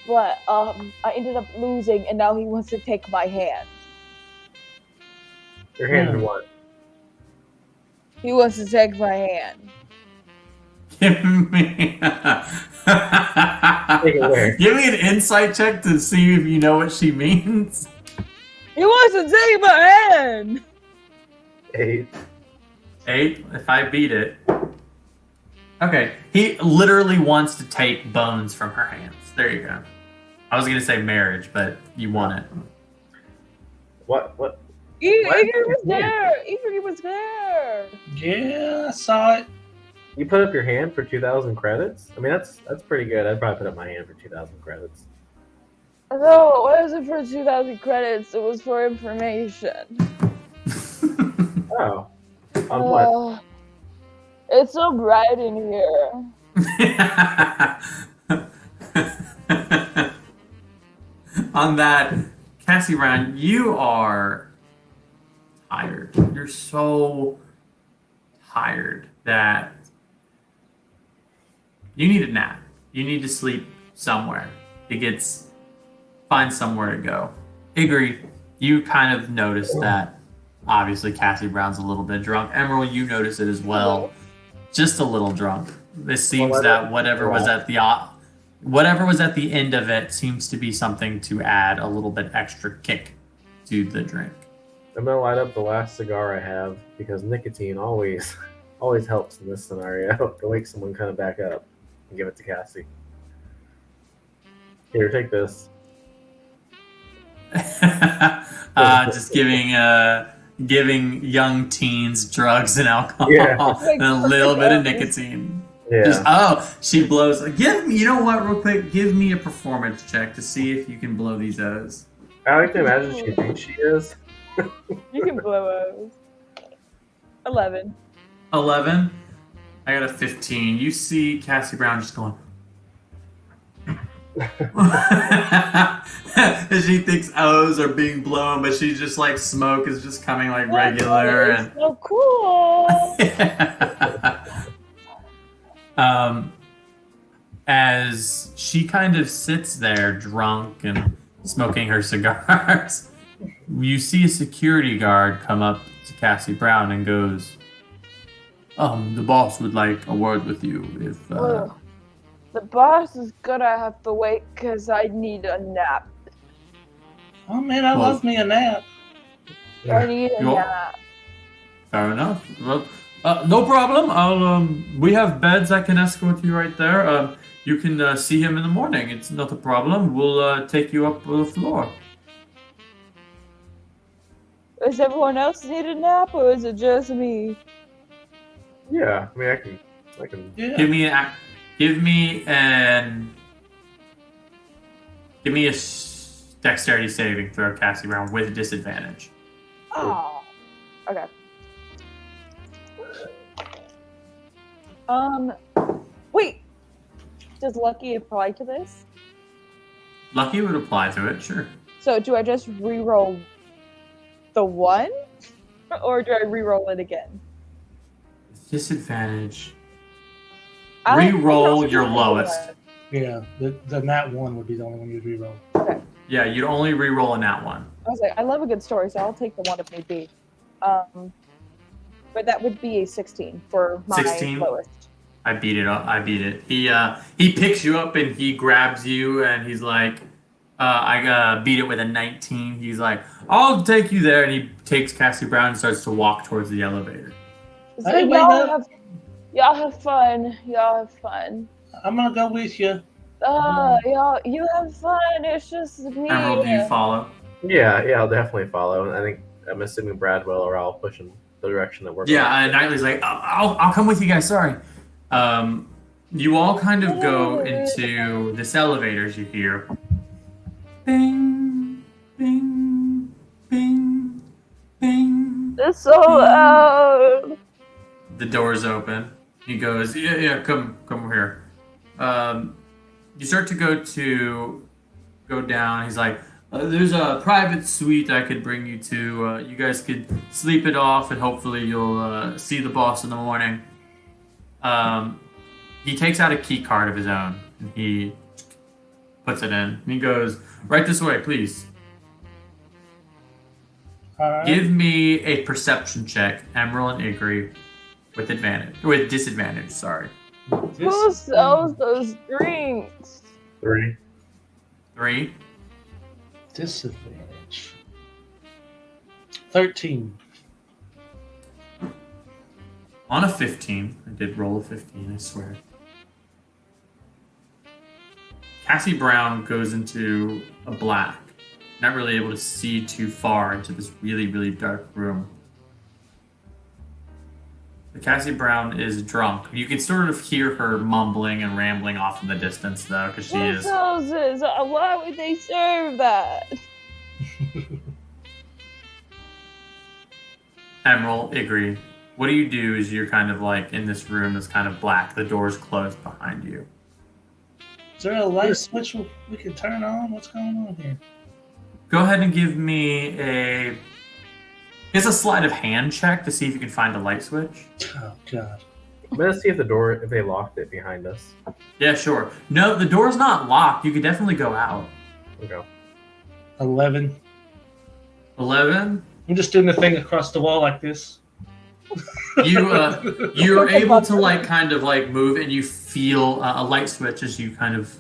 But I ended up losing, and now he wants to take my hand. Your hand in what? He wants to take my hand. Give me Take it where? Give me an insight check to see if you know what she means. He wants to take my hand! 8. 8, if I beat it. Okay, he literally wants to take bones from her hands. There you go. I was going to say marriage, but you won it. What? Igor was there! Igor was there! yeah, I saw it. You put up your hand for 2,000 credits? I mean, that's pretty good. I'd probably put up my hand for 2,000 credits. No, it wasn't for 2,000 credits. It was for information. Oh. On what? It's so bright in here. On that, Cassie Brown, you are tired. You're so tired that you need a nap. You need to sleep somewhere. Find somewhere to go. Igri, you kind of noticed that. Obviously, Cassie Brown's a little bit drunk. Emerald, you notice it as well. Just a little drunk. It seems that whatever was at the end of it seems to be something to add a little bit extra kick to the drink. I'm gonna light up the last cigar I have because nicotine always helps in this scenario to wake someone kind of back up and give it to Cassie. Here, take this. Just giving young teens drugs and alcohol Yeah. and a little bit of nicotine. Yeah. She blows. You know what? Real quick, give me a performance check to see if you can blow these O's. I like to imagine she thinks she is. You can blow O's. 11. 11. I got a 15. You see Cassie Brown just going. She thinks O's are being blown, but she's just like smoke is just coming like regular and. It's so cool. As she kind of sits there drunk and smoking her cigars, you see a security guard come up to Cassie Brown and goes, the boss would like a word with you if Well, the boss is gonna have to wait because I need a nap. Oh man, I love me a nap. I need a You want- nap. Fair enough. Well, no problem. We have beds I can escort you right there. You can see him in the morning. It's not a problem. We'll take you up to the floor. Does everyone else need a nap or is it just me? Yeah, I mean, I can. Yeah. Give me a dexterity saving throw, Cassie Brown, with disadvantage. Oh. Okay. Wait. Does lucky apply to this? Lucky would apply to it, sure. So do I just re-roll the 1? Or do I re-roll it again? Disadvantage. I don't think Re-roll I'll your re-roll Yeah, lowest. the nat 1 would be the only one you'd reroll. Yeah, you'd only re-roll in that one. I was like, I love a good story, so I'll take the 1 if need be. But that would be a 16 for my 16? lowest. I beat it up. I beat it. He picks you up and he grabs you and he's like, I beat it with a 19. He's like, I'll take you there, and he takes Cassie Brown and starts to walk towards the elevator. So Hey, wait y'all up. have fun. Y'all have fun. I'm gonna go with you. You have fun. It's just me. Emerald, do you follow? Yeah, I'll definitely follow. And I think I'm assuming Bradwell or I'll push in the direction that we're Yeah, going. Knightley's like, I'll come with you guys. Sorry. You all kind of go into this elevator as you hear, bing, bing, bing, bing. It's so loud. The doors open. He goes, yeah, come over here. You start to go down. He's like, there's a private suite I could bring you to. You guys could sleep it off, and hopefully you'll see the boss in the morning. He takes out a key card of his own, and he puts it in. And he goes, right this way, please. All right. Give me a perception check, Emerald and Igri, with disadvantage. Sorry. Who sells those drinks? 3. 3. Disadvantage. 13. On a 15. I did roll a 15, I swear. Cassie Brown goes into a black, not really able to see too far into this really, really dark room. Cassie Brown is drunk. You can sort of hear her mumbling and rambling off in the distance, though, because she What is. sauces? Why would they serve that? Emerald, Igri, what do you do as you're kind of like in this room that's kind of black? The door's closed behind you. Is there a light switch we can turn on? What's going on here? Go ahead and give me a. It's a sleight of hand check to see if you can find a light switch. Oh God. I'm gonna see if they locked it behind us. Yeah, sure. No, the door's not locked. You could definitely go out. Okay. 11. 11. I'm just doing the thing across the wall like this. You're able to like kind of like move, and you feel a light switch as you kind of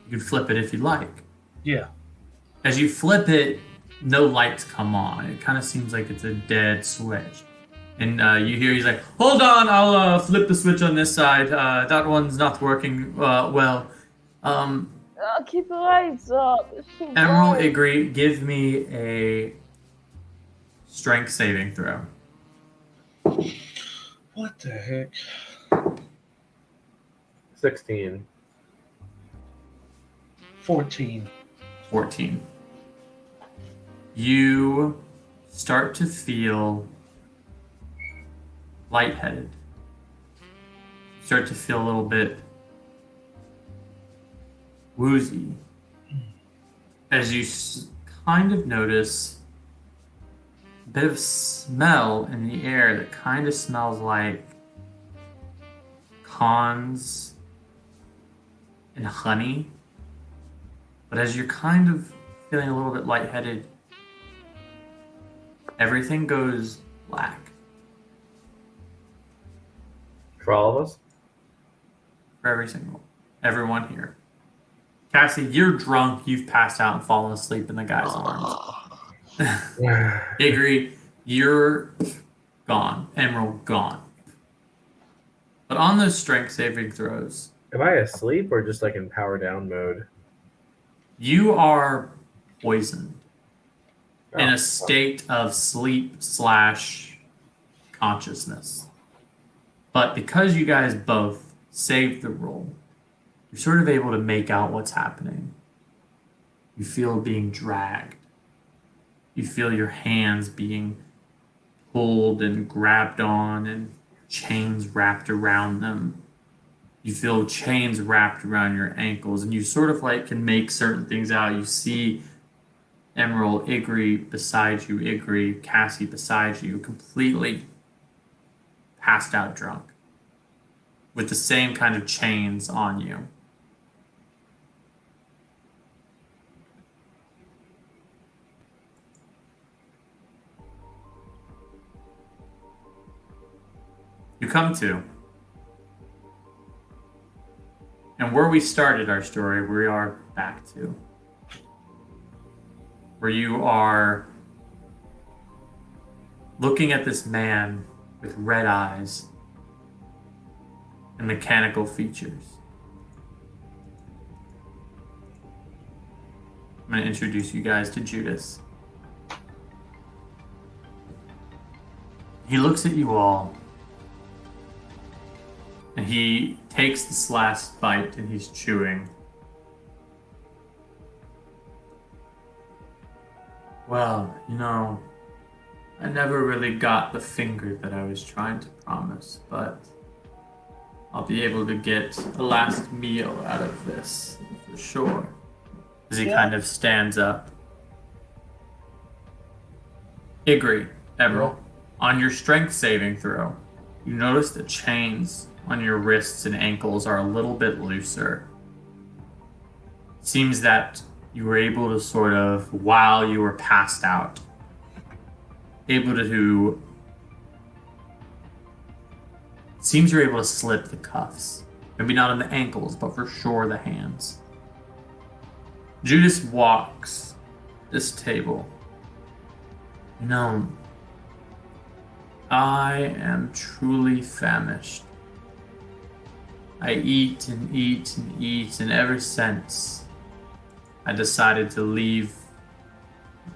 you can flip it if you like. Yeah. As you flip it, no lights come on. It kind of seems like it's a dead switch. And you hear he's like, "Hold on, I'll flip the switch on this side. That one's not working well." Keep the lights up. It's too Emerald, bright. agree. Give me a strength saving throw. What the heck? 16. 14. 14. You start to feel lightheaded. You start to feel a little bit woozy as you kind of notice a bit of smell in the air that kind of smells like cons and honey. But as you're kind of feeling a little bit lightheaded, everything goes black. For all of us? For everyone here. Cassie, you're drunk, you've passed out and fallen asleep in the guy's arms. Igri, you're gone. Emerald, gone. But on those strength saving throws, Am I asleep or just like in power down mode? you are poisoned in Oh, a state of sleep / consciousness. But because you guys both saved the roll, you're sort of able to make out what's happening. You feel being dragged. You feel your hands being pulled and grabbed on and chains wrapped around them. You feel chains wrapped around your ankles, and you sort of like can make certain things out. You see Emerald, Igri beside you, Igri, Cassie beside you, completely passed out drunk with the same kind of chains on you. You come to. And where we started our story, we are back to. Where you are looking at this man with red eyes and mechanical features. I'm going to introduce you guys to Judas. He looks at you all, and he takes this last bite and he's chewing. Well, I never really got the finger that I was trying to promise, but I'll be able to get a last meal out of this, for sure. As he kind of stands up. Igri, Emerald, on your strength saving throw, you notice the chains on your wrists and ankles are a little bit looser. Seems that you were able to sort of, while you were passed out, seems you're able to slip the cuffs. Maybe not on the ankles, but for sure the hands. Judas walks this table. I am truly famished. I eat and eat and eat, and ever since I decided to leave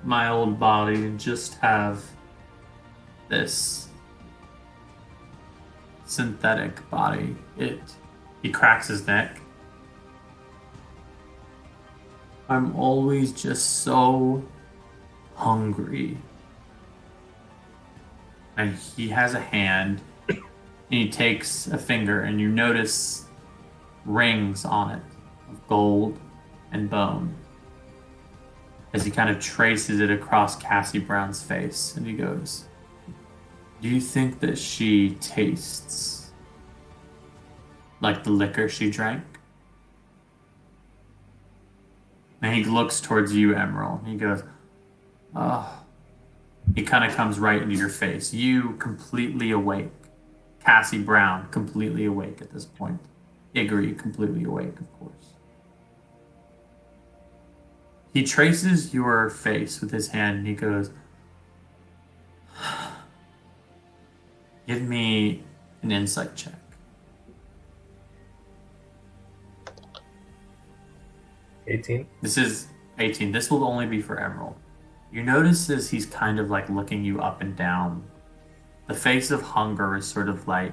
my old body and just have this. synthetic body. He cracks his neck. I'm always just so hungry. And he has a hand, and he takes a finger, and you notice rings on it of gold and bone as he kind of traces it across Cassie Brown's face, and he goes, "Do you think that she tastes like the liquor she drank?" And he looks towards you, Emerald, and he goes, "Oh." He kind of comes right into your face. You completely awake. Cassie Brown completely awake at this point. Igri completely awake, of course. He traces your face with his hand and he goes, "Give me an insight check." This is 18. This will only be for Emerald. You notice as he's kind of like looking you up and down, the face of hunger is sort of like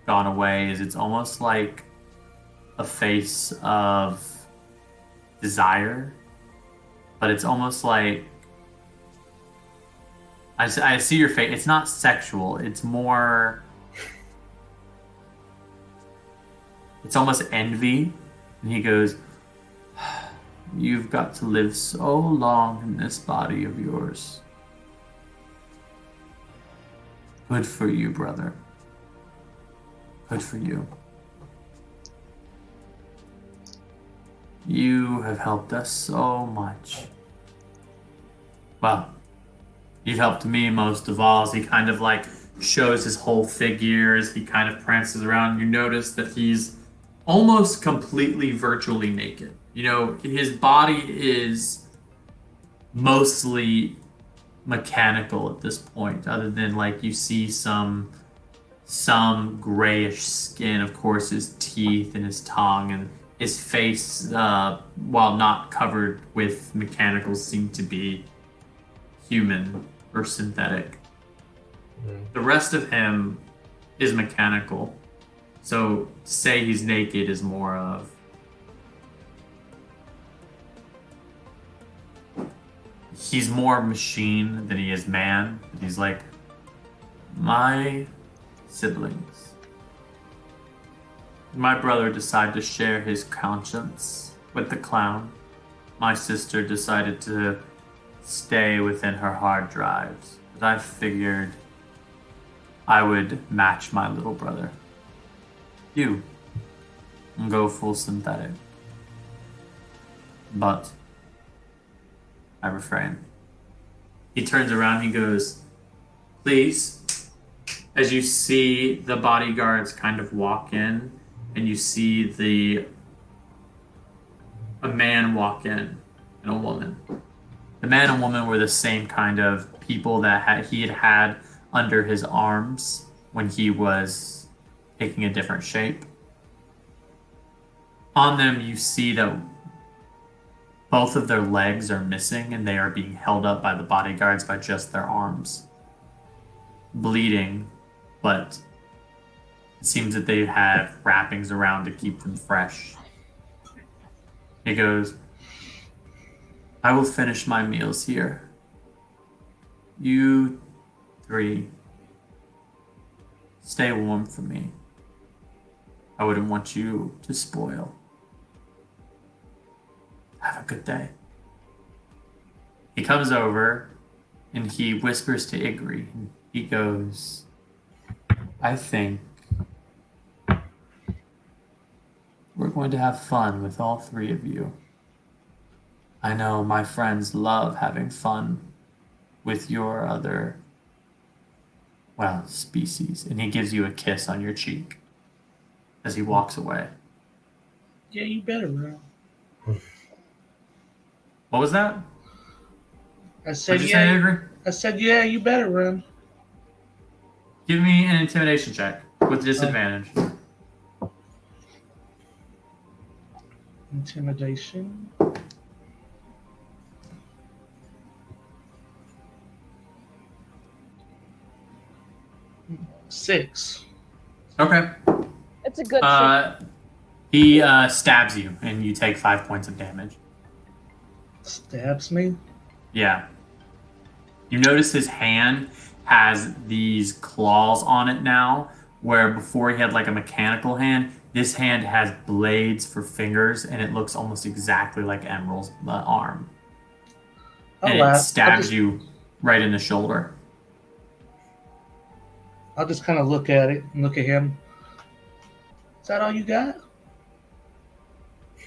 gone away. It's almost like a face of desire, but it's almost like I see your face. It's not sexual. It's more. It's almost envy, and he goes, "You've got to live so long in this body of yours. Good for you, brother. Good for you. You have helped us so much. Well, you've helped me most of all." As he kind of like shows his whole figure as he kind of prances around. You notice that he's almost completely virtually naked. You know, his body is mostly mechanical at this point, other than like you see some grayish skin, of course, his teeth and his tongue and his face, while not covered with mechanicals, seem to be human or synthetic. The rest of him is mechanical. So to say he's naked is more of he's more machine than he is man. He's like, my siblings. My brother decided to share his conscience with the clown. My sister decided to stay within her hard drives. But I figured I would match my little brother. You. And go full synthetic. But I refrain. He turns around, he goes, "Please." As you see the bodyguards kind of walk in, and you see a man walk in and a woman. The man and woman were the same kind of people that he had under his arms when he was taking a different shape. On them, you see that both of their legs are missing and they are being held up by the bodyguards by just their arms. Bleeding, but it seems that they have wrappings around to keep them fresh. He goes, "I will finish my meals here. You three, stay warm for me. I wouldn't want you to spoil. Have a good day." He comes over and he whispers to Igri. He goes, "I think we're going to have fun with all three of you. I know my friends love having fun with your other, well, species." And he gives you a kiss on your cheek as he walks away. Yeah, you better run. What was that? I said, What'd you say, yeah. Igri? I said, yeah, you better run. Give me an intimidation check with disadvantage. Intimidation. Six. Okay. It's a good He stabs you, and you take 5 points of damage. Stabs me. Yeah. You notice his hand has these claws on it now, where before he had like a mechanical hand. This hand has blades for fingers, and it looks almost exactly like Emerald's arm. I'll And laugh. it stabs you right in the shoulder. I'll just kind of look at it and look at him. Is that all you got?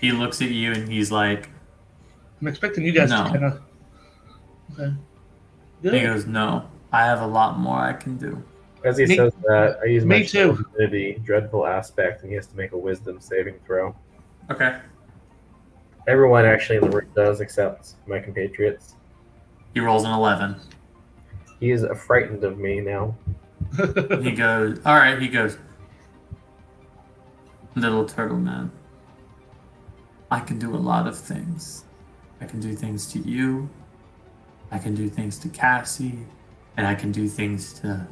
He looks at you, and he's like, I'm expecting you guys No. to kind of. Okay. Good. he goes, no, I have a lot more I can do. As he Me- says that, I use my me too. Divinity, dreadful aspect, and he has to make a wisdom saving throw. Okay. Everyone actually in the room does, except my compatriots. He rolls an 11. He is frightened of me now. He goes, all right, he goes, little turtle man, I can do a lot of things. I can do things to you. I can do things to Cassie. And I can do things to...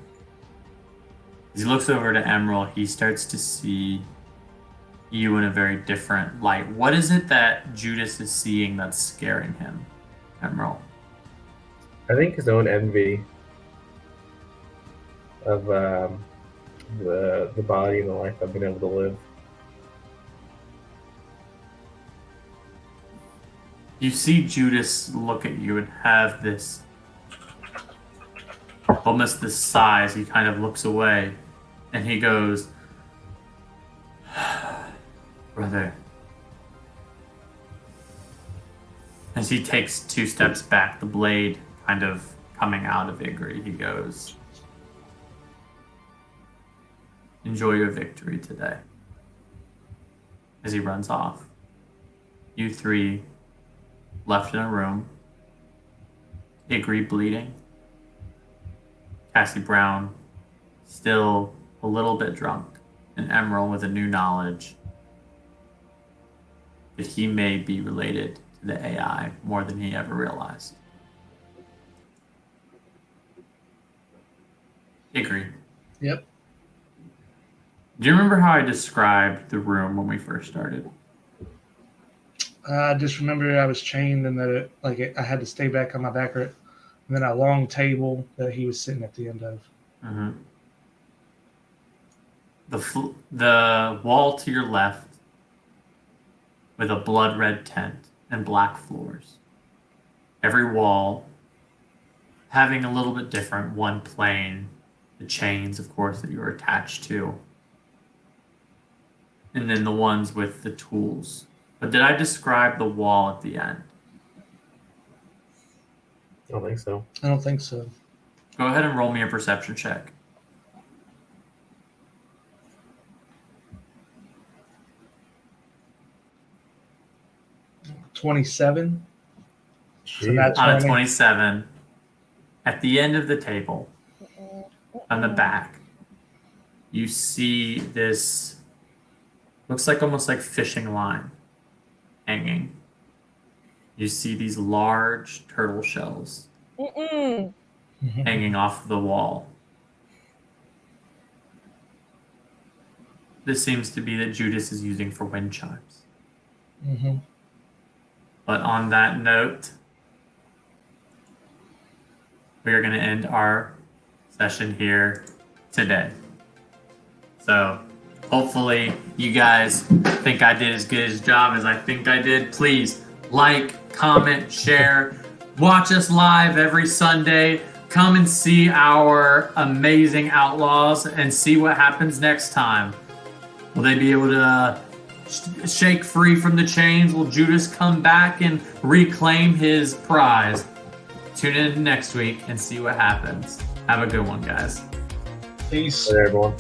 As he looks over to Emerald, he starts to see you in a very different light. What is it that Judas is seeing that's scaring him, Emerald? I think his own envy of the body and the life I've been able to live. You see Judas look at you and have this almost this sigh as he kind of looks away, and he goes, brother. As he takes 2 steps back, the blade kind of coming out of Igri, he goes, enjoy your victory today. As he runs off. You 3 left in a room. Igri bleeding. Cassie Brown still a little bit drunk. And Emerald with a new knowledge that he may be related to the AI more than he ever realized. Igri. Yep. Do you remember how I described the room when we first started? I just remember I was chained and that I had to stay back on my back, and then a long table that he was sitting at the end of. Mm-hmm. The wall to your left with a blood red tent and black floors. Every wall having a little bit different, one plain, the chains, of course, that you were attached to, and then the ones with the tools. But did I describe the wall at the end? I don't think so. I don't think so. Go ahead and roll me a perception check. $27. So Jeez. that's On a 20. 27, at the end of the table, on the back, you see this, looks like almost like fishing line hanging. You see these large turtle shells Mm-mm. hanging off the wall. This seems to be that Judas is using for wind chimes. Mm-hmm. But on that note, we are going to end our session here today. So hopefully you guys think I did as good a job as I think I did. Please like, comment, share, watch us live every Sunday. Come and see our amazing outlaws and see what happens next time. Will they be able to shake free from the chains? Will Judas come back and reclaim his prize? Tune in next week and see what happens. Have a good one, guys. Peace. Bye, everyone.